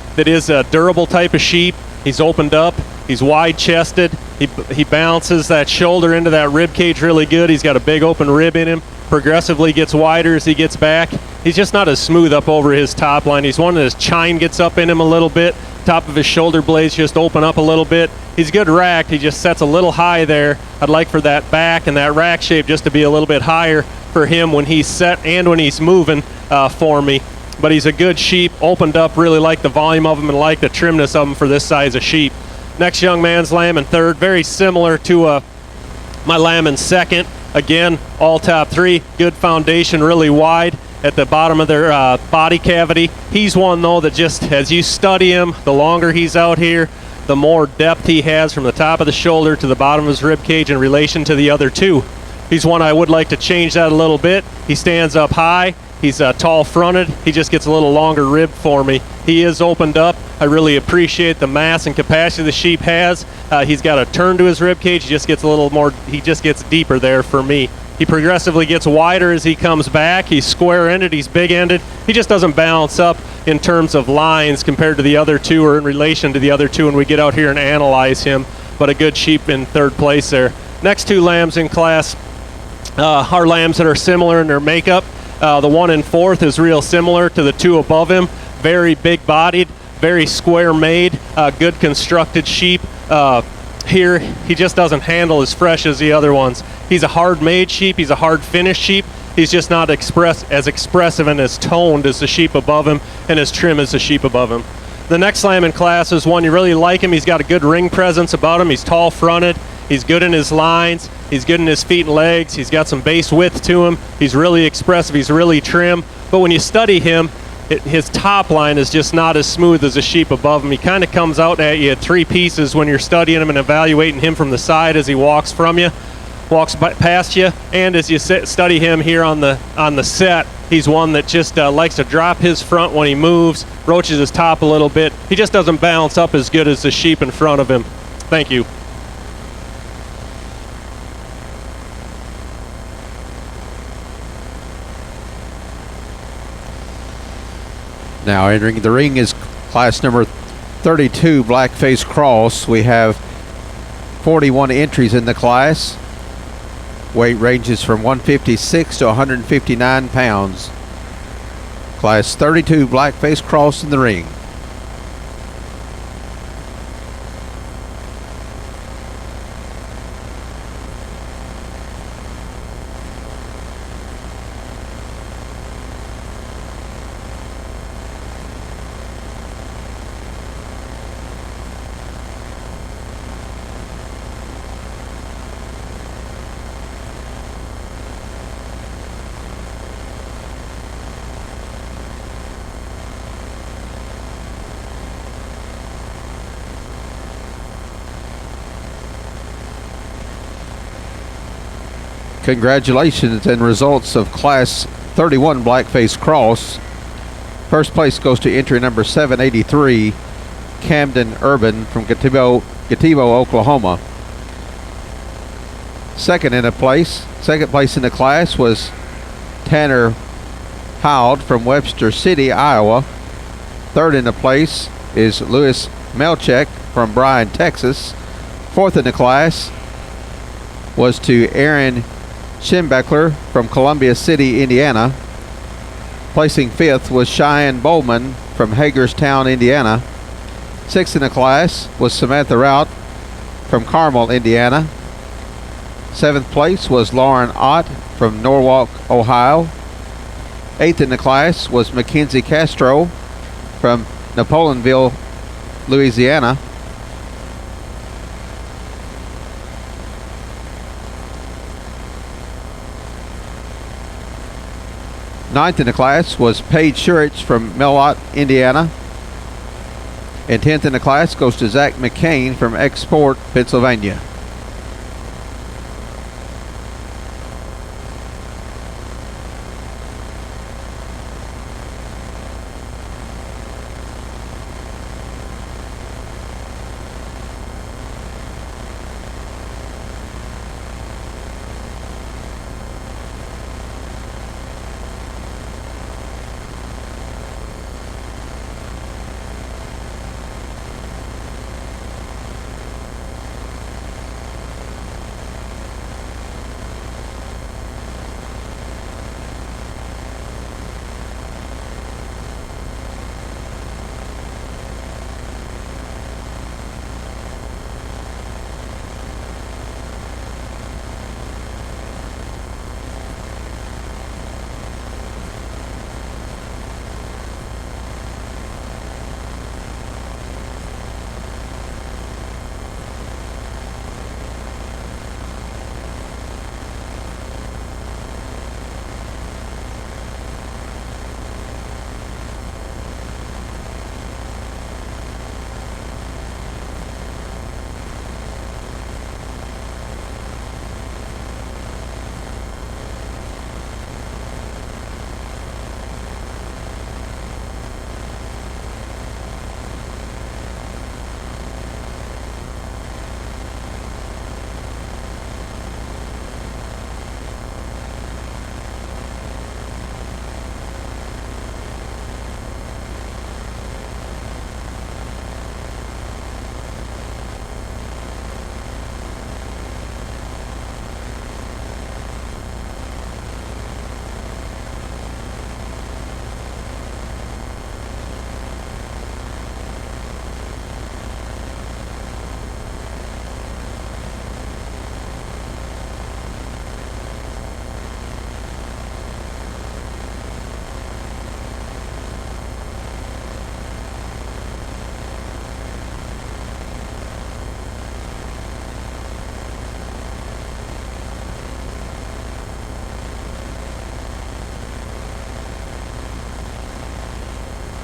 a durable type of sheep. He's opened up. He's wide-chested. He balances that shoulder into that rib cage really good. He's got a big open rib in him. Progressively gets wider as he gets back. He's just not as smooth up over his top line. He's one that his chine gets up in him a little bit. Top of his shoulder blades just open up a little bit. He's good racked. He just sets a little high there. I'd like for that back and that rack shape just to be a little bit higher for him when he's set and when he's moving for me. But he's a good sheep, opened up, really like the volume of him and like the trimness of him for this size of sheep. Next young man's lamb in third, very similar to my lamb in second. Again, all top 3, good foundation, really wide at the bottom of their body cavity. He's one, though, that just, as you study him, the longer he's out here, the more depth he has from the top of the shoulder to the bottom of his rib cage in relation to the other 2. He's one I would like to change that a little bit. He stands up high. He's tall-fronted. He just gets a little longer rib for me. He is opened up. I really appreciate the mass and capacity the sheep has. He's got a turn to his rib cage. He just gets a little more. He just gets deeper there for me. He progressively gets wider as he comes back. He's square-ended. He's big-ended. He just doesn't balance up in terms of lines compared to the other 2 or in relation to the other 2 when we get out here and analyze him. But a good sheep in third place there. Next 2 lambs in class are lambs that are similar in their makeup. The one in fourth is real similar to the 2 above him. Very big-bodied, very square-made, good constructed sheep. Here, he just doesn't handle as fresh as the other ones. He's a hard-made sheep. He's a hard-finished sheep. He's just not as expressive and as toned as the sheep above him and as trim as the sheep above him. The next lamb in class is one you really like him. He's got a good ring presence about him. He's tall-fronted. He's good in his lines. He's good in his feet and legs. He's got some base width to him. He's really expressive. He's really trim. But when you study him, his top line is just not as smooth as the sheep above him. He kind of comes out at you at 3 pieces when you're studying him and evaluating him from the side as he walks from you, walks past you, and as you study him here on the set, he's one that just likes to drop his front when he moves, roaches his top a little bit. He just doesn't balance up as good as the sheep in front of him. Thank you. Now entering the ring is class number 32 Blackface Cross. We have 41 entries in the class. Weight ranges from 156 to 159 pounds. Class 32 Blackface Cross in the ring. Congratulations and results of class 31 Blackface Cross. First place goes to entry number 783, Camden Urban from Gativo, Oklahoma. Second place in the class was Tanner Howd from Webster City, Iowa. Third in the place is Louis Melchek from Bryan, Texas. Fourth in the class was to Aaron Schimbeckler from Columbia City, Indiana. Placing fifth was Cheyenne Bowman from Hagerstown, Indiana. Sixth in the class was Samantha Rout from Carmel, Indiana. Seventh place was Lauren Ott from Norwalk, Ohio. Eighth in the class was Mackenzie Castro from Napoleonville, Louisiana. Ninth in the class was Paige Shurich from Melot, Indiana. And 10th in the class goes to Zach McCain from Export, Pennsylvania.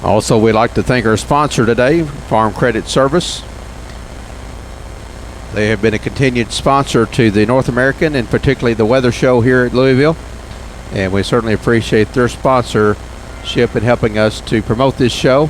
Also, we'd like to thank our sponsor today, Farm Credit Service. They have been a continued sponsor to the North American and particularly the weather show here at Louisville. And we certainly appreciate their sponsorship in helping us to promote this show.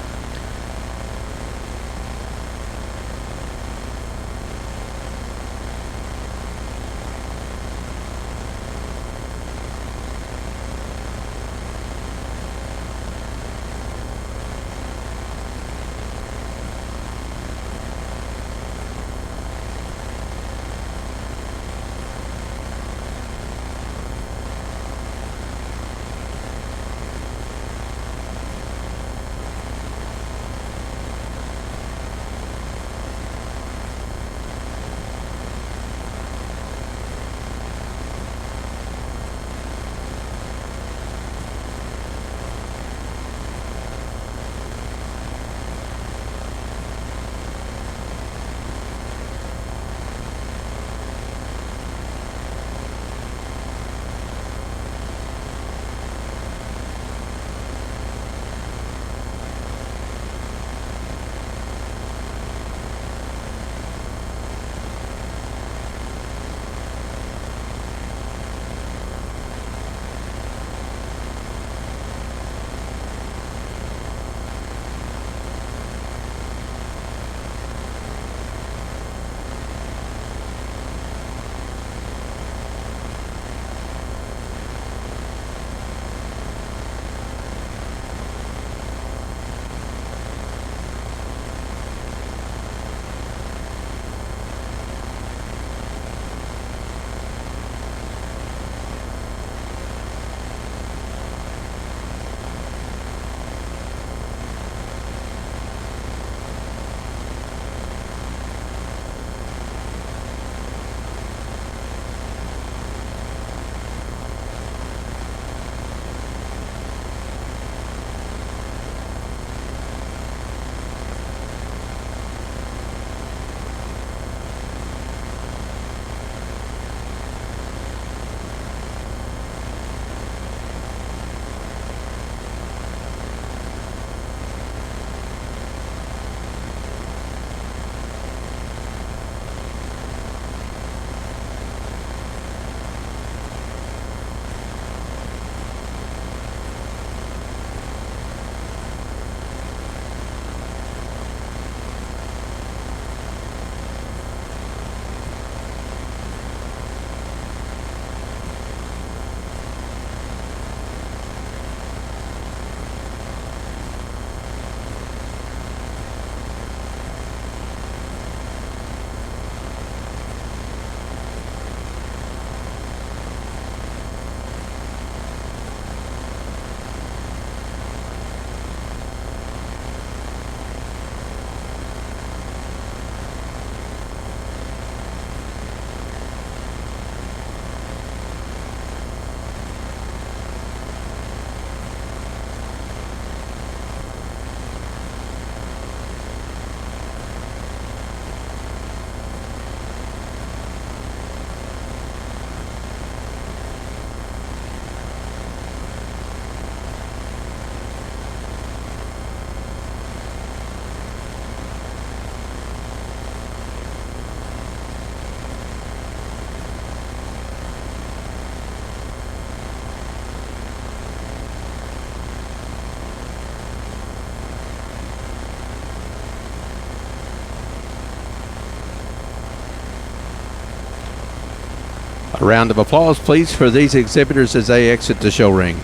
A round of applause, please, for these exhibitors as they exit the show ring.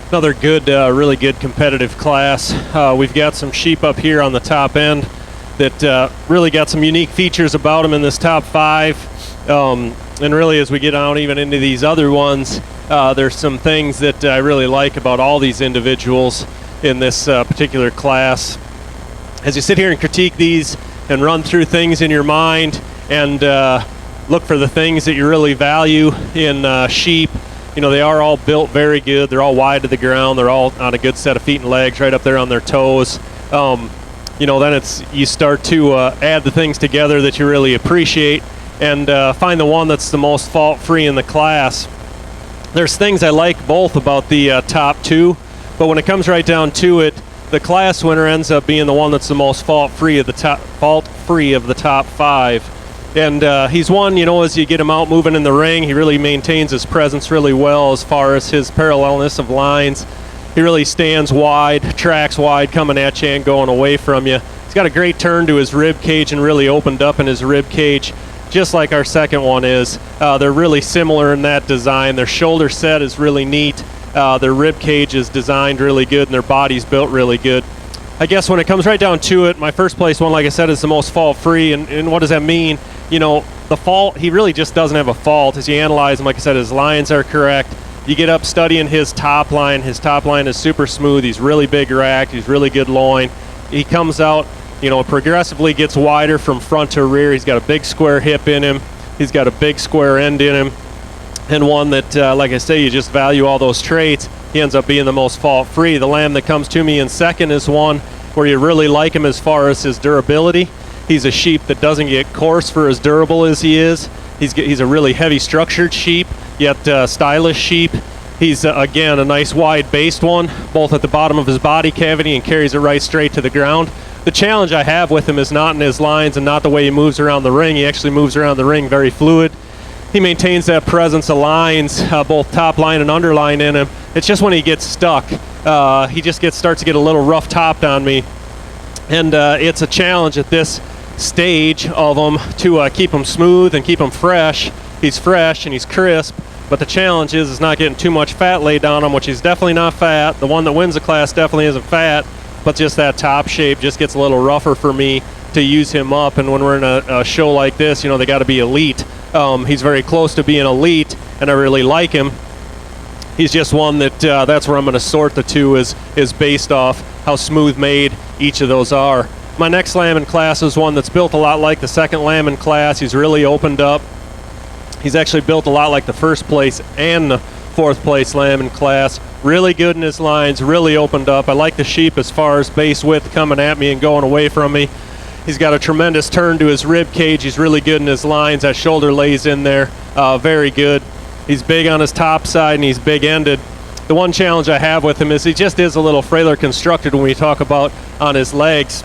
Another good, really good competitive class. We've got some sheep up here on the top end that really got some unique features about them in this top 5. And really, as we get on even into these other ones, there's some things that I really like about all these individuals in this particular class. As you sit here and critique these and run through things in your mind and look for the things that you really value in sheep, you know, they are all built very good. They're all wide to the ground. They're all on a good set of feet and legs right up there on their toes. You know, then you start to add the things together that you really appreciate and find the one that's the most fault-free in the class. There's things I like both about the top 2, but when it comes right down to it, the class winner ends up being the one that's the most fault-free of the top 5. And he's one, you know, as you get him out moving in the ring, he really maintains his presence really well as far as his parallelness of lines. He really stands wide, tracks wide, coming at you and going away from you. He's got a great turn to his rib cage and really opened up in his rib cage, just like our second one is. They're really similar in that design. Their shoulder set is really neat. Their rib cage is designed really good, and their body's built really good. I guess when it comes right down to it, my first place one, like I said, is the most fault-free. And what does that mean? You know, the fault, he really just doesn't have a fault. As you analyze him, like I said, his lines are correct. You get up studying his top line. His top line is super smooth. He's really big rack. He's really good loin. He comes out, you know, progressively gets wider from front to rear. He's got a big square hip in him. He's got a big square end in him. And one that, like I say, you just value all those traits. He ends up being the most fault-free. The lamb that comes to me in second is one where you really like him as far as his durability. He's a sheep that doesn't get coarse for as durable as he is. He's a really heavy structured sheep, yet stylish sheep. He's, again, a nice wide-based one, both at the bottom of his body cavity and carries it right straight to the ground. The challenge I have with him is not in his lines and not the way he moves around the ring. He actually moves around the ring very fluid. He maintains that presence of lines, both top line and underline in him. It's just when he gets stuck, he just starts to get a little rough-topped on me. And it's a challenge at this stage of him to keep him smooth and keep him fresh. He's fresh and he's crisp, but the challenge is not getting too much fat laid on him, which he's definitely not fat. The one that wins the class definitely isn't fat, but just that top shape just gets a little rougher for me to use him up. And when we're in a show like this, you know, they got to be elite. He's very close to being elite, and I really like him. He's just one that that's where I'm going to sort the two is based off how smooth made each of those are. My next lamb in class is one that's built a lot like the second lamb in class. He's really opened up. He's actually built a lot like the first place and the fourth place lamb in class. Really good in his lines, really opened up. I like the sheep as far as base width coming at me and going away from me. He's got a tremendous turn to his rib cage. He's really good in his lines. That shoulder lays in there very good. He's big on his top side and he's big-ended. The one challenge I have with him is he just is a little frailer constructed when we talk about on his legs.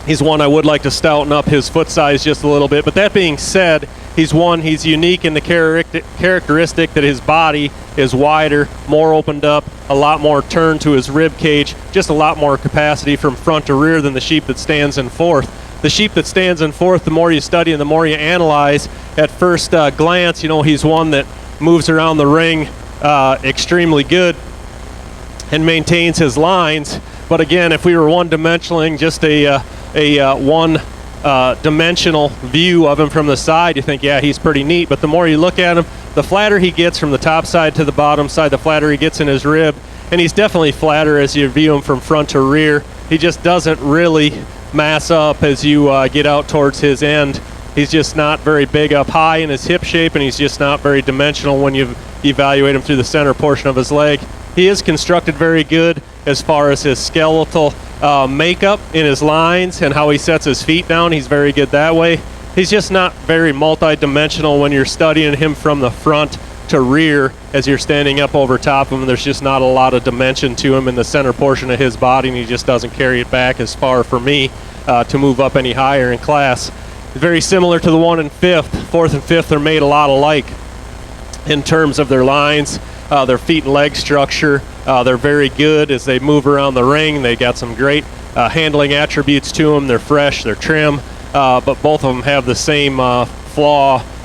He's one I would like to stouten up his foot size just a little bit. But that being said, he's unique in the characteristic that his body is wider, more opened up, a lot more turn to his rib cage, just a lot more capacity from front to rear than the sheep that stands in fourth. The sheep that stands in fourth, the more you study and the more you analyze, at first glance, you know, he's one that moves around the ring extremely good and maintains his lines. But again, if we were one-dimensionaling, just a one-dimensional view of him from the side, you think, yeah, he's pretty neat. But the more you look at him, the flatter he gets from the top side to the bottom side, the flatter he gets in his rib. And he's definitely flatter as you view him from front to rear. He just doesn't really mass up as you get out towards his end. He's just not very big up high in his hip shape, and he's just not very dimensional when you evaluate him through the center portion of his leg. He is constructed very good as far as his skeletal makeup in his lines and how he sets his feet down. He's very good that way. He's just not very multi-dimensional when you're studying him from the front to rear as you're standing up over top of him. There's just not a lot of dimension to him in the center portion of his body, and he just doesn't carry it back as far for me to move up any higher in class. Very similar to the one in fifth. Fourth and fifth are made a lot alike in terms of their lines, their feet and leg structure. They're very good as they move around the ring. They got some great handling attributes to them. They're fresh, they're trim, but both of them have the same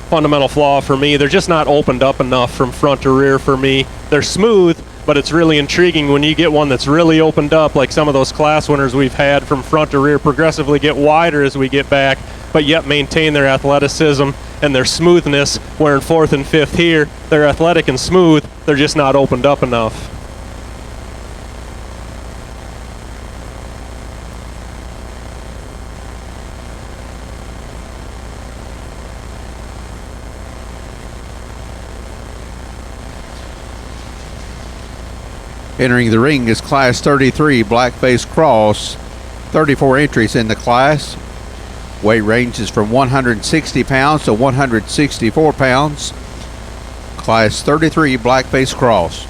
fundamental flaw for me. They're just not opened up enough from front to rear for me. They're smooth, but it's really intriguing when you get one that's really opened up, like some of those class winners we've had, from front to rear, progressively get wider as we get back, but yet maintain their athleticism and their smoothness, where in fourth and fifth here, they're athletic and smooth, they're just not opened up enough. Entering the ring is Class 33 Blackface Cross. 34 entries in the class. Weight ranges from 160 pounds to 164 pounds. Class 33 Blackface Cross.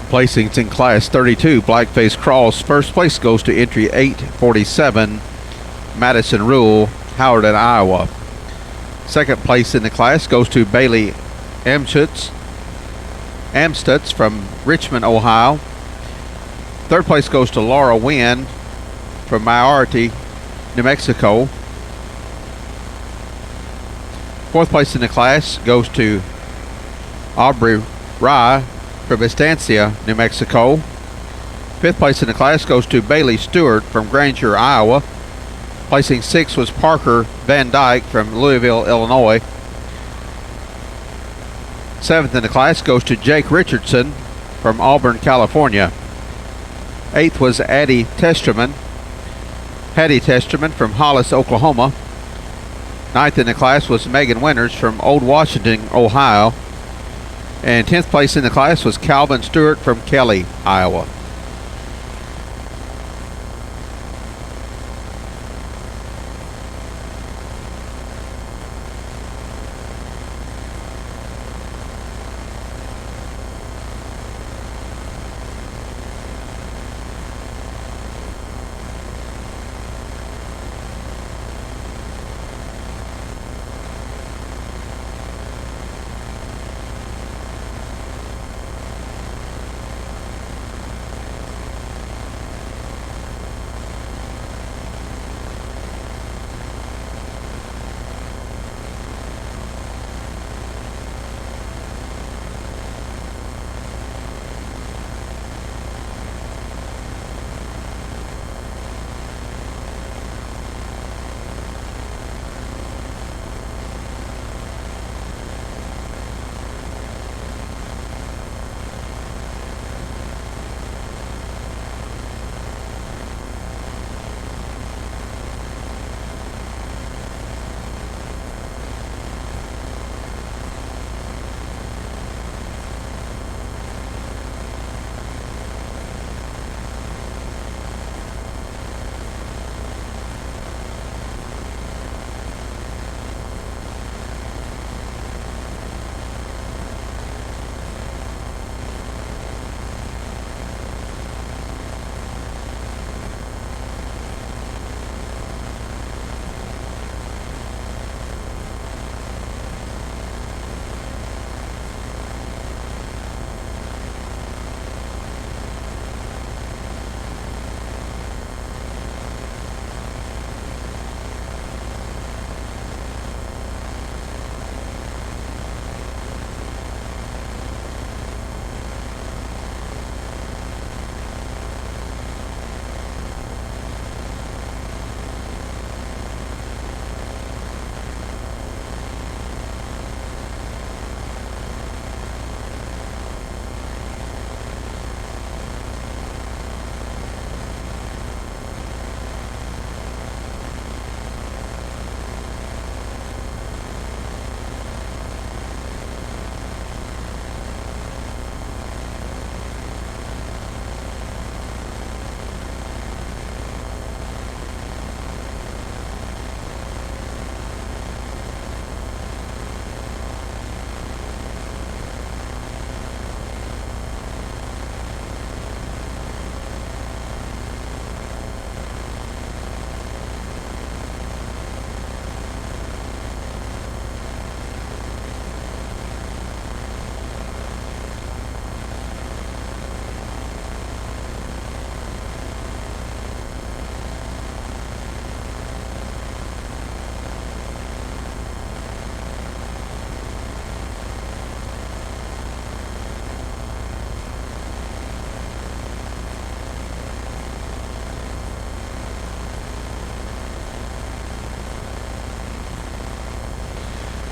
Placings in Class 32 Blackface Cross. First place goes to entry 847 Madison Rule, Howerton, Iowa. Second place in the class goes to Bailey Amstutz from Richmond, Ohio. Third place goes to Laura Wynn from Maiorty, New Mexico. Fourth place in the class goes to Aubrey Rye from Estancia, New Mexico. Fifth place in the class goes to Bailey Stewart from Granger, Iowa. Placing sixth was Parker Van Dyke from Louisville, Illinois. Seventh in the class goes to Jake Richardson from Auburn, California. Eighth was Hattie Testerman from Hollis, Oklahoma. Ninth in the class was Megan Winters from Old Washington, Ohio. And 10th place in the class was Calvin Stewart from Kelly, Iowa.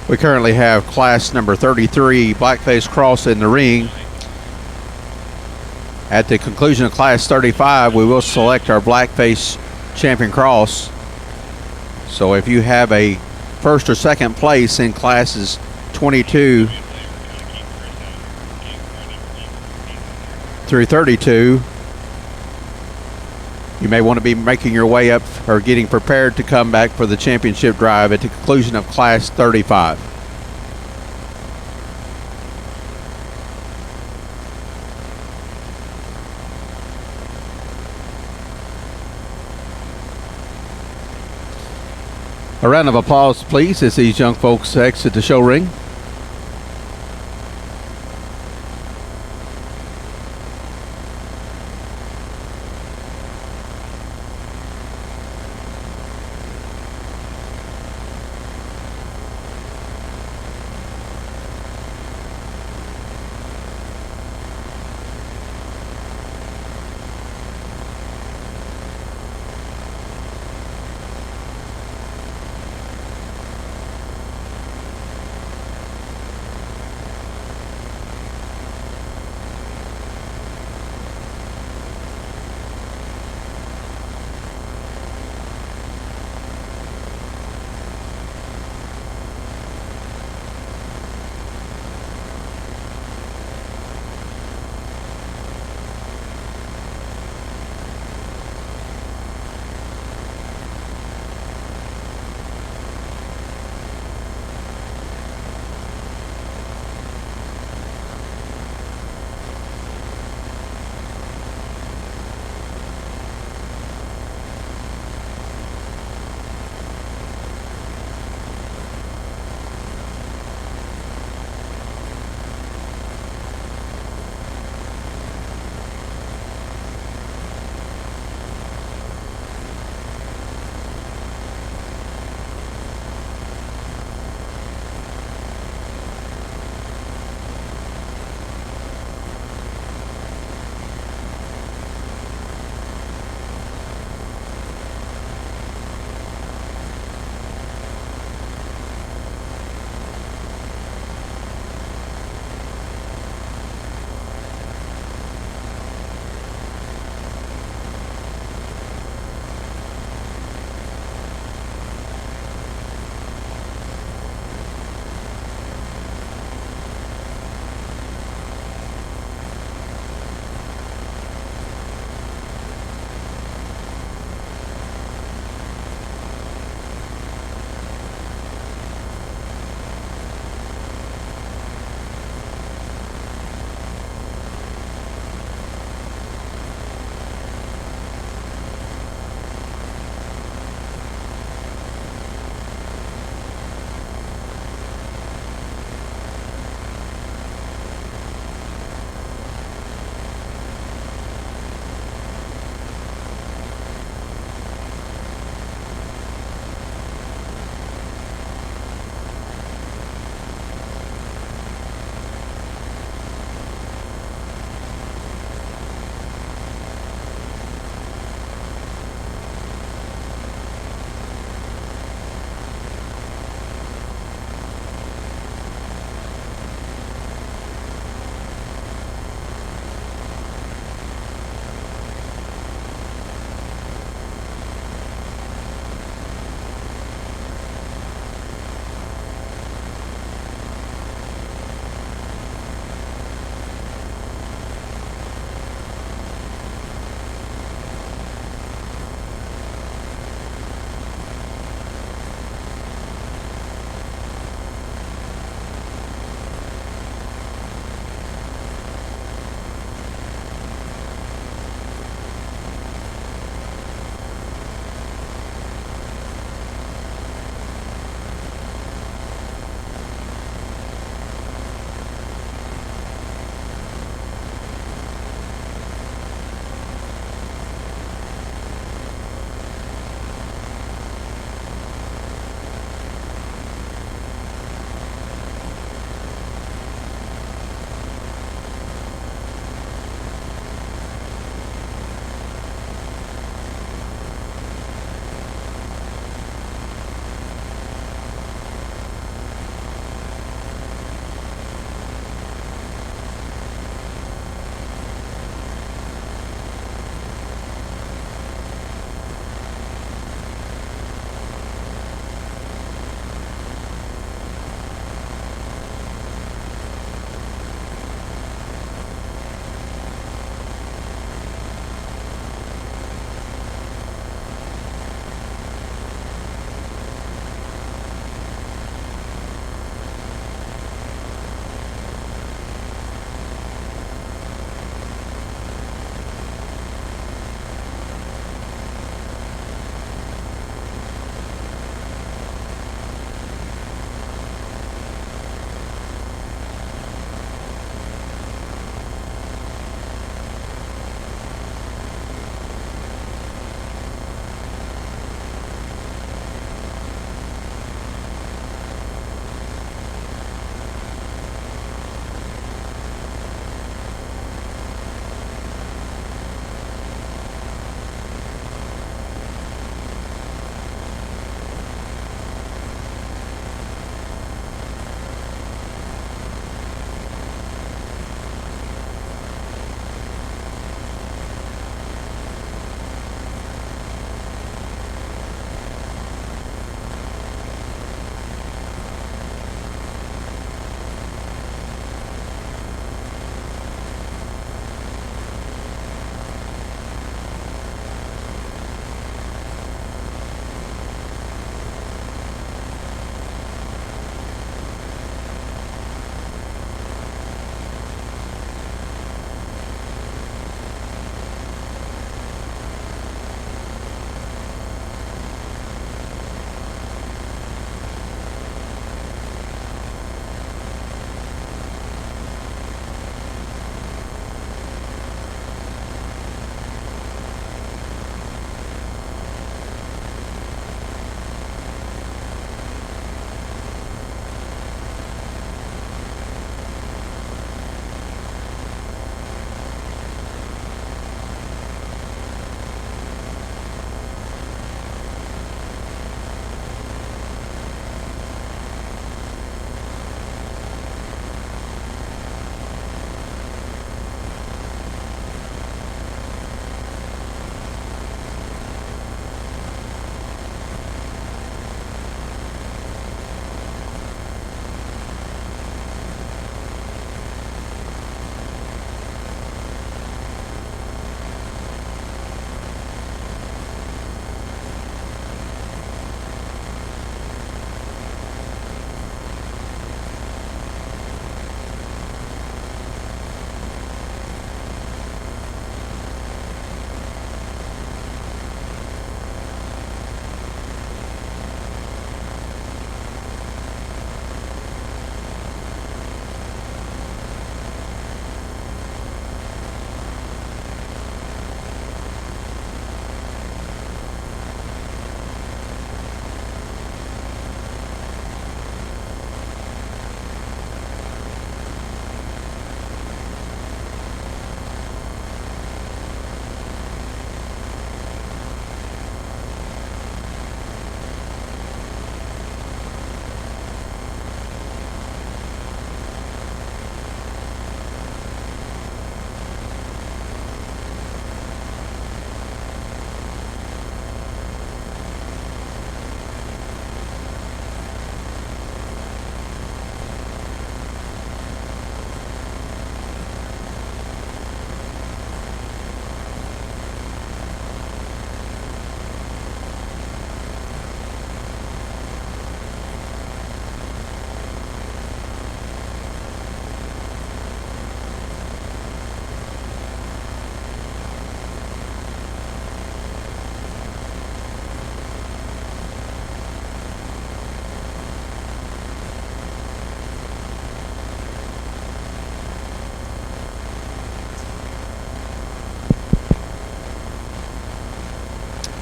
We currently have class number 33 blackface cross in the ring. At the conclusion of class 35, we will select our blackface champion cross. So if you have a first or second place in classes 22 through 32, you may want to be making your way up or getting prepared to come back for the championship drive at the conclusion of class 35. A round of applause, please, as these young folks exit the show ring.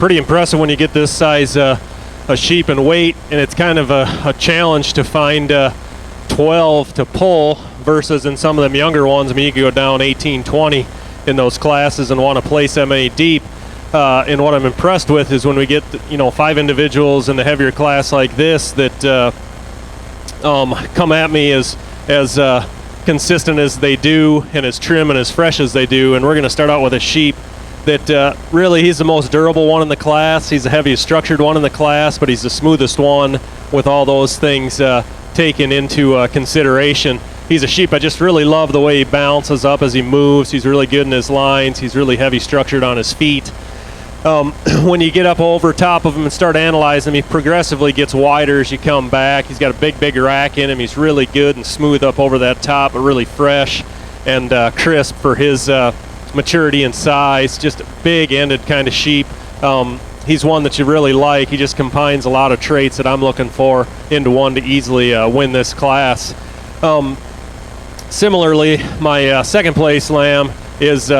pretty impressive when you get this size a sheep in weight, and it's kind of a challenge to find 12 to pull versus in some of them younger ones. I mean, you could go down 18, 20 in those classes and want to place that many deep. And what I'm impressed with is when we get 5 individuals in the heavier class like this that come at me as consistent as they do and as trim and as fresh as they do. And we're going to start out with a sheep that really he's the most durable one in the class. He's the heaviest structured one in the class, but he's the smoothest one with all those things taken into consideration. He's a sheep I just really love the way he bounces up as he moves. He's really good in his lines. He's really heavy structured on his feet. When you get up over top of him and start analyzing him, he progressively gets wider as you come back. He's got a big rack in him. He's really good and smooth up over that top, but really fresh and crisp for his maturity and size. Just a big-ended kind of sheep. He's one that you really like. He just combines a lot of traits that I'm looking for into one to easily win this class. Similarly, my second place lamb is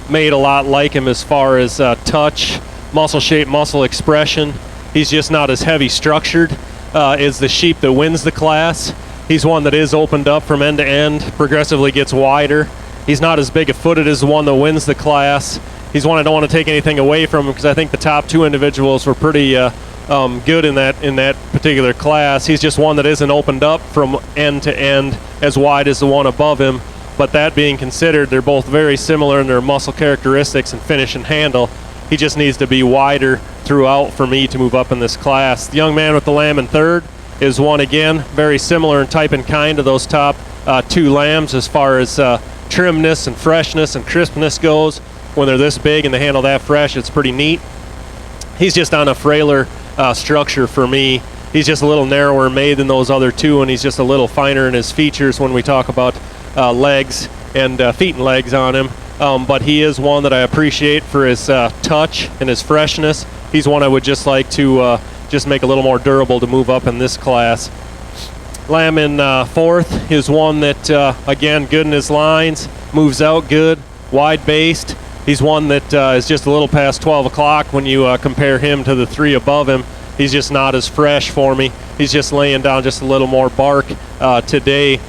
made a lot like him as far as touch, muscle shape, muscle expression. He's just not as heavy structured as the sheep that wins the class. He's one that is opened up from end to end, progressively gets wider. He's not as big a footed as the one that wins the class. He's one I don't want to take anything away from him because I think the top 2 individuals were pretty good in that particular class. He's just one that isn't opened up from end to end as wide as the one above him. But that being considered, they're both very similar in their muscle characteristics and finish and handle. He just needs to be wider throughout for me to move up in this class. The young man with the lamb in third is one, again, very similar in type and kind to those top 2 lambs as far as trimness and freshness and crispness goes. When they're this big and they handle that fresh, it's pretty neat. He's just on a frailer structure for me. He's just a little narrower made than those other 2, and he's just a little finer in his features when we talk about legs and feet and legs on him. But he is one that I appreciate for his touch and his freshness. He's one I would just like to just make a little more durable to move up in this class. Lamb in fourth is one that, again, good in his lines, moves out good, wide based. He's one that is just a little past 12 o'clock when you compare him to the 3 above him. He's just not as fresh for me. He's just laying down just a little more bark today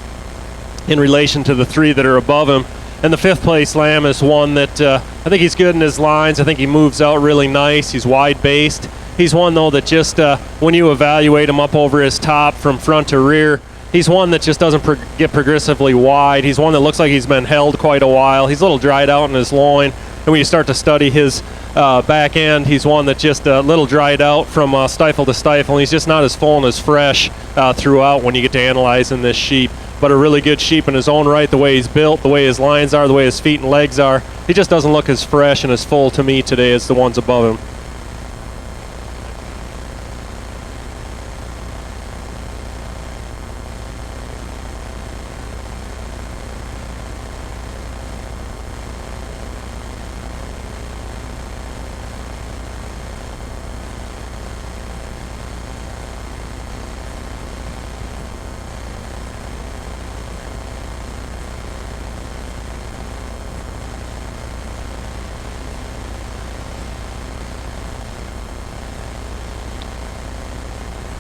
in relation to the 3 that are above him. And the fifth place lamb is one that I think he's good in his lines. I think he moves out really nice. He's wide based. He's one, though, that just when you evaluate him up over his top from front to rear, he's one that just doesn't get progressively wide. He's one that looks like he's been held quite a while. He's a little dried out in his loin. And when you start to study his back end, he's one that just a little dried out from stifle to stifle. And he's just not as full and as fresh throughout when you get to analyzing this sheep. But a really good sheep in his own right, the way he's built, the way his lines are, the way his feet and legs are. He just doesn't look as fresh and as full to me today as the ones above him.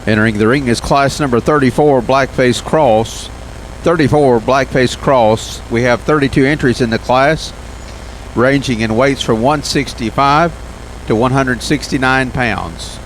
Entering the ring is class number 34, Blackface Cross. 34, Blackface Cross. We have 32 entries in the class, ranging in weights from 165 to 169 pounds.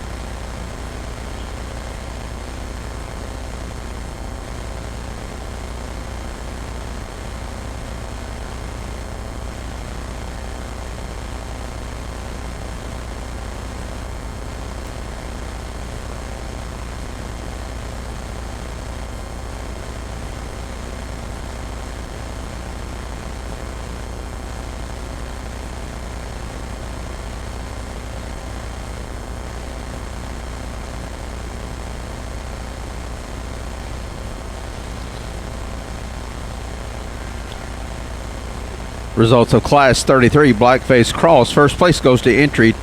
Results of class 33, Blackface Cross. First place goes to entry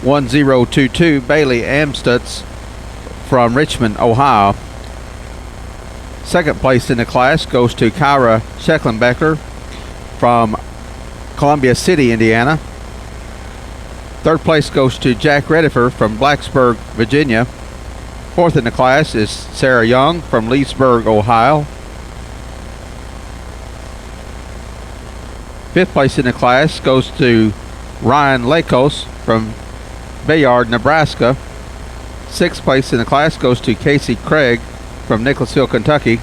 1022, Bailey Amstutz from Richmond, Ohio. Second place in the class goes to Kyra Schecklenbecker from Columbia City, Indiana. Third place goes to Jack Redifer from Blacksburg, Virginia. Fourth in the class is Sarah Young from Leesburg, Ohio. Fifth place in the class goes to Ryan Lakos from Bayard, Nebraska. Sixth place in the class goes to Casey Craig from Nicholasville, Kentucky.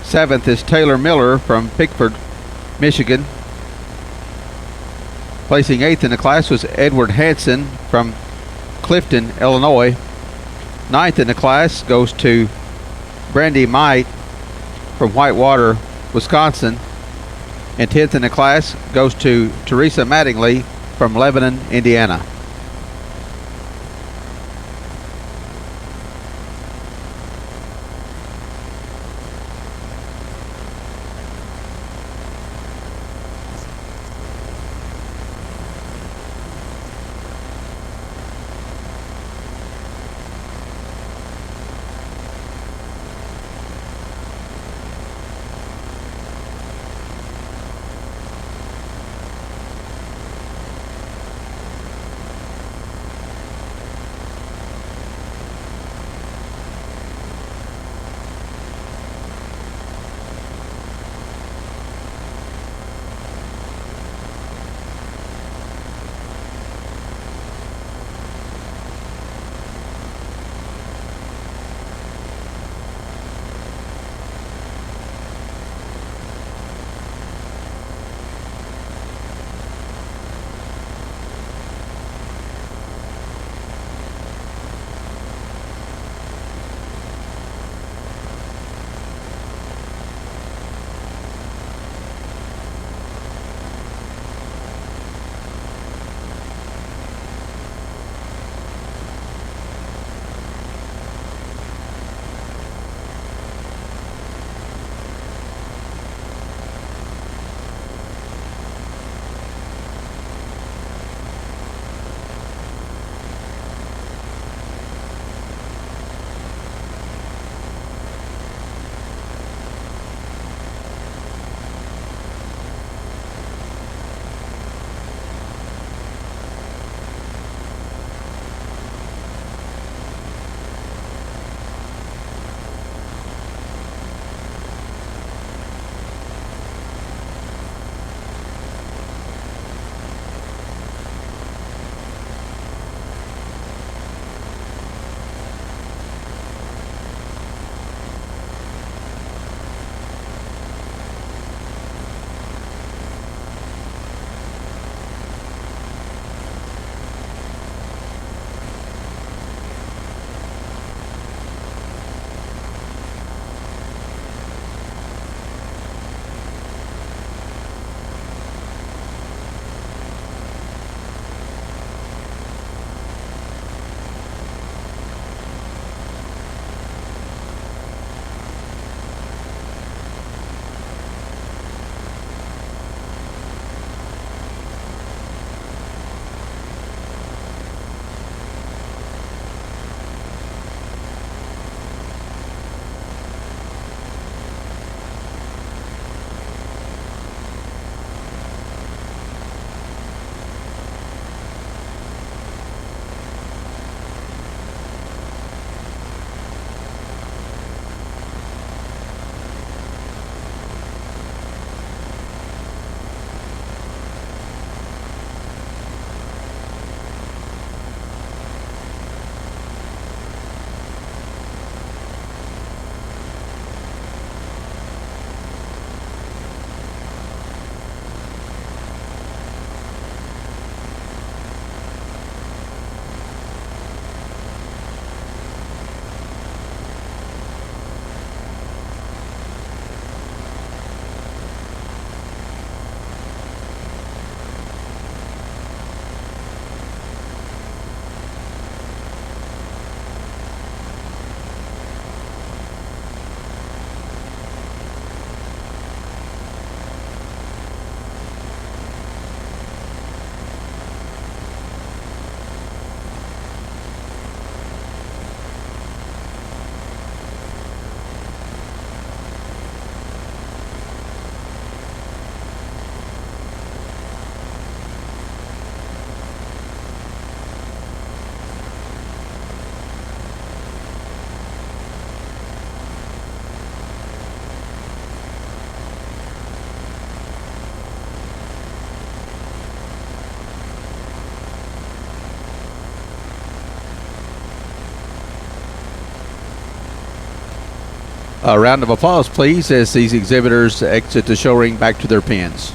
Seventh is Taylor Miller from Pickford, Michigan. Placing eighth in the class was Edward Hansen from Clifton, Illinois. Ninth in the class goes to Brandy Might from Whitewater, Wisconsin. And 10th in the class goes to Teresa Mattingly from Lebanon, Indiana. A round of applause, please, as these exhibitors exit the show ring back to their pens.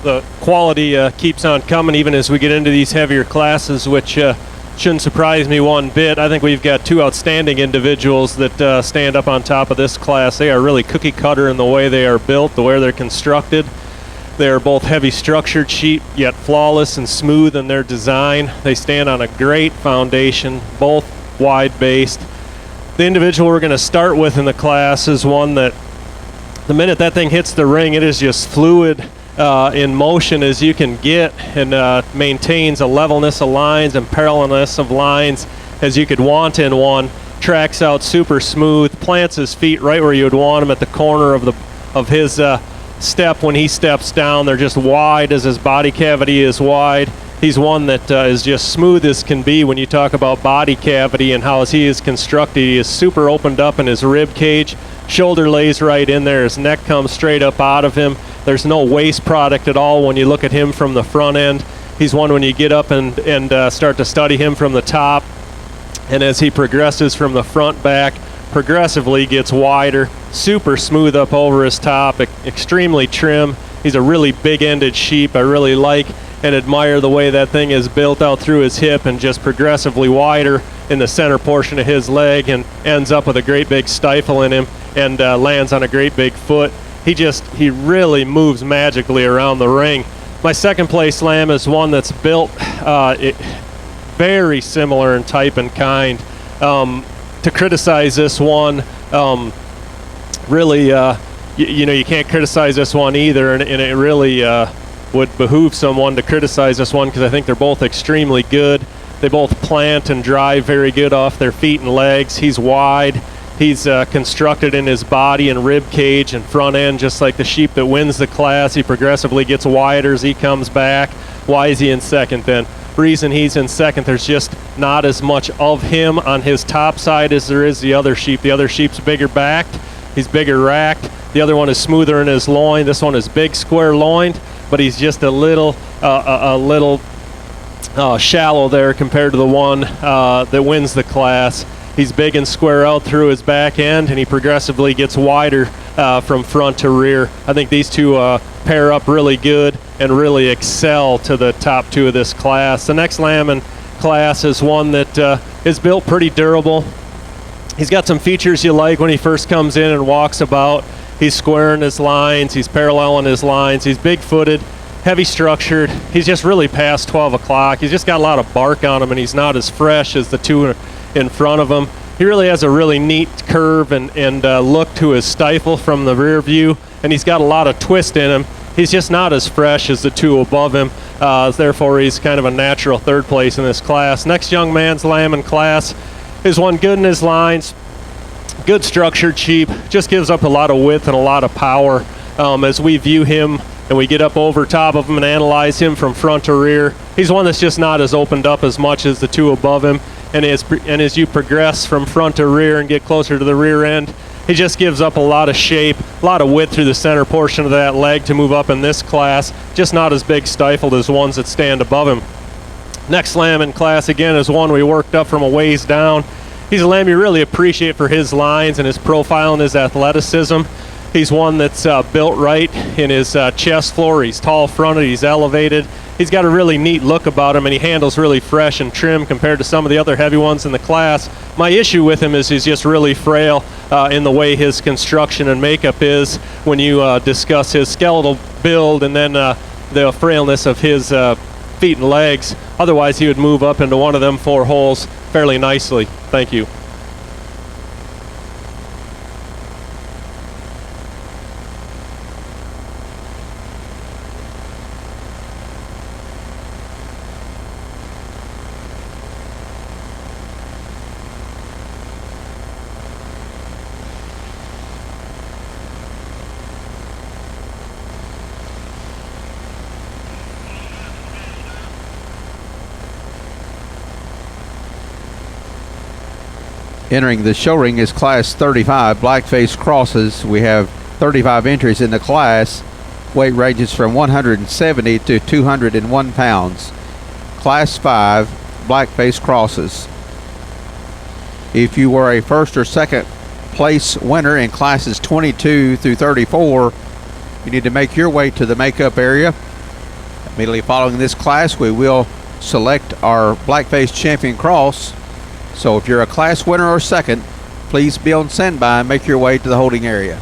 the quality keeps on coming even as we get into these heavier classes, which shouldn't surprise me one bit. I think we've got two outstanding individuals that stand up on top of this class. They are really cookie cutter in the way they are built, the way they're constructed. They are both heavy structured sheep, yet flawless and smooth in their design. They stand on a great foundation, both wide based. The individual we're going to start with in the class is one that the minute that thing hits the ring, it is just fluid in motion as you can get, and maintains a levelness of lines and parallelness of lines as you could want in one. Tracks out super smooth, plants his feet right where you would want him at the corner of his step when he steps down. They're just wide as his body cavity is wide. He's one that is just smooth as can be when you talk about body cavity and how as he is constructed. He is super opened up in his rib cage. Shoulder lays right in there. His neck comes straight up out of him. There's no waste product at all when you look at him from the front end. He's one when you get up and start to study him from the top, and as he progresses from the front back, progressively gets wider, super smooth up over his top, extremely trim. He's a really big-ended sheep. I really like and admire the way that thing is built out through his hip and just progressively wider in the center portion of his leg, and ends up with a great big stifle in him and lands on a great big foot. He really moves magically around the ring. My second place lamb is one that's built very similar in type and kind. To criticize this one, really, you can't criticize this one either, and it really would behoove someone to criticize this one because I think they're both extremely good. They both plant and drive very good off their feet and legs. He's wide. He's constructed in his body and rib cage and front end just like the sheep that wins the class. He progressively gets wider as he comes back. Why is he in second then? Reason he's in second, there's just not as much of him on his top side as there is the other sheep. The other sheep's bigger backed. He's bigger racked. The other one is smoother in his loin. This one is big square loined, but he's just a little shallow there compared to the one that wins the class. He's big and square out through his back end, and he progressively gets wider from front to rear. I think these two pair up really good and really excel to the top two of this class. The next lamb in class is one that is built pretty durable. He's got some features you like when he first comes in and walks about. He's squaring his lines, he's paralleling his lines, he's big-footed, heavy structured. He's just really past 12 o'clock. He's just got a lot of bark on him, and he's not as fresh as the two in front of him. He really has a really neat curve and look to his stifle from the rear view, and he's got a lot of twist in him. He's just not as fresh as the two above him. Therefore, he's kind of a natural third place in this class. Next young man's lamb in class is one good in his lines, good structured sheep, just gives up a lot of width and a lot of power. As we view him and we get up over top of him and analyze him from front to rear, he's one that's just not as opened up as much as the two above him. And as you progress from front to rear and get closer to the rear end, he just gives up a lot of shape, a lot of width through the center portion of that leg to move up in this class, just not as big stifled as ones that stand above him. Next lamb in class, again, is one we worked up from a ways down. He's a lamb you really appreciate for his lines and his profile and his athleticism. He's one that's built right in his chest floor. He's tall fronted, he's elevated. He's got a really neat look about him, and he handles really fresh and trim compared to some of the other heavy ones in the class. My issue with him is he's just really frail in the way his construction and makeup is when you discuss his skeletal build and then the frailness of his feet and legs. Otherwise, he would move up into one of them four holes fairly nicely. Thank you. Entering the show ring is class 35 black-faced crosses. We have 35 entries in the class. Weight ranges from 170 to 201 pounds. Class 5 black-faced crosses. If you were a first or second place winner in classes 22 through 34, you need to make your way to the makeup area Immediately following this class, we will select our Blackface Champion Cross. So if you're a class winner or second, please be on standby and make your way to the holding area.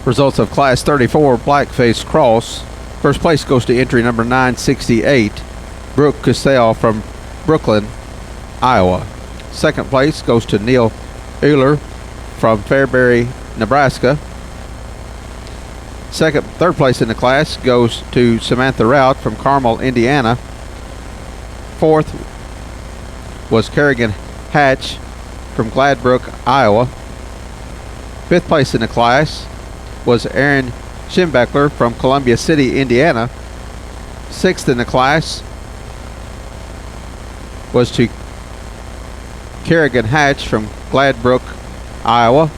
Results of Class 34 Blackface Cross. First place goes to entry number 968, Brooke Cassell from Brooklyn, Iowa. Second place goes to Neil Euler from Fairbury, Nebraska. Third place in the class goes to Samantha Rout from Carmel, Indiana. Fourth was Kerrigan Hatch from Gladbrook, Iowa. Fifth place in the class was Aaron Schimbeckler from Columbia City, Indiana. Sixth in the class was to Kerrigan Hatch from Gladbrook, Iowa.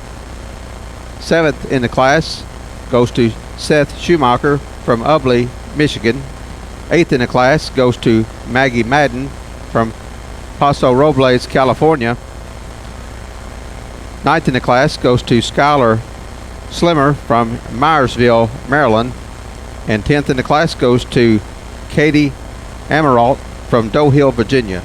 Seventh in the class goes to Seth Schumacher from Ubley, Michigan. Eighth in the class goes to Maggie Madden from Paso Robles, California. Ninth in the class goes to Skylar Slimmer from Myersville, Maryland. And 10th in the class goes to Katie Amaralt from Doe Hill, Virginia.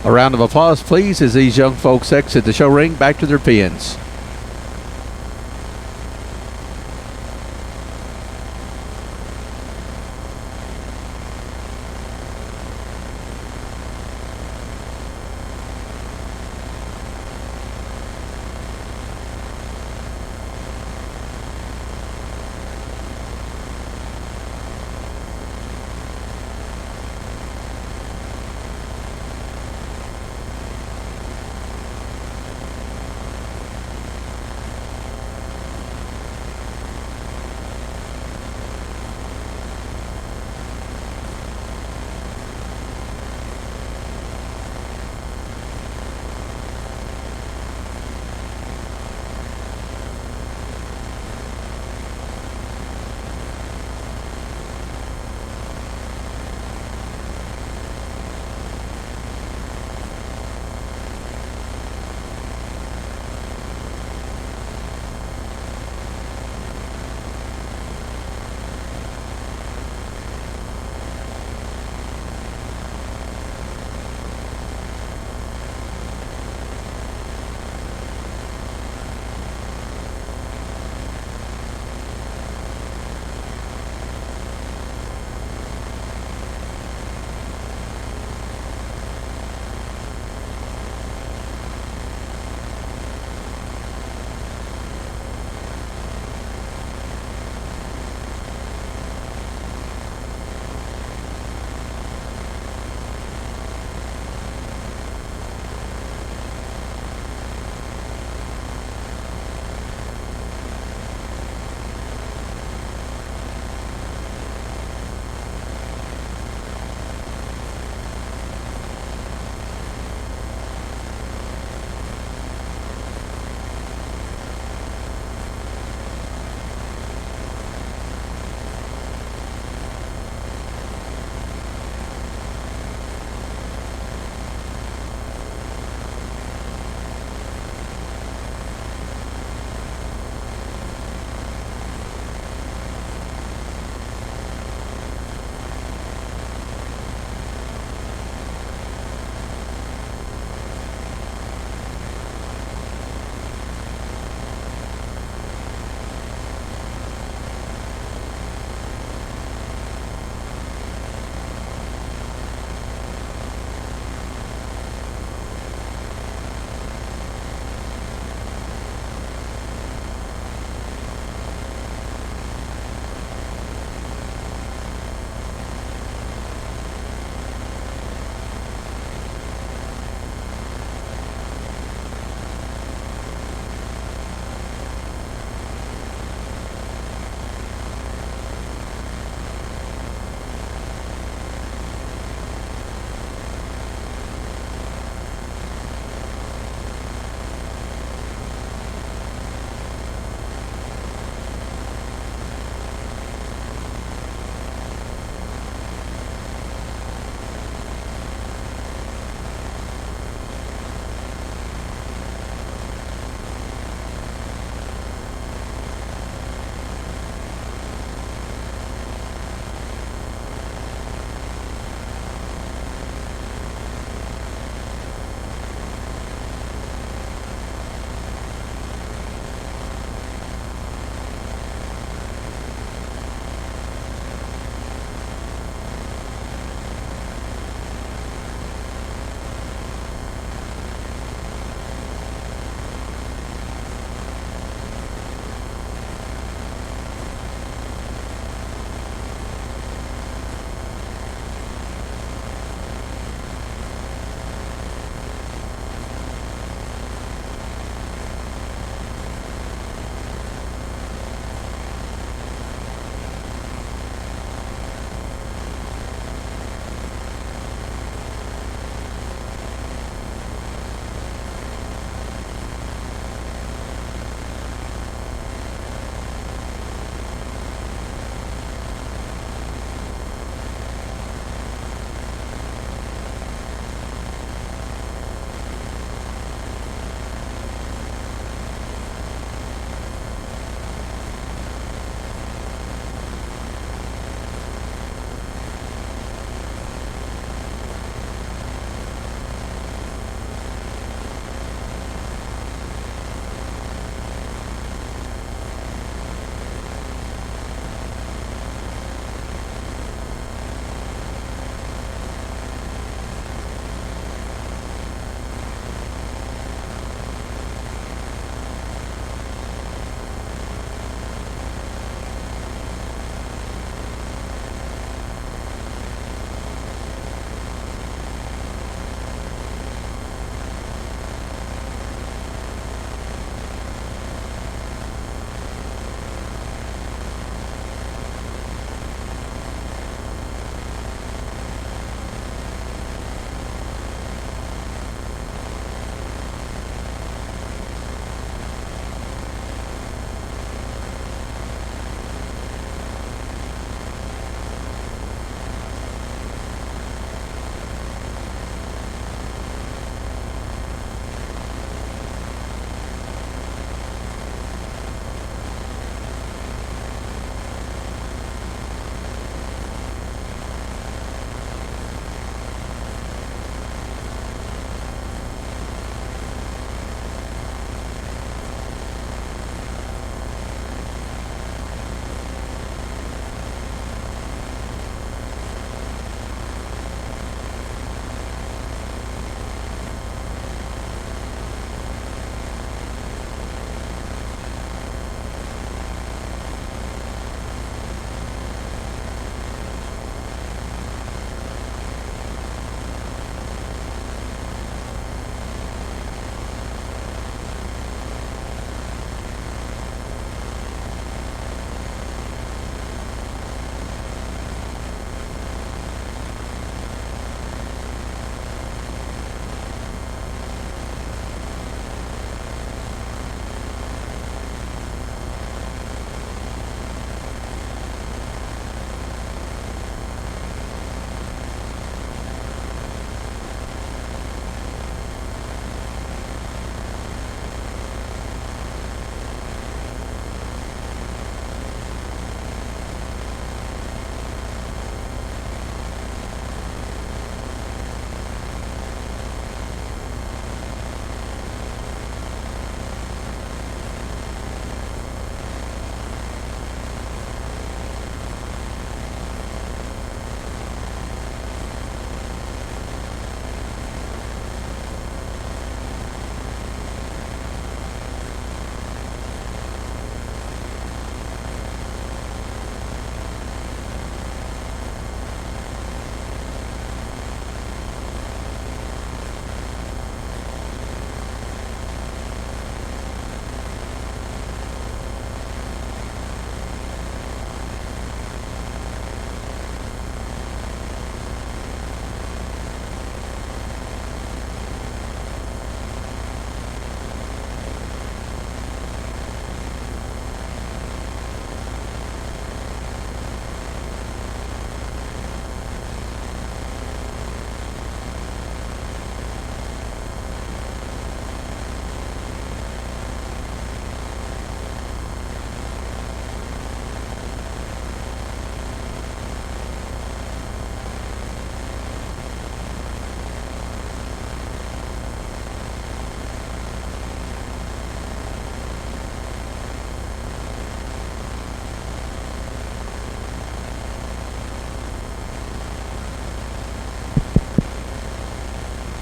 A round of applause, please, as these young folks exit the show ring back to their pens.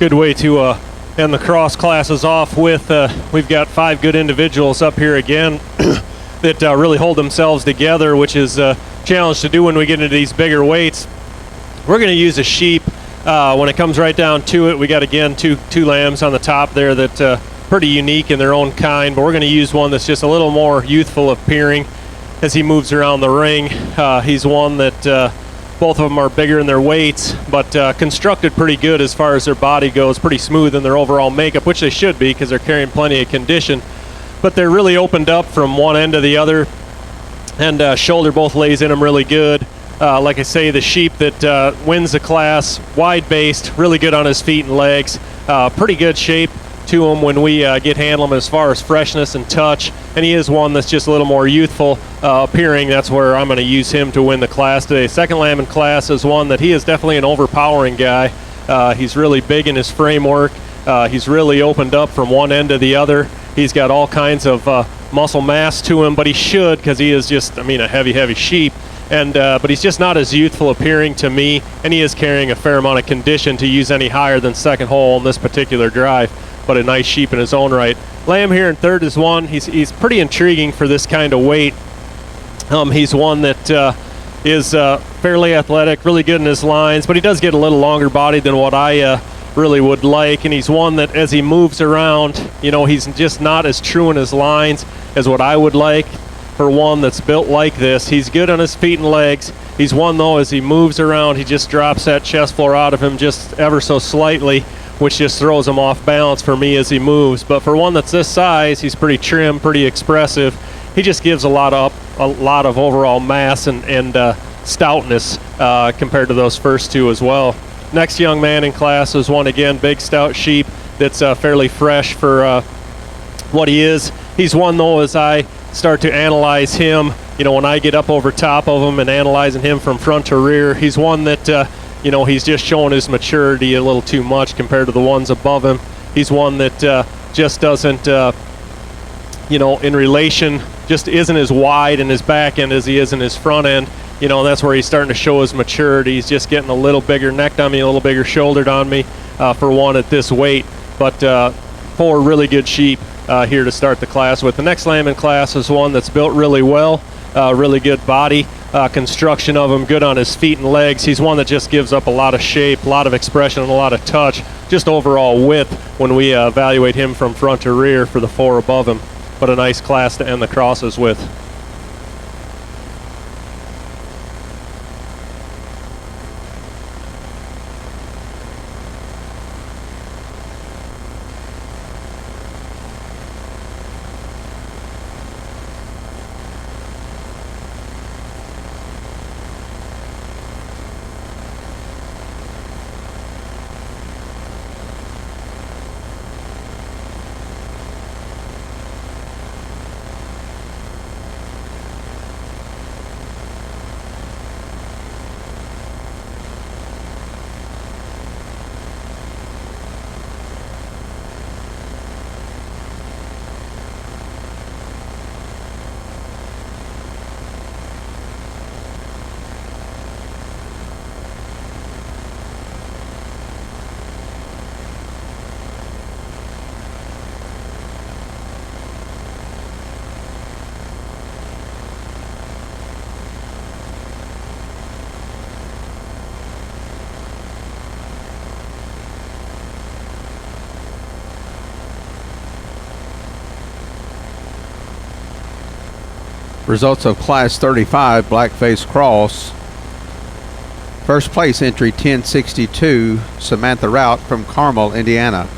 good way to end the cross classes off with. We've got 5 good individuals up here again that really hold themselves together, which is a challenge to do when we get into these bigger weights. We're going to use a sheep when it comes right down to it. We got, again, two lambs on the top there that pretty unique in their own kind, but we're going to use one that's just a little more youthful appearing as he moves around the ring. He's one that both of them are bigger in their weights, but constructed pretty good as far as their body goes, pretty smooth in their overall makeup, which they should be because they're carrying plenty of condition. But they're really opened up from one end to the other, and shoulder both lays in them really good. Like I say, the sheep that wins the class, wide-based, really good on his feet and legs, pretty good shape to him when we get handle him as far as freshness and touch. And he is one that's just a little more youthful appearing. That's where I'm going to use him to win the class today. Second lamb in class is one that he is definitely an overpowering guy. He's really big in his framework. He's really opened up from one end to the other. He's got all kinds of muscle mass to him, but he should, because he is just, I mean, a heavy sheep. And but he's just not as youthful appearing to me, and he is carrying a fair amount of condition to use any higher than second hole in this particular drive, but a nice sheep in his own right. Lamb here in third is one. He's pretty intriguing for this kind of weight. He's one that is fairly athletic, really good in his lines, but he does get a little longer body than what I really would like. And he's one that, as he moves around, you know, he's just not as true in his lines as what I would like for one that's built like this. He's good on his feet and legs. He's one, though, as he moves around, he just drops that chest floor out of him just ever so slightly, which just throws him off balance for me as he moves. But for one that's this size, he's pretty trim, pretty expressive. He just gives a lot of overall mass and stoutness compared to those first two as well. Next young man in class is one, again, big stout sheep that's fairly fresh for what he is. He's one, though, as I start to analyze him, you know, when I get up over top of him and analyzing him from front to rear, he's one that you know, he's just showing his maturity a little too much compared to the ones above him. He's one that just doesn't, you know, in relation, just isn't as wide in his back end as he is in his front end. You know, that's where he's starting to show his maturity. He's just getting a little bigger necked on me, a little bigger shouldered on me for one at this weight. But 4 really good sheep here to start the class with. The next lamb in class is one that's built really well, really good body. Construction of him, good on his feet and legs. He's one that just gives up a lot of shape, a lot of expression, and a lot of touch, just overall width when we evaluate him from front to rear for the 4 above him. But a nice class to end the crosses with. Results of Class 35 Blackface Cross. First place entry 1062, Samantha Rout from Carmel, Indiana.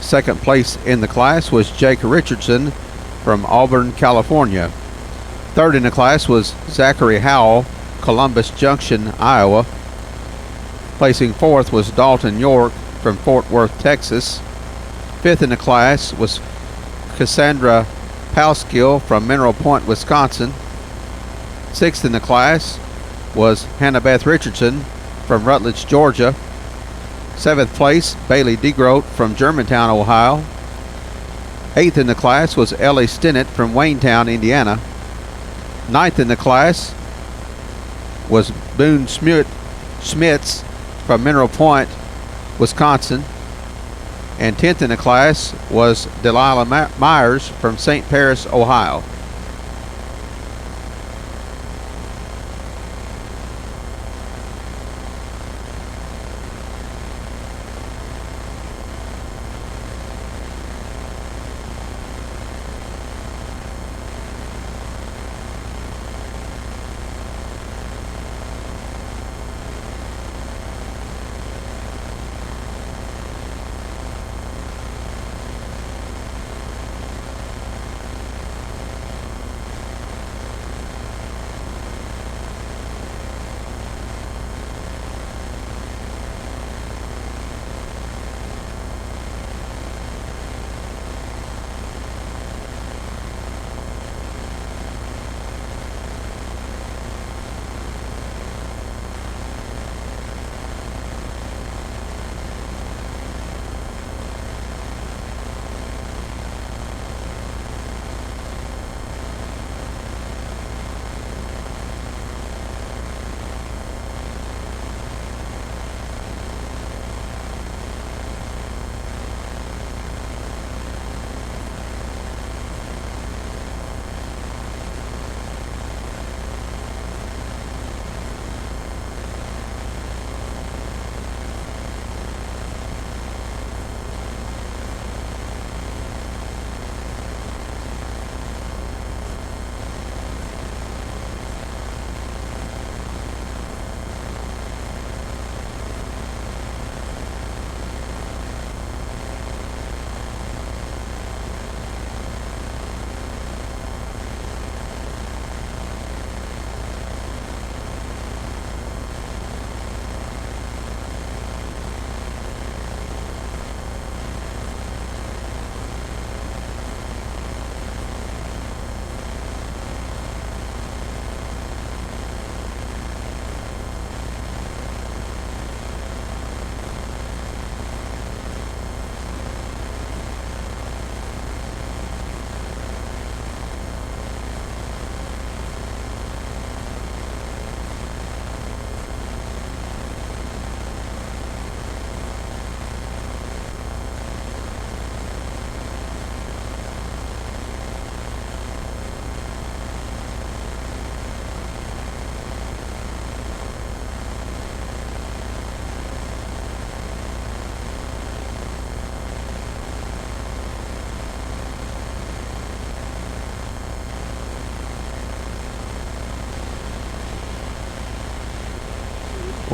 Second place in the class was Jake Richardson from Auburn, California. Third in the class was Zachary Howell, Columbus Junction, Iowa. Placing fourth was Dalton York from Fort Worth, Texas. Fifth in the class was Cassandra Pauskill from Mineral Point, Wisconsin. Sixth in the class was Hannah Beth Richardson from Rutledge, Georgia. Seventh place, Bailey DeGroat from Germantown, Ohio. Eighth in the class was Ellie Stinnett from Waynetown, Indiana. Ninth in the class was Boone Schmitz from Mineral Point, Wisconsin. And 10th in the class was Delilah Myers from St. Paris, Ohio.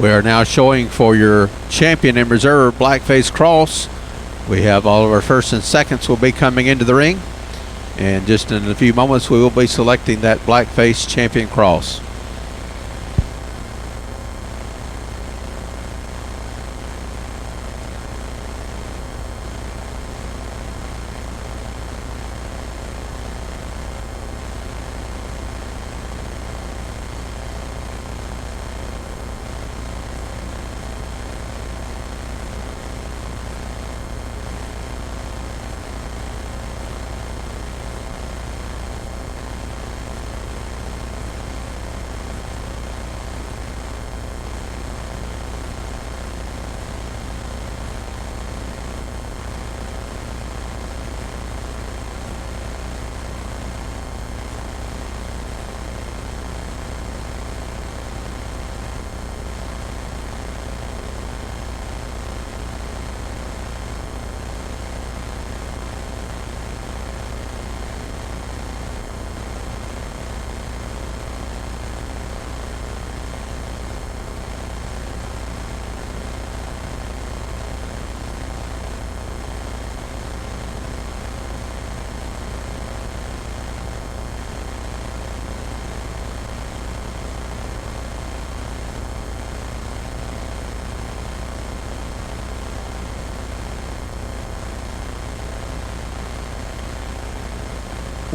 We are now showing for your champion in reserve blackface cross. We have all of our firsts and seconds will be coming into the ring. And just in a few moments, we will be selecting that blackface champion cross.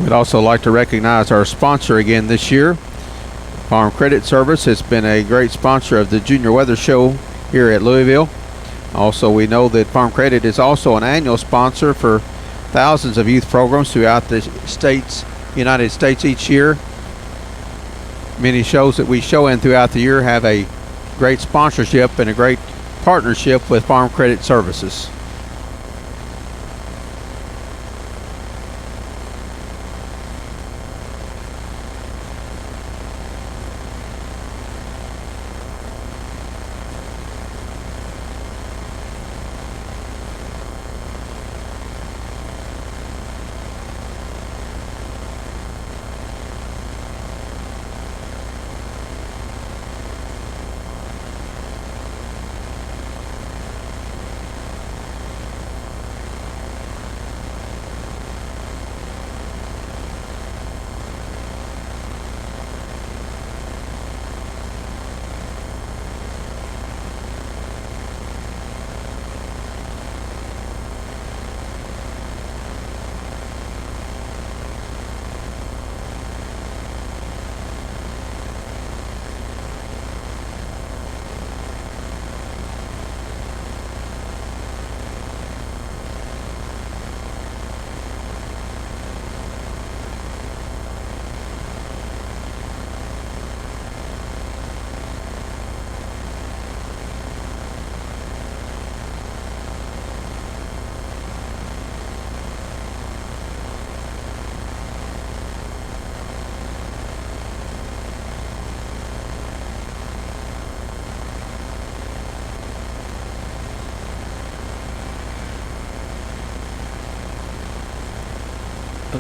We'd also like to recognize our sponsor again this year. Farm Credit Service has been a great sponsor of the Junior Weather Show here at Louisville. Also, we know that Farm Credit is also an annual sponsor for thousands of youth programs throughout the United States each year. Many shows that we show in throughout the year have a great sponsorship and a great partnership with Farm Credit Services.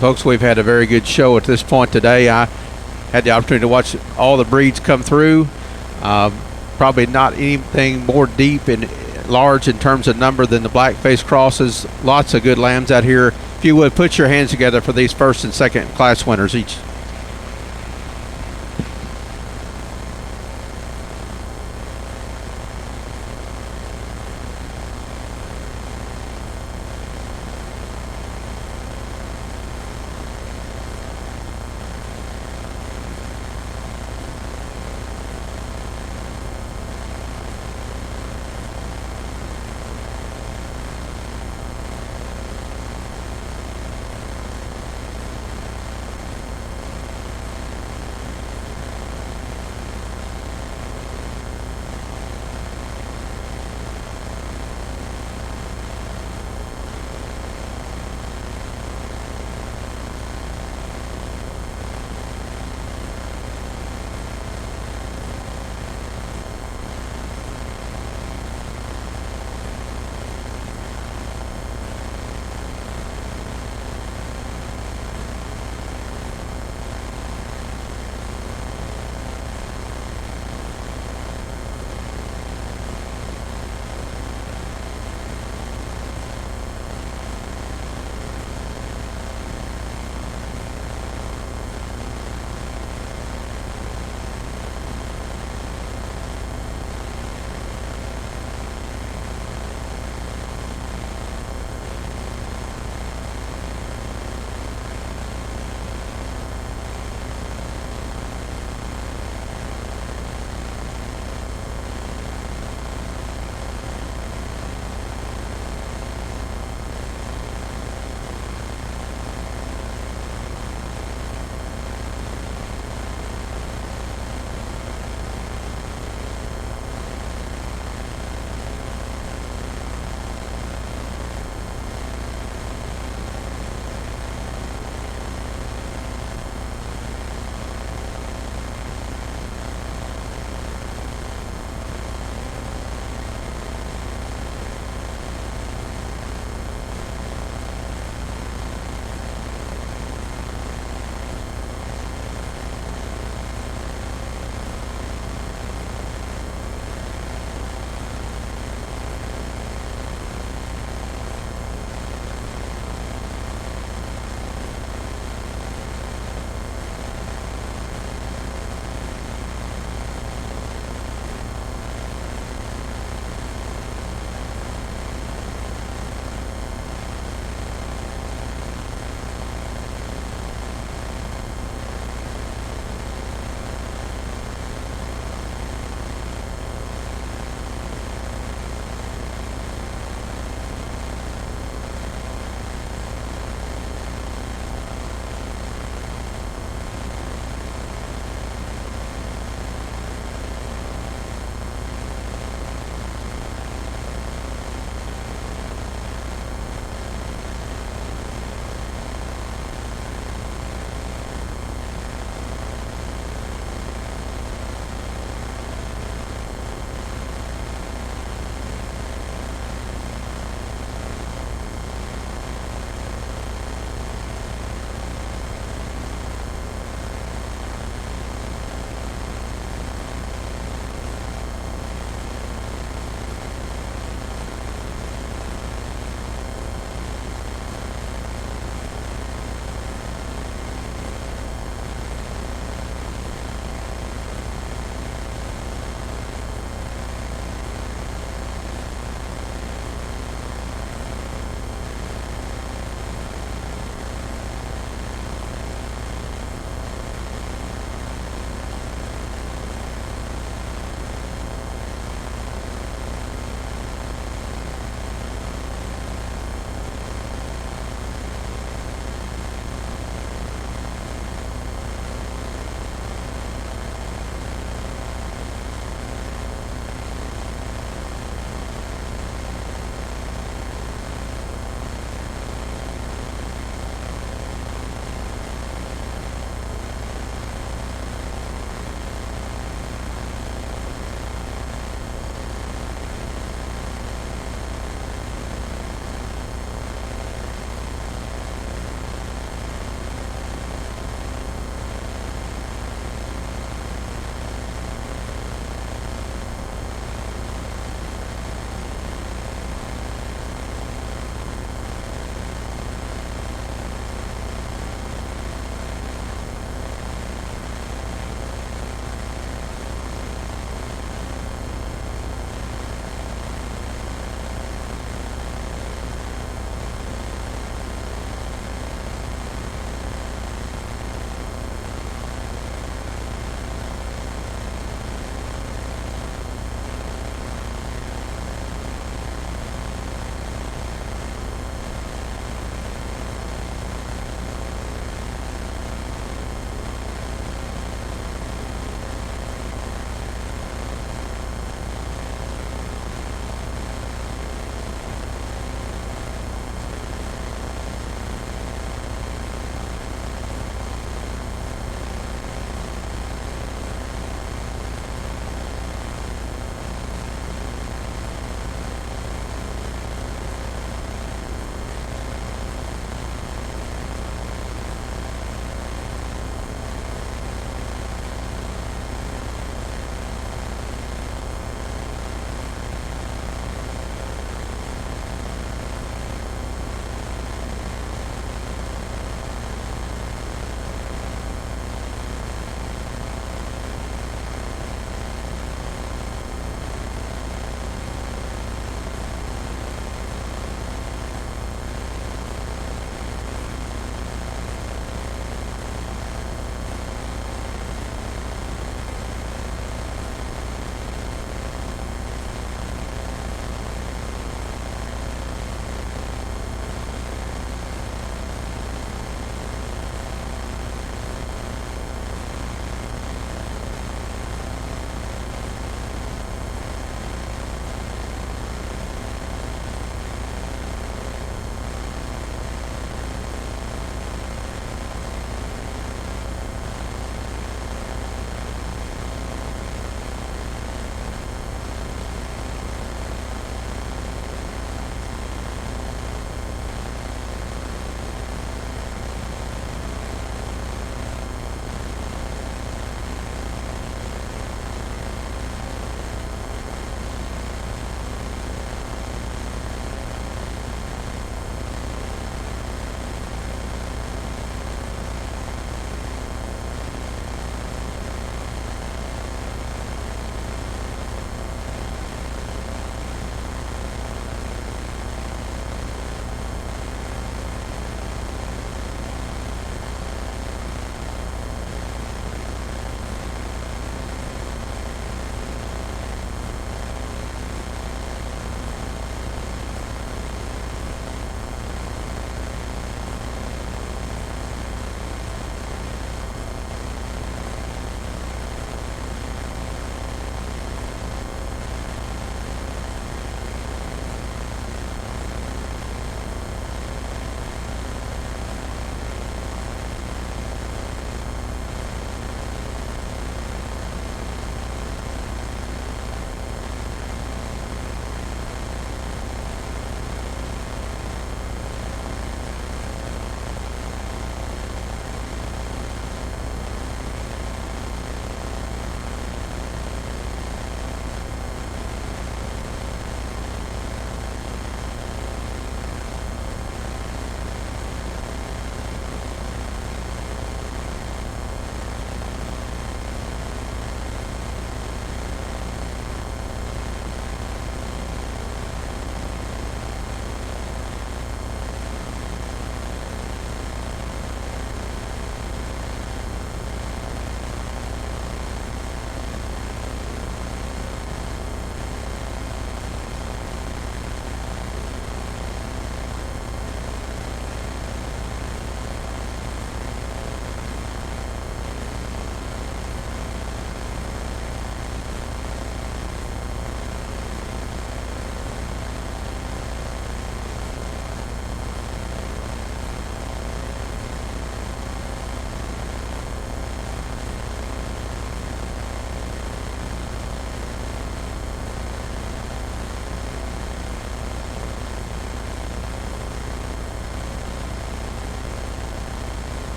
Folks, we've had a very good show at this point today. I had the opportunity to watch all the breeds come through. Probably not anything more deep and large in terms of number than the black-faced crosses. Lots of good lambs out here. If you would, put your hands together for these first and second class winners each.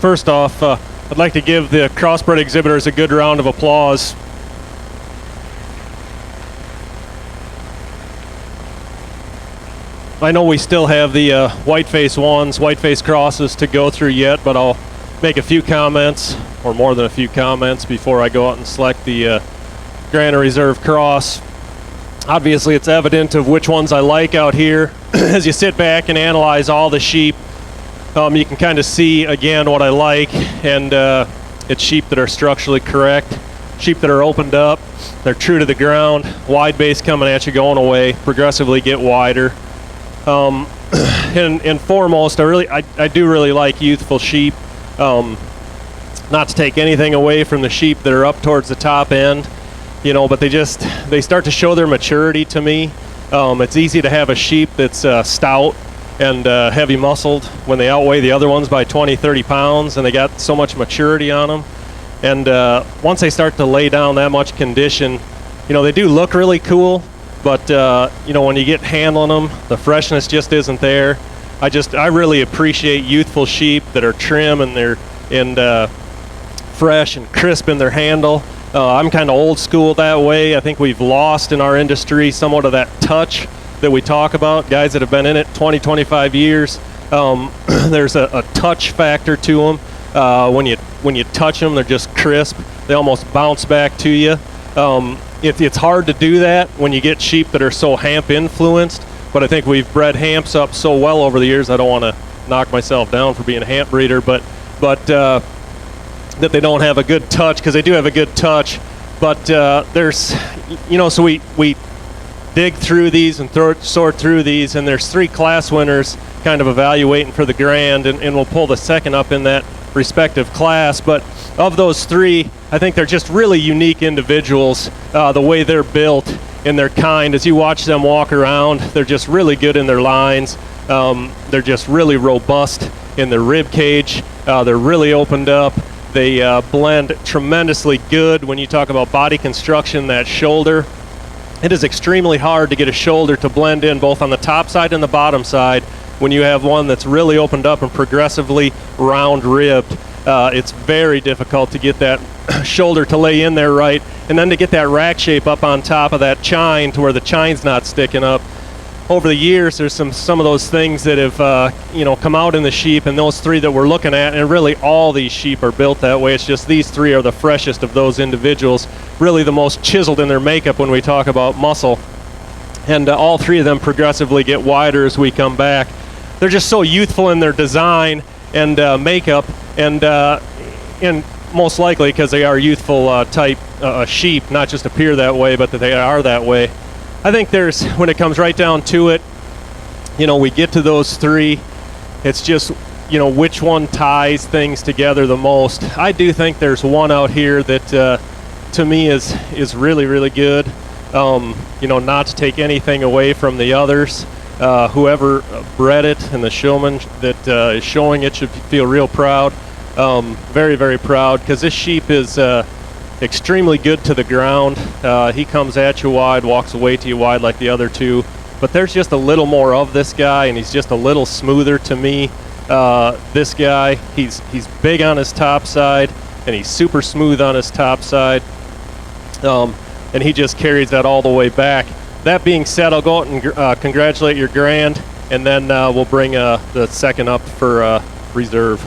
first off, I'd like to give the crossbred exhibitors a good round of applause. I know we still have the whiteface ones, whiteface crosses to go through yet, but I'll make a few comments, or more than a few comments, before I go out and select the Granite Reserve cross. Obviously, it's evident of which ones I like out here. As you sit back and analyze all the sheep, you can kind of see, again, what I like, and it's sheep that are structurally correct, sheep that are opened up, they're true to the ground, wide base coming at you, going away, progressively get wider. And foremost, I do really like youthful sheep. Not to take anything away from the sheep that are up towards the top end, but they start to show their maturity to me. It's easy to have a sheep that's stout and heavy muscled when they outweigh the other ones by 20, 30 pounds, and they got so much maturity on them. And once they start to lay down that much condition, they do look really cool. But when you get handling them, the freshness just isn't there. I really appreciate youthful sheep that are trim and fresh and crisp in their handle. I'm kind of old school that way. I think we've lost in our industry somewhat of that touch that we talk about. Guys that have been in it 20, 25 years, there's a touch factor to them. When you touch them, they're just crisp. They almost bounce back to you. It's hard to do that when you get sheep that are so hamp influenced, but I think we've bred hamps up so well over the years. I don't want to knock myself down for being a hamp breeder, but that they don't have a good touch, because they do have a good touch. But there's, so we dig through these and sort through these, and there's 3 class winners kind of evaluating for the Grand, and we'll pull the second up in that respective class. But of those 3, I think they're just really unique individuals, the way they're built and their kind. As you watch them walk around, they're just really good in their lines. They're just really robust in their rib cage. They're really opened up. They blend tremendously good when you talk about body construction, that shoulder. It is extremely hard to get a shoulder to blend in both on the top side and the bottom side when you have one that's really opened up and progressively round ribbed. It's very difficult to get that shoulder to lay in there right, and then to get that rack shape up on top of that chine to where the chine's not sticking up. Over the years, there's some of those things that have come out in the sheep, and those 3 that we're looking at, and really all these sheep are built that way. It's just these 3 are the freshest of those individuals, really the most chiseled in their makeup when we talk about muscle. And all 3 of them progressively get wider as we come back. They're just so youthful in their design and makeup, and most likely because they are youthful type sheep, not just appear that way, but that they are that way. I think when it comes right down to it, we get to those 3, it's just, which one ties things together the most. I do think there's one out here that to me is really, really good. Not to take anything away from the others. Whoever bred it and the showman that is showing it should feel real proud. Very, very proud, because this sheep is extremely good to the ground. He comes at you wide, walks away to you wide like the other 2, but there's just a little more of this guy, and he's just a little smoother to me. This guy, he's big on his top side, and he's super smooth on his top side, and he just carries that all the way back. That being said, I'll go out and congratulate your Grand, and then we'll bring the second up for reserve.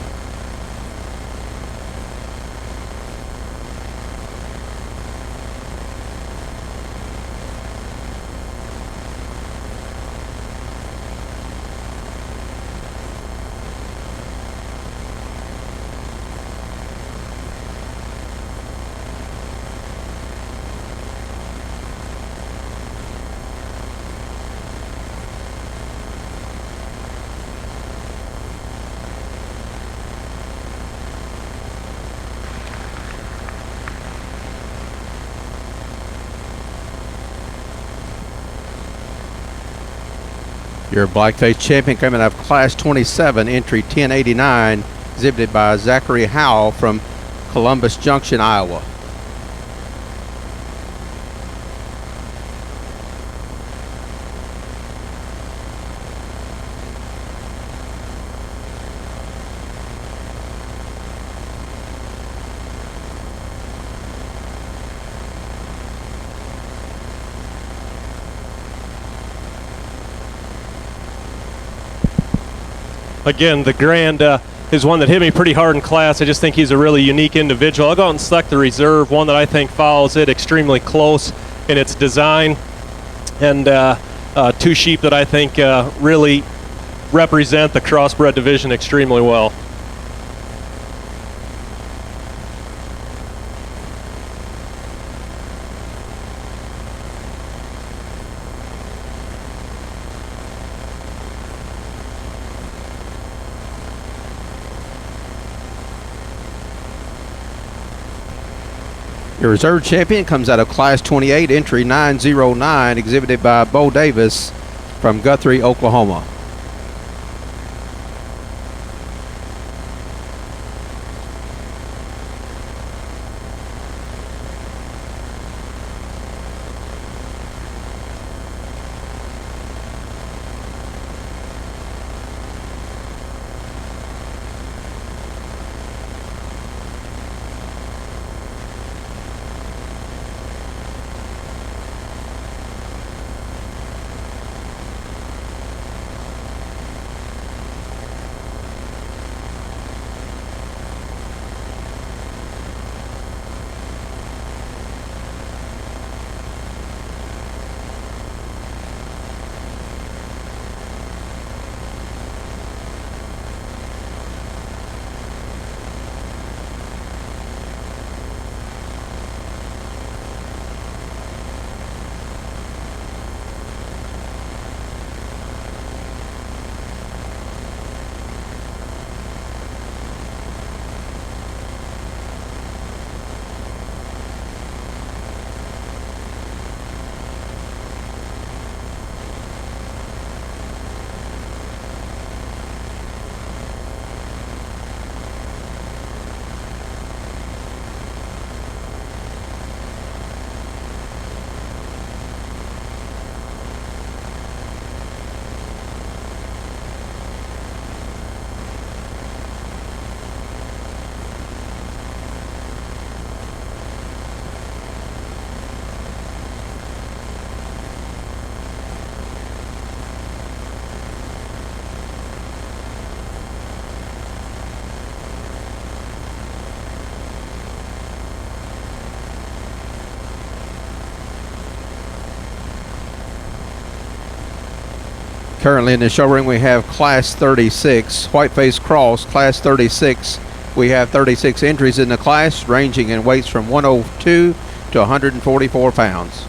Your blackface champion coming out of Class 27, entry 1089, exhibited by Zachary Howell from Columbus Junction, Iowa. again, the Grand is one that hit me pretty hard in class. I just think he's a really unique individual. I'll go out and select the Reserve, one that I think follows it extremely close in its design, and two sheep that I think really represent the crossbred division extremely well. Your reserve champion comes out of Class 28, entry 909, exhibited by Bo Davis from Guthrie, Oklahoma. Currently in the show ring, we have Class 36, Whiteface Cross, Class 36. We have 36 entries in the class, ranging in weights from 102 to 144 pounds.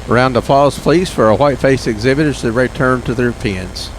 Round of applause, please, for our whiteface exhibitors to return to their pens.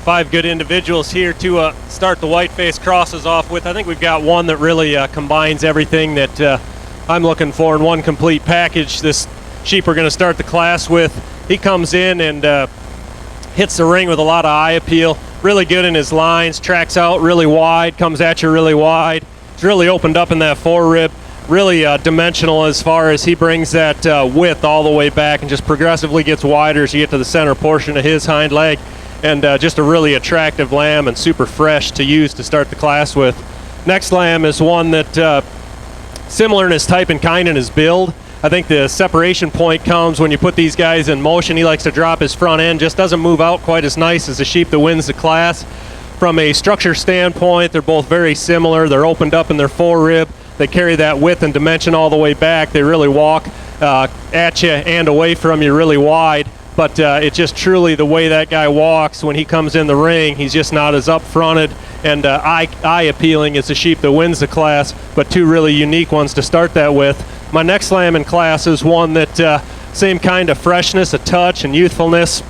5 good individuals here to start the white-faced crosses off with. I think we've got one that really combines everything that I'm looking for in one complete package. This sheep we're going to start the class with, he comes in and hits the ring with a lot of eye appeal. Really good in his lines, tracks out really wide, comes at you really wide. It's really opened up in that forerib. Really dimensional as far as he brings that width all the way back and just progressively gets wider as you get to the center portion of his hind leg. And just a really attractive lamb and super fresh to use to start the class with. Next lamb is one that similar in his type and kind in his build. I think the separation point comes when you put these guys in motion. He likes to drop his front end, just doesn't move out quite as nice as the sheep that wins the class. From a structure standpoint, they're both very similar. They're opened up in their forerib. They carry that width and dimension all the way back. They really walk at you and away from you really wide. But it's just truly the way that guy walks when he comes in the ring. He's just not as up-fronted and eye-appealing as the sheep that wins the class, but two really unique ones to start that with. My next lamb in class is one that same kind of freshness, a touch, and youthfulness.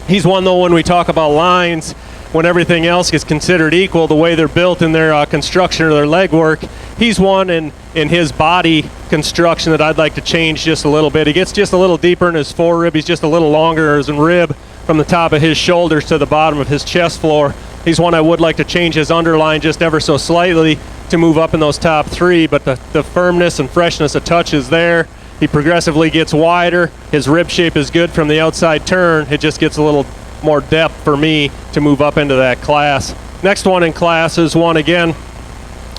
He's one, though, when we talk about lines, when everything else is considered equal, the way they're built in their construction or their leg work, he's one in his body construction that I'd like to change just a little bit. He gets just a little deeper in his forerib. He's just a little longer as in rib from the top of his shoulders to the bottom of his chest floor. He's one I would like to change his underline just ever so slightly to move up in those top three, but the firmness and freshness of touch is there. He progressively gets wider. His rib shape is good from the outside turn. It just gets a little more depth for me to move up into that class. Next one in class is one, again,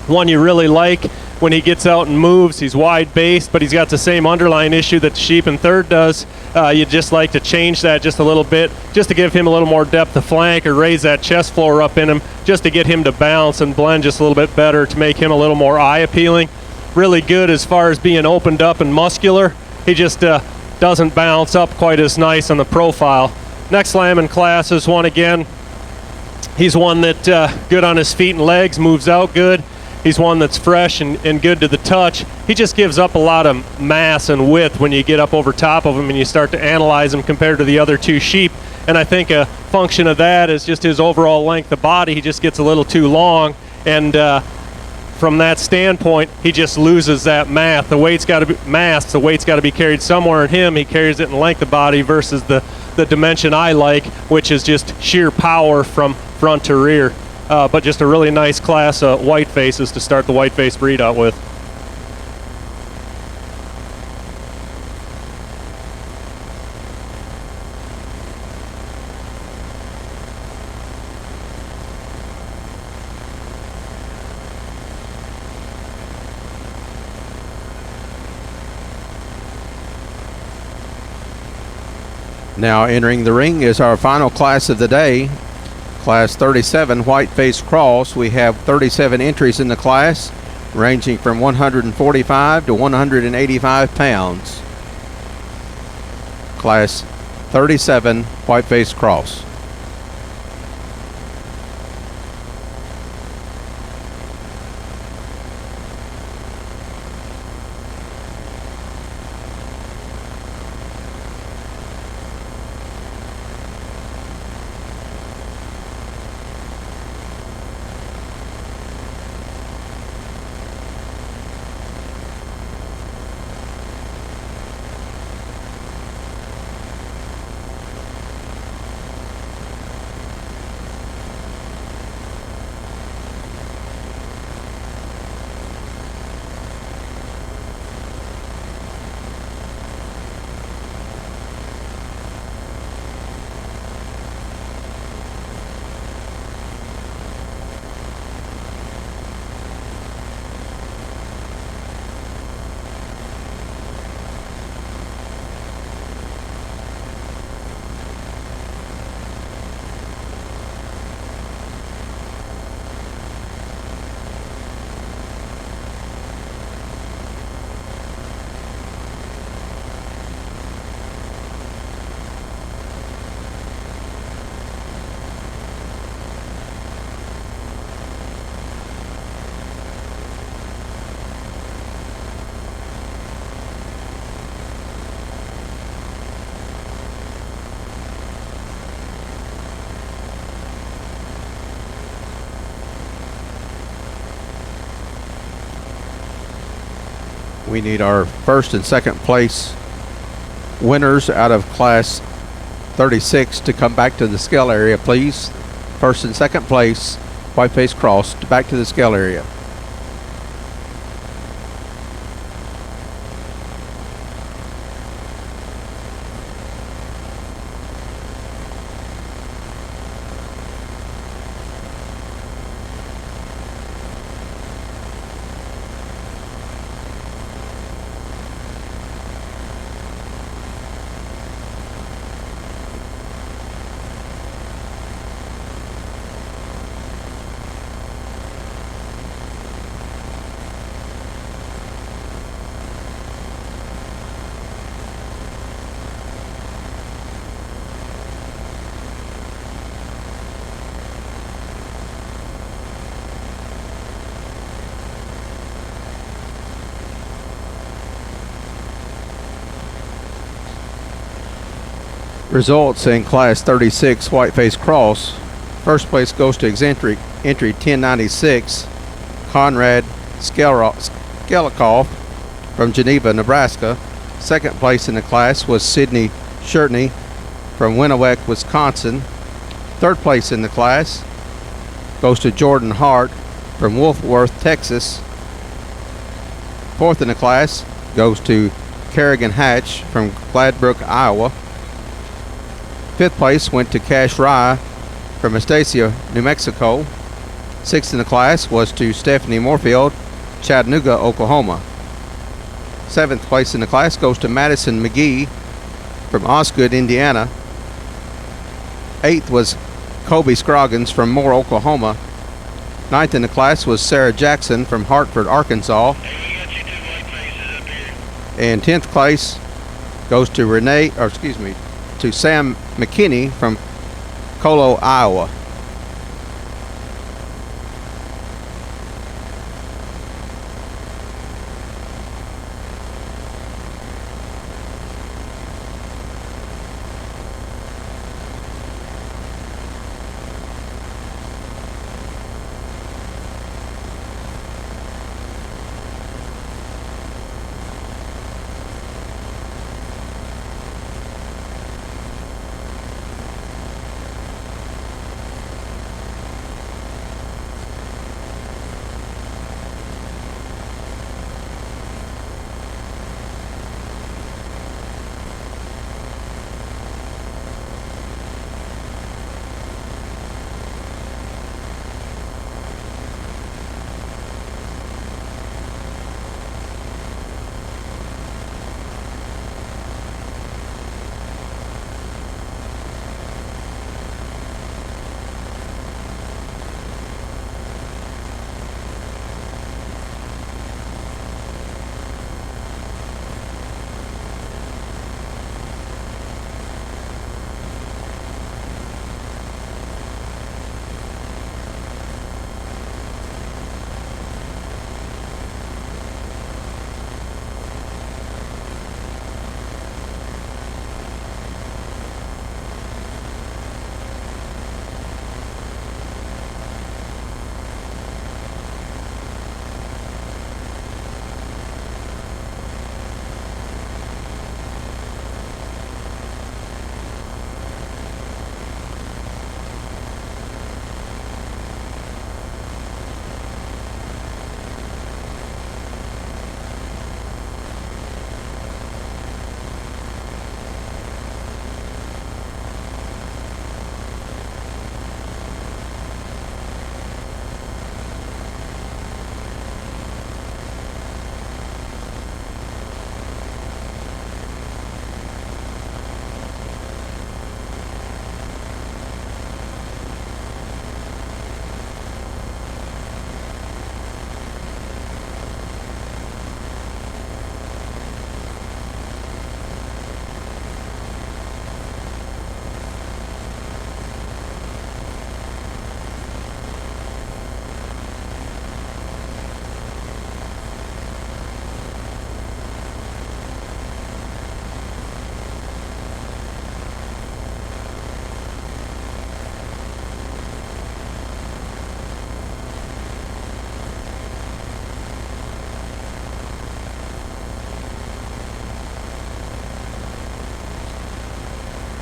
one you really like when he gets out and moves. He's wide based, but he's got the same underline issue that the sheep in third does. You'd just like to change that just a little bit, just to give him a little more depth of flank or raise that chest floor up in him, just to get him to bounce and blend just a little bit better to make him a little more eye appealing. Really good as far as being opened up and muscular. He just doesn't bounce up quite as nice on the profile. Next lamb in class is one, again, he's one that good on his feet and legs, moves out good. He's one that's fresh and good to the touch. He just gives up a lot of mass and width when you get up over top of him and you start to analyze him compared to the other two sheep. And I think a function of that is just his overall length of body. He just gets a little too long, and from that standpoint, he just loses that mass. The weight's got to be carried somewhere in him. He carries it in length of body versus the dimension I like, which is just sheer power from front to rear. But just a really nice class of white faces to start the white face breed out with. Now entering the ring is our final class of the day, Class 37 White Face Cross. We have 37 entries in the class, ranging from 145 to 185 pounds. Class 37 White Face Cross. We need our first and second place winners out of class 36 to come back to the scale area, please. First and second place, white-face cross, back to the scale area. Results in class 36 white-face cross. First place goes to entry 1096, Conrad Skelikoff from Geneva, Nebraska. Second place in the class was Sidney Shirtney from Winneweck, Wisconsin. Third place in the class goes to Jordan Hart from Wolfworth, Texas. Fourth in the class goes to Kerrigan Hatch from Gladbrook, Iowa. Fifth place went to Cash Rye from Estacia, New Mexico. Sixth in the class was to Stephanie Moorfield, Chattanooga, Oklahoma. Seventh place in the class goes to Madison McGee from Osgood, Indiana. Eighth was Kobe Scroggins from Moore, Oklahoma. Ninth in the class was Sarah Jackson from Hartford, Arkansas. And 10th place goes to to Sam McKinney from Colo, Iowa.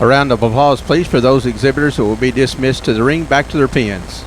A round of applause, please, for those exhibitors who will be dismissed to the ring back to their pens.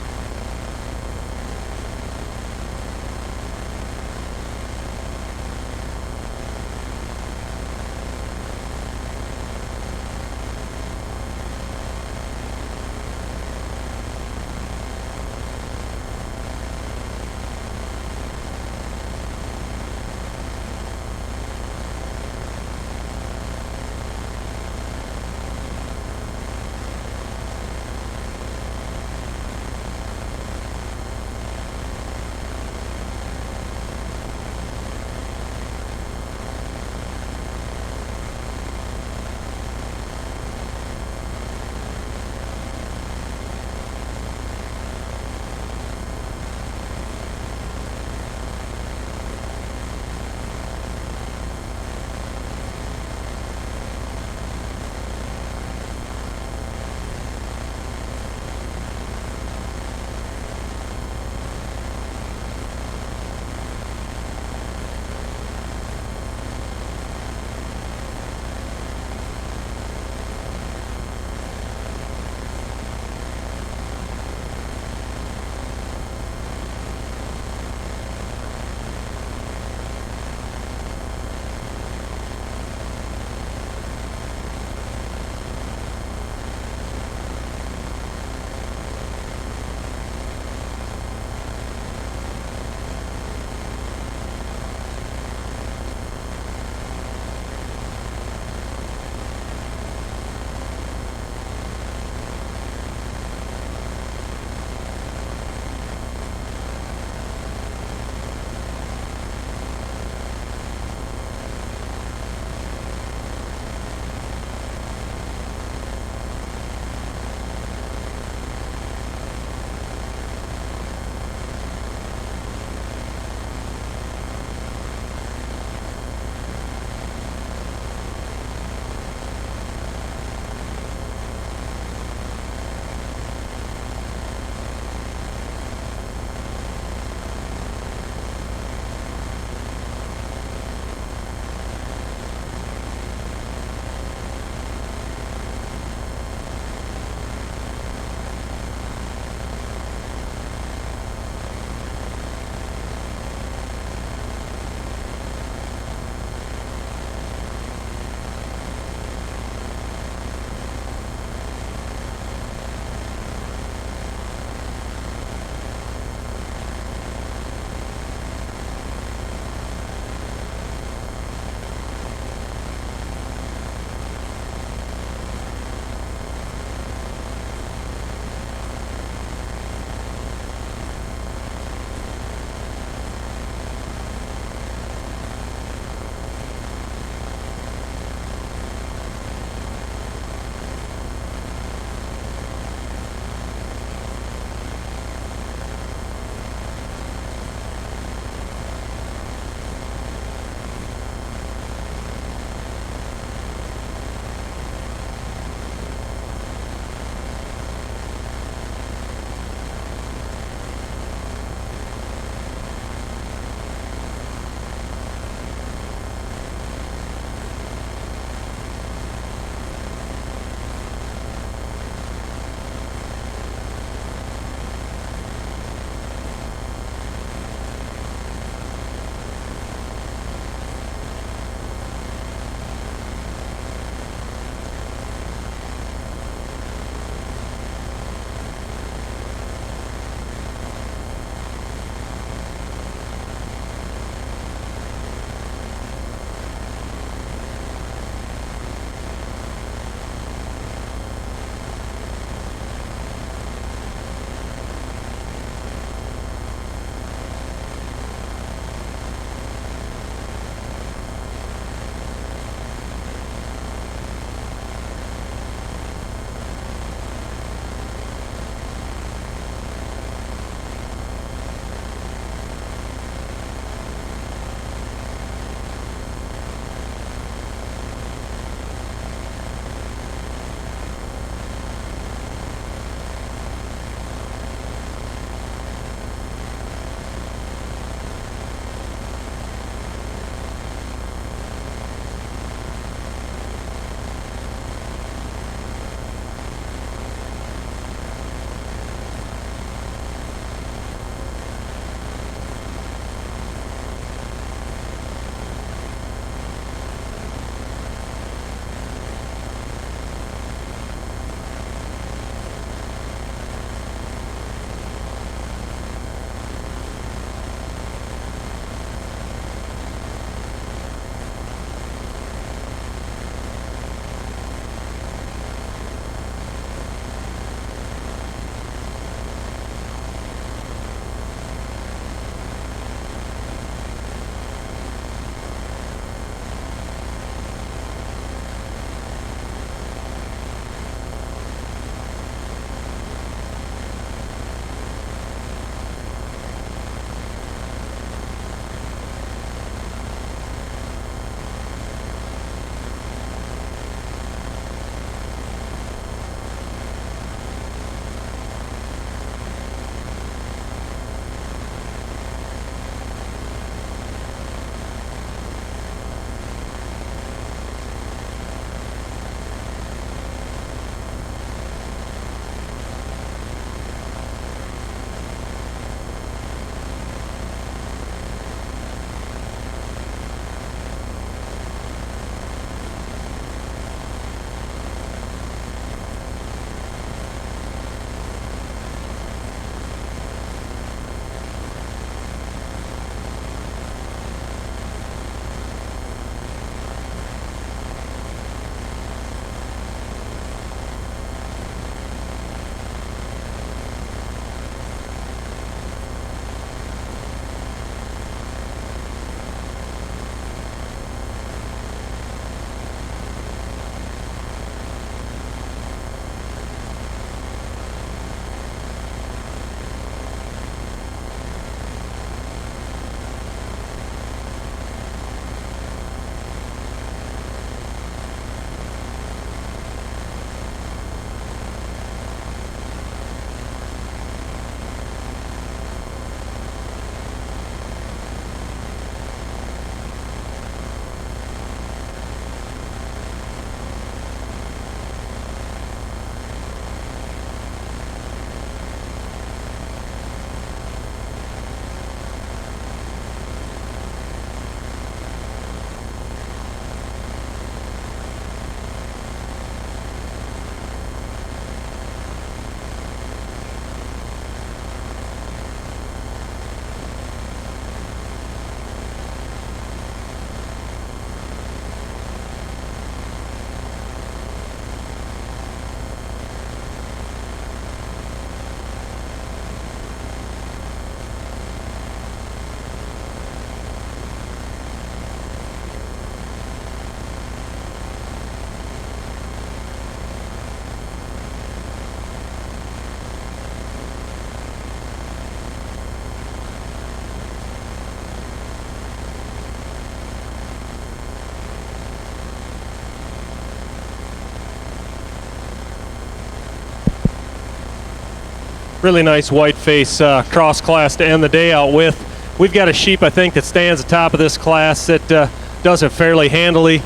Really nice white face cross class to end the day out with. We've got a sheep, I think, that stands atop of this class that does it fairly handily.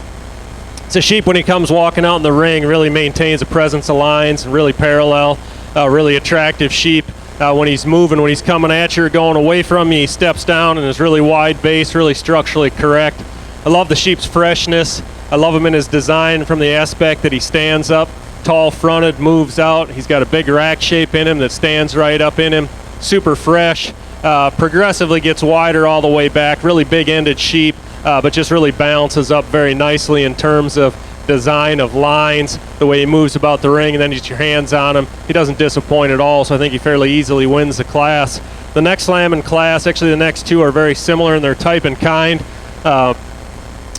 It's a sheep when he comes walking out in the ring, really maintains a presence of lines, really parallel, really attractive sheep. When he's moving, when he's coming at you or going away from you, he steps down and is really wide base, really structurally correct. I love the sheep's freshness. I love him in his design from the aspect that he stands up, tall fronted, moves out. He's got a big rack shape in him that stands right up in him. Super fresh. Progressively gets wider all the way back. Really big ended sheep, but just really balances up very nicely in terms of design of lines, the way he moves about the ring, and then you get your hands on him. He doesn't disappoint at all, so I think he fairly easily wins the class. The next slam in class, actually the next two are very similar in their type and kind.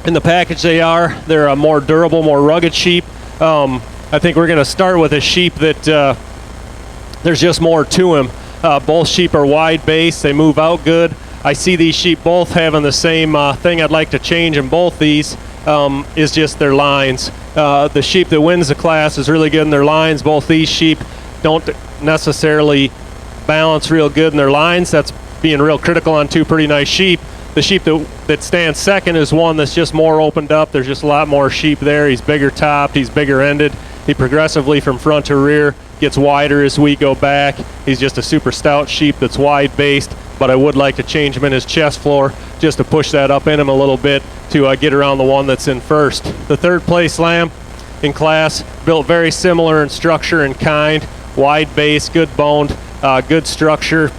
In the package they are. They're a more durable, more rugged sheep. I think we're going to start with a sheep that there's just more to him. Both sheep are wide base. They move out good. I see these sheep both having the same thing I'd like to change in both these is just their lines. The sheep that wins the class is really good in their lines. Both these sheep don't necessarily balance real good in their lines. That's being real critical on two pretty nice sheep. The sheep that stands second is one that's just more opened up. There's just a lot more sheep there. He's bigger topped. He's bigger ended. He progressively from front to rear gets wider as we go back. He's just a super stout sheep that's wide based, but I would like to change him in his chest floor just to push that up in him a little bit to get around the one that's in first. The third place lamb in class, built very similar in structure and kind, wide base, good boned, good structure.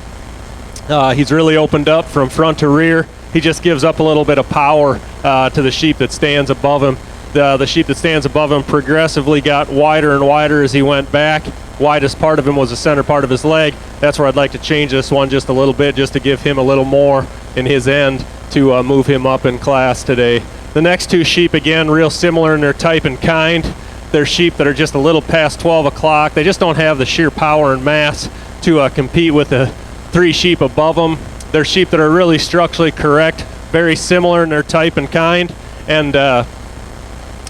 He's really opened up from front to rear. He just gives up a little bit of power to the sheep that stands above him. The sheep that stands above him progressively got wider and wider as he went back. Widest part of him was the center part of his leg. That's where I'd like to change this one just a little bit, just to give him a little more in his end to move him up in class today. The next two sheep, again, real similar in their type and kind. They're sheep that are just a little past 12 o'clock. They just don't have the sheer power and mass to compete with the three sheep above them. They're sheep that are really structurally correct, very similar in their type and kind, and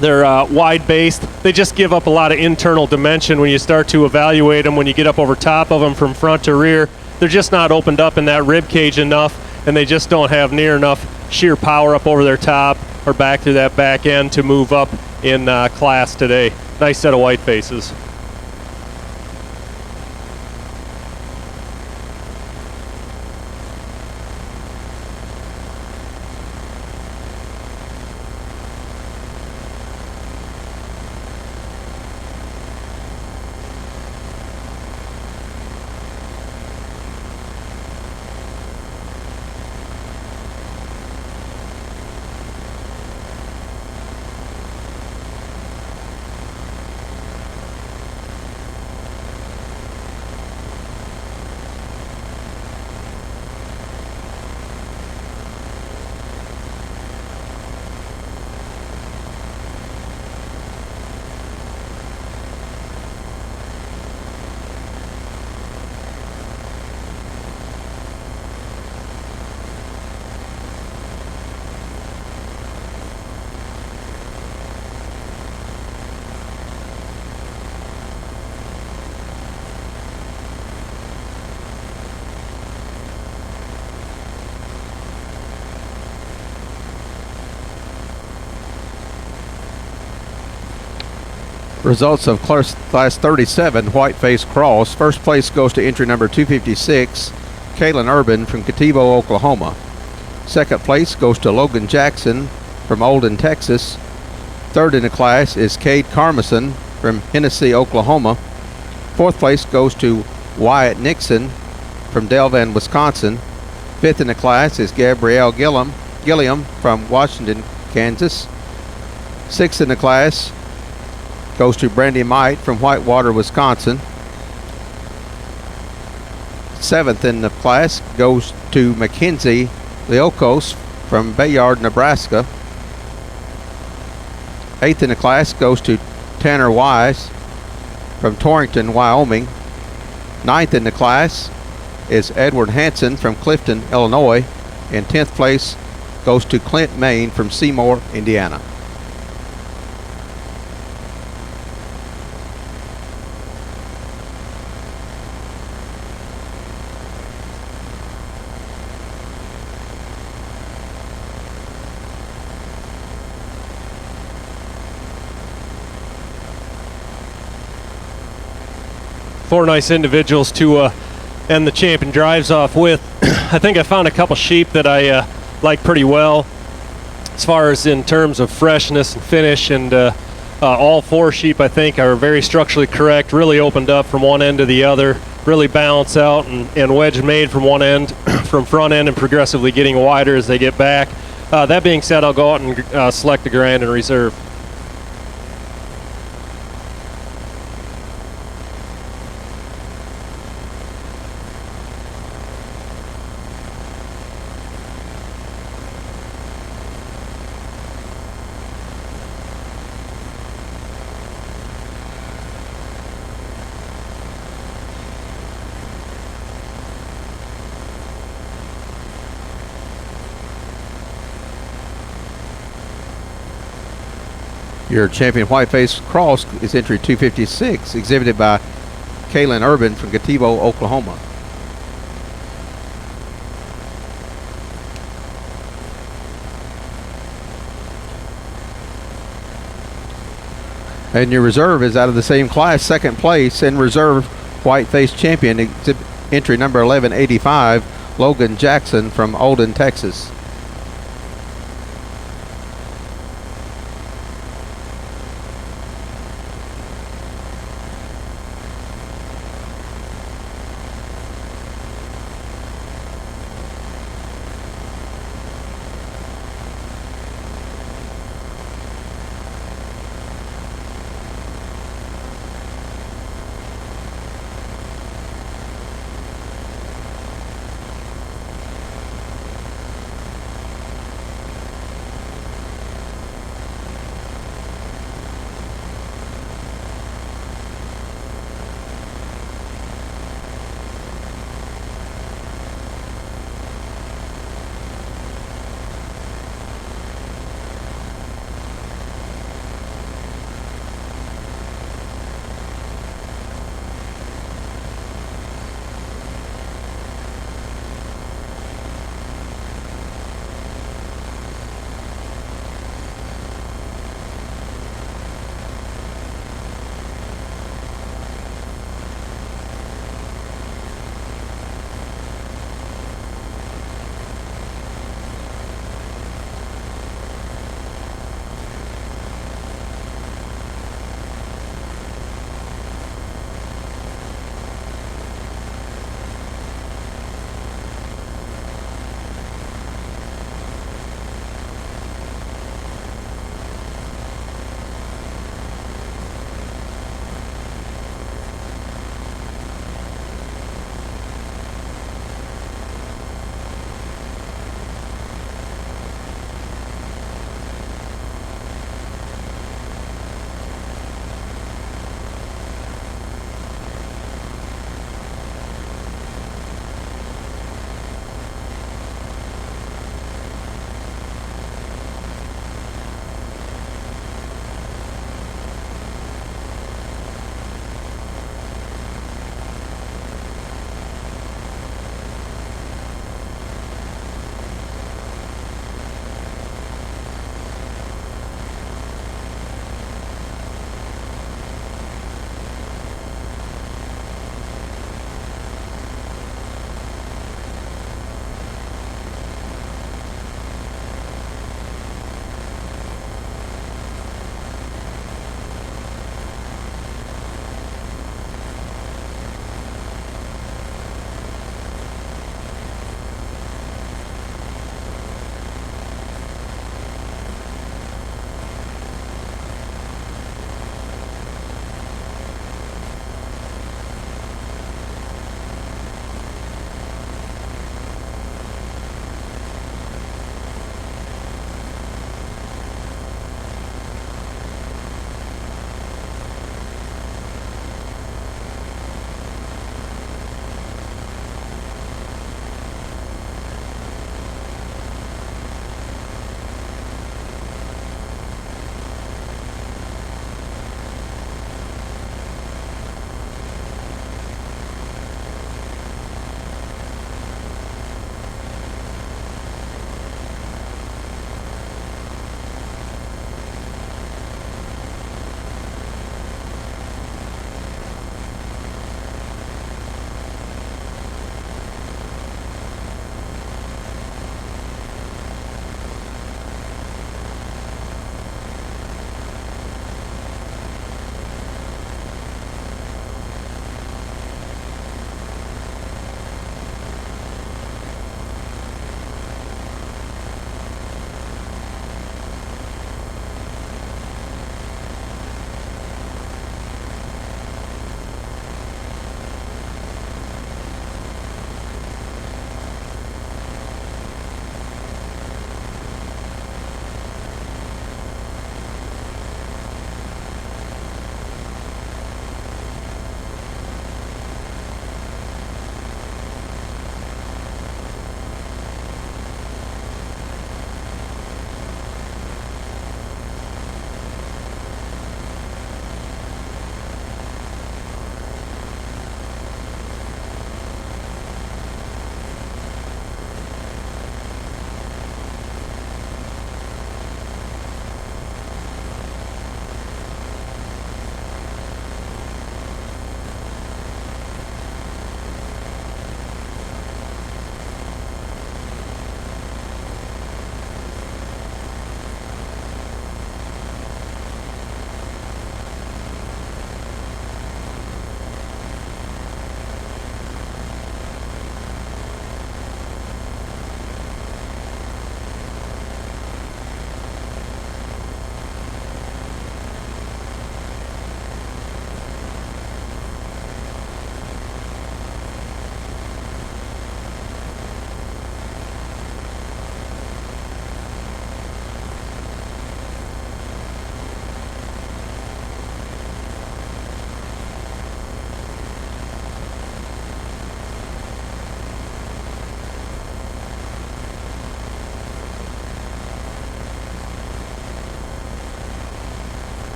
they're wide based. They just give up a lot of internal dimension when you start to evaluate them. When you get up over top of them from front to rear, they're just not opened up in that rib cage enough, and they just don't have near enough sheer power up over their top or back through that back end to move up in class today. Nice set of white faces. Results of class 37 white face cross. First place goes to entry number 256, Kaylin Urban from Kativo, Oklahoma. Second place goes to Logan Jackson from Olden, Texas. Third in the class is Cade Carmison from Hennessy, Oklahoma. Fourth place goes to Wyatt Nixon from Delvan, Wisconsin. Fifth in the class is Gabrielle Gilliam from Washington, Kansas. Sixth in the class goes to Brandy Might from Whitewater, Wisconsin. Seventh in the class goes to Mackenzie Leokos from Bayard, Nebraska. Eighth in the class goes to Tanner Wise from Torrington, Wyoming. Ninth in the class is Edward Hansen from Clifton, Illinois. And 10th place goes to Clint Main from Seymour, Indiana. four nice individuals to end the champion drives off with. I think I found a couple sheep that I like pretty well as far as in terms of freshness and finish, and all four sheep I think are very structurally correct, really opened up from one end to the other, really balance out and wedge made from one end, from front end, and progressively getting wider as they get back. That being said, I'll go out and select the Grand and Reserve. Your champion white-faced cross is entry 256, exhibited by Kaylin Urban from Gativo, Oklahoma. And your reserve is out of the same class, second place in reserve white-faced champion, entry number 1185, Logan Jackson from Olden, Texas.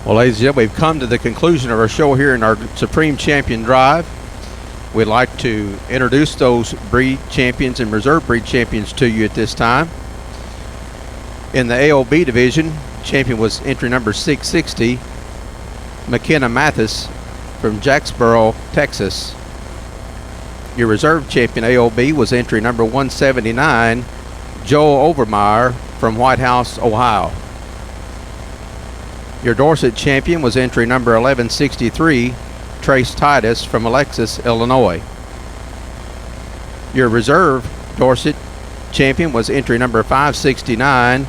Well, ladies and gentlemen, we've come to the conclusion of our show here in our Supreme Champion Drive. We'd like to introduce those breed champions and reserve breed champions to you at this time. In the AOB division, champion was entry number 660, McKenna Mathis from Jacksboro, Texas. Your reserve champion AOB was entry number 179, Joel Overmeyer from White House, Ohio. Your Dorset champion was entry number 1163, Trace Titus from Alexis, Illinois. Your reserve Dorset champion was entry number 569,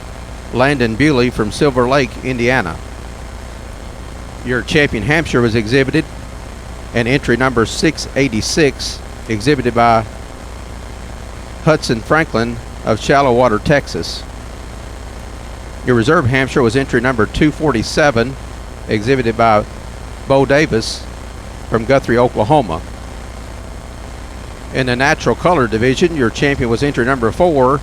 Landon Bewley from Silver Lake, Indiana. Your champion Hampshire was exhibited, and entry number 686, exhibited by Hudson Franklin of Shallow-Water, Texas. Your reserve Hampshire was entry number 247, exhibited by Bo Davis from Guthrie, Oklahoma. In the natural color division, your champion was entry number 4,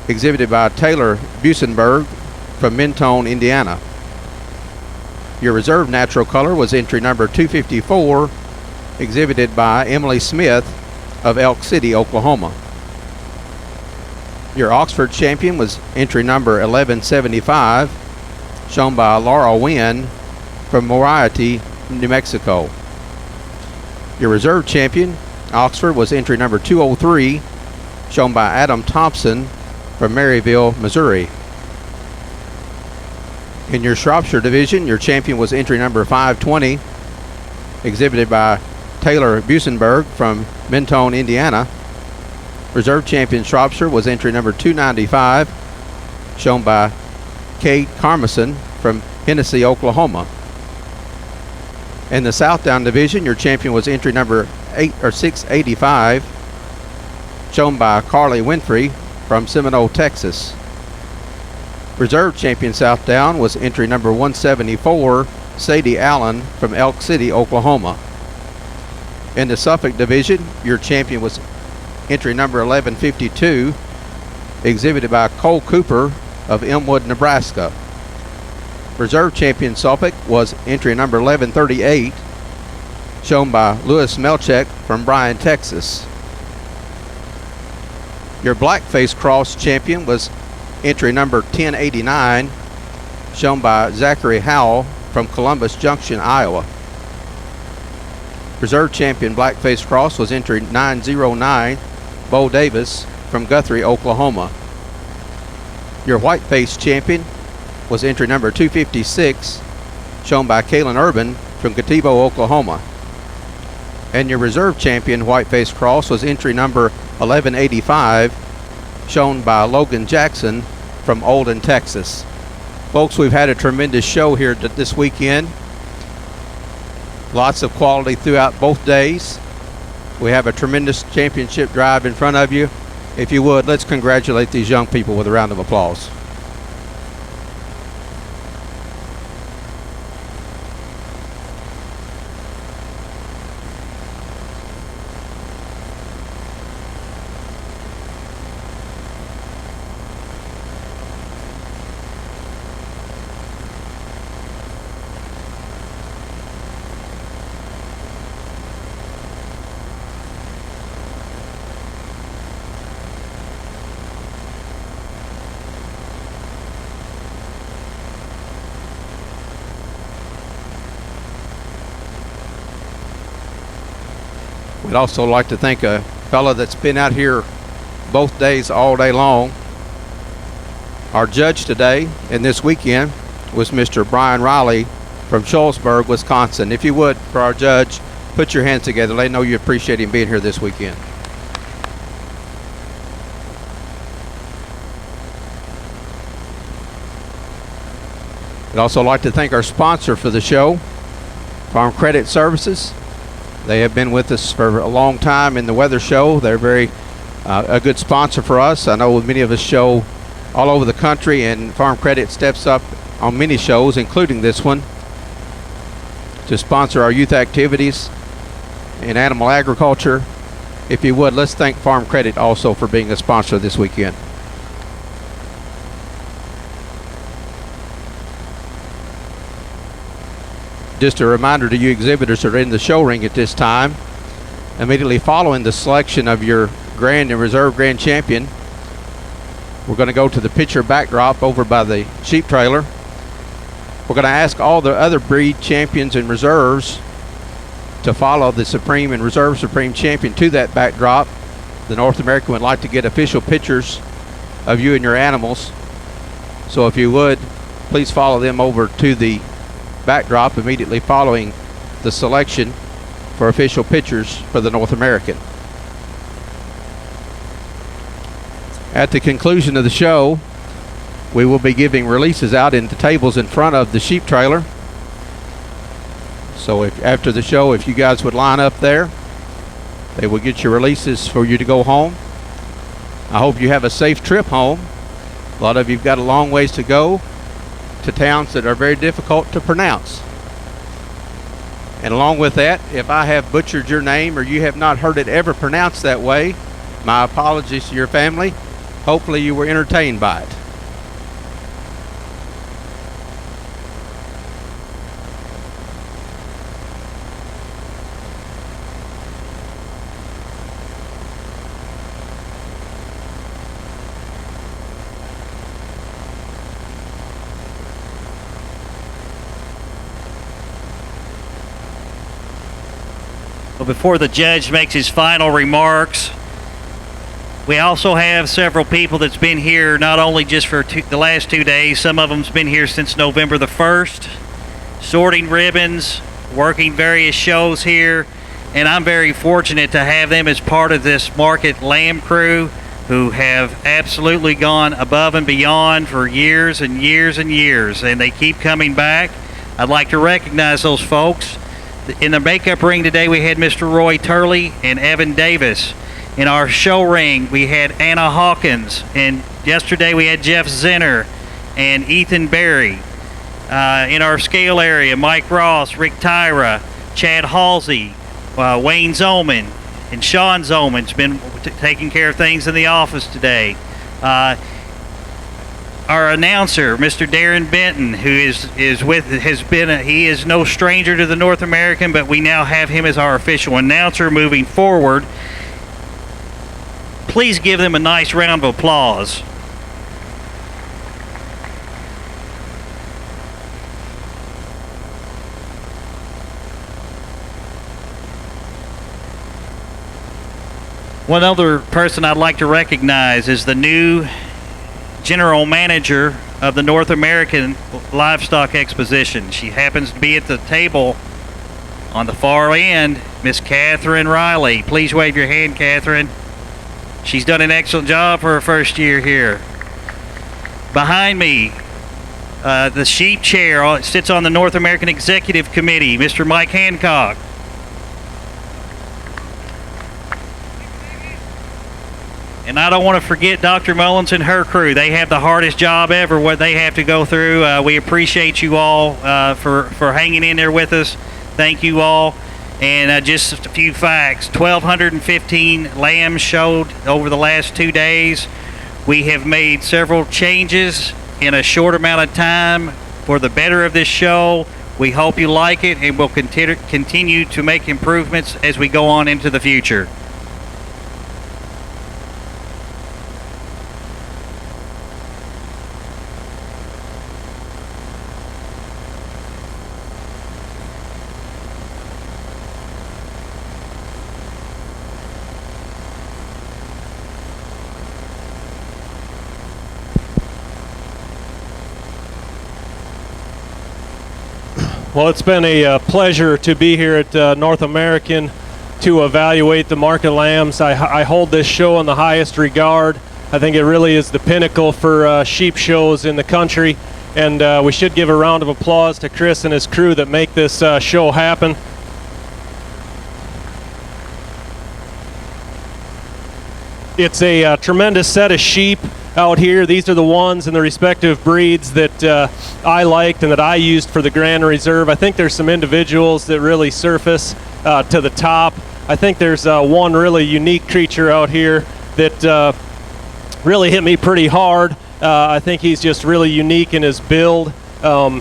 exhibited by Taylor Busenberg from Mentone, Indiana. Your reserve natural color was entry number 254, exhibited by Emily Smith of Elk City, Oklahoma. Your Oxford champion was entry number 1175, shown by Laura Wynn from Moriarty, New Mexico. Your reserve champion, Oxford, was entry number 203, shown by Adam Thompson from Maryville, Missouri. In your Shropshire division, your champion was entry number 520, exhibited by Taylor Busenberg from Mentone, Indiana. Reserve champion Shropshire was entry number 295, shown by Kate Carmison from Hennessy, Oklahoma. In the Southdown division, your champion was entry number 685, shown by Carly Winfrey from Seminole, Texas. Reserve champion Southdown was entry number 174, Sadie Allen from Elk City, Oklahoma. In the Suffolk division, your champion was entry number 1152, exhibited by Cole Cooper of Elmwood, Nebraska. Reserve champion Suffolk was entry number 1138, shown by Louis Melchek from Bryan, Texas. Your Blackface Cross champion was entry number 1089, shown by Zachary Howell from Columbus Junction, Iowa. Reserve champion Blackface Cross was entry 909, Bo Davis from Guthrie, Oklahoma. Your Whiteface champion was entry number 256, shown by Kaylin Urban from Gatibo, Oklahoma. And your reserve champion Whiteface Cross was entry number 1185, shown by Logan Jackson from Olden, Texas. Folks, we've had a tremendous show here this weekend. Lots of quality throughout both days. We have a tremendous championship drive in front of you. If you would, let's congratulate these young people with a round of applause. We'd also like to thank a fellow that's been out here both days, all day long. Our judge today and this weekend was Mr. Brian Riley from Shullsburg, Wisconsin. If you would, for our judge, put your hands together. Let him know you appreciate him being here this weekend. We'd also like to thank our sponsor for the show, Farm Credit Services. They have been with us for a long time in the weather show. They're a good sponsor for us. I know many of us show all over the country, and Farm Credit steps up on many shows, including this one, to sponsor our youth activities in animal agriculture. If you would, let's thank Farm Credit also for being a sponsor this weekend. Just a reminder to you exhibitors that are in the show ring at this time, immediately following the selection of your grand and reserve grand champion, we're going to go to the picture backdrop over by the sheep trailer. We're going to ask all the other breed champions and reserves to follow the Supreme and Reserve Supreme champion to that backdrop. The North American would like to get official pictures of you and your animals. So if you would, please follow them over to the backdrop immediately following the selection for official pictures for the North American. At the conclusion of the show, we will be giving releases out into tables in front of the sheep trailer. So if after the show, if you guys would line up there, they will get your releases for you to go home. I hope you have a safe trip home. A lot of you've got a long ways to go to towns that are very difficult to pronounce. And along with that, if I have butchered your name or you have not heard it ever pronounced that way, my apologies to your family. Hopefully you were entertained by it. Well, before the judge makes his final remarks, we also have several people that's been here not only just for the last 2 days, some of them's been here since November the 1st, sorting ribbons, working various shows here, and I'm very fortunate to have them as part of this market lamb crew who have absolutely gone above and beyond for years and years and years, and they keep coming back. I'd like to recognize those folks. In the makeup ring today, we had Mr. Roy Turley and Evan Davis. In our show ring, we had Anna Hawkins. And yesterday, we had Jeff Zinner and Ethan Berry. In our scale area, Mike Ross, Rick Tyra, Chad Halsey, Wayne Zollman, and Sean Zollman's been taking care of things in the office today. Our announcer, Mr. Darren Benton, who he is no stranger to the North American, but we now have him as our official announcer moving forward. Please give them a nice round of applause. One other person I'd like to recognize is the new general manager of the North American Livestock Exposition. She happens to be at the table on the far end, Miss Catherine Riley. Please wave your hand, Catherine. She's done an excellent job for her first year here. Behind me, the sheep chair sits on the North American Executive Committee, Mr. Mike Hancock. And I don't want to forget Dr. Mullins and her crew. They have the hardest job ever, what they have to go through. We appreciate you all for hanging in there with us. Thank you all. And just a few facts. 1,215 lambs showed over the last 2 days. We have made several changes in a short amount of time for the better of this show. We hope you like it, and we'll continue to make improvements as we go on into the future. Well, it's been a pleasure to be here at North American to evaluate the market lambs. I hold this show in the highest regard. I think it really is the pinnacle for sheep shows in the country, and we should give a round of applause to Chris and his crew that make this show happen. It's a tremendous set of sheep out here. These are the ones in the respective breeds that I liked and that I used for the Grand Reserve. I think there's some individuals that really surface to the top. I think there's one really unique creature out here that really hit me pretty hard. I think he's just really unique in his build.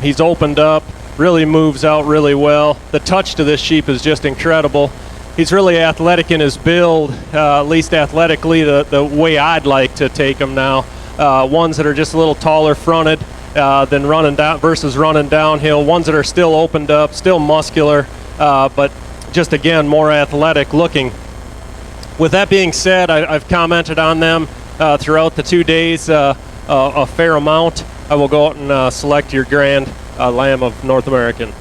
He's opened up, really moves out really well. The touch to this sheep is just incredible. He's really athletic in his build, at least athletically, the way I'd like to take him now. Ones that are just a little taller fronted than running down versus running downhill. Ones that are still opened up, still muscular, but just again more athletic looking. With that being said, I've commented on them throughout the 2 days a fair amount. I will go out and select your grand lamb of North American.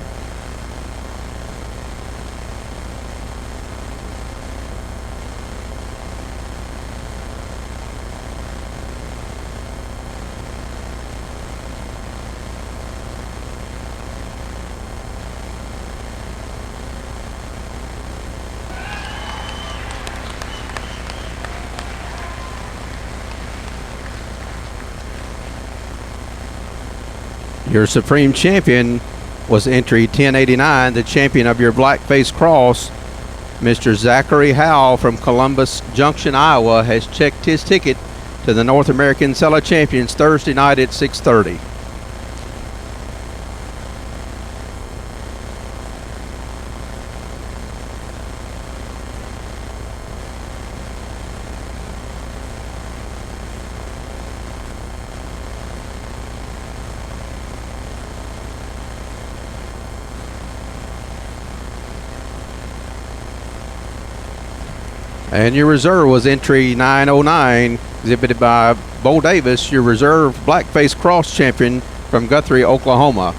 Your supreme champion was entry 1089, the champion of your Blackface Cross. Mr. Zachary Howell from Columbus Junction, Iowa, has checked his ticket to the North American Sella Champions Thursday night at 6:30. And your reserve was entry 909, exhibited by Bo Davis, your reserve Blackface Cross champion from Guthrie, Oklahoma.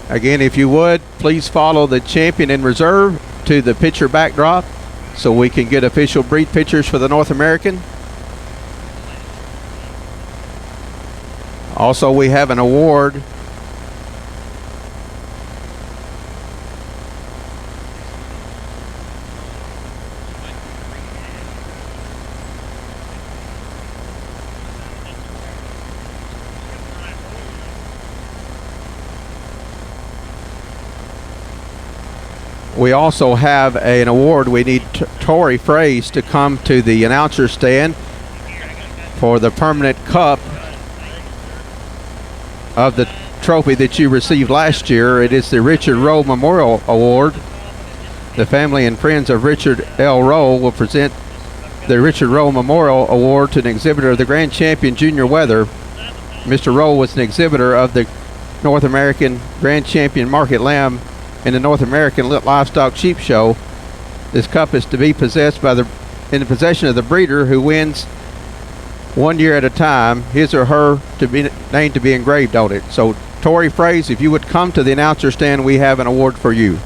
Again, if you would, please follow the champion in reserve to the picture backdrop so we can get official breed pictures for the North American. Also, we have an award We also have an award. We need Tori Fraze to come to the announcer stand for the permanent cup of the trophy that you received last year. It is the Richard Rowe Memorial Award. The family and friends of Richard L. Rowe will present the Richard Rowe Memorial Award to an exhibitor of the Grand Champion Junior Weather. Mr. Rowe was an exhibitor of the North American Grand Champion Market Lamb in the North American Livestock Sheep Show. This cup is to be possessed in the possession of the breeder who wins 1 year at a time, his or her to be named to be engraved on it. So Tori Fraze, if you would come to the announcer stand, we have an award for you.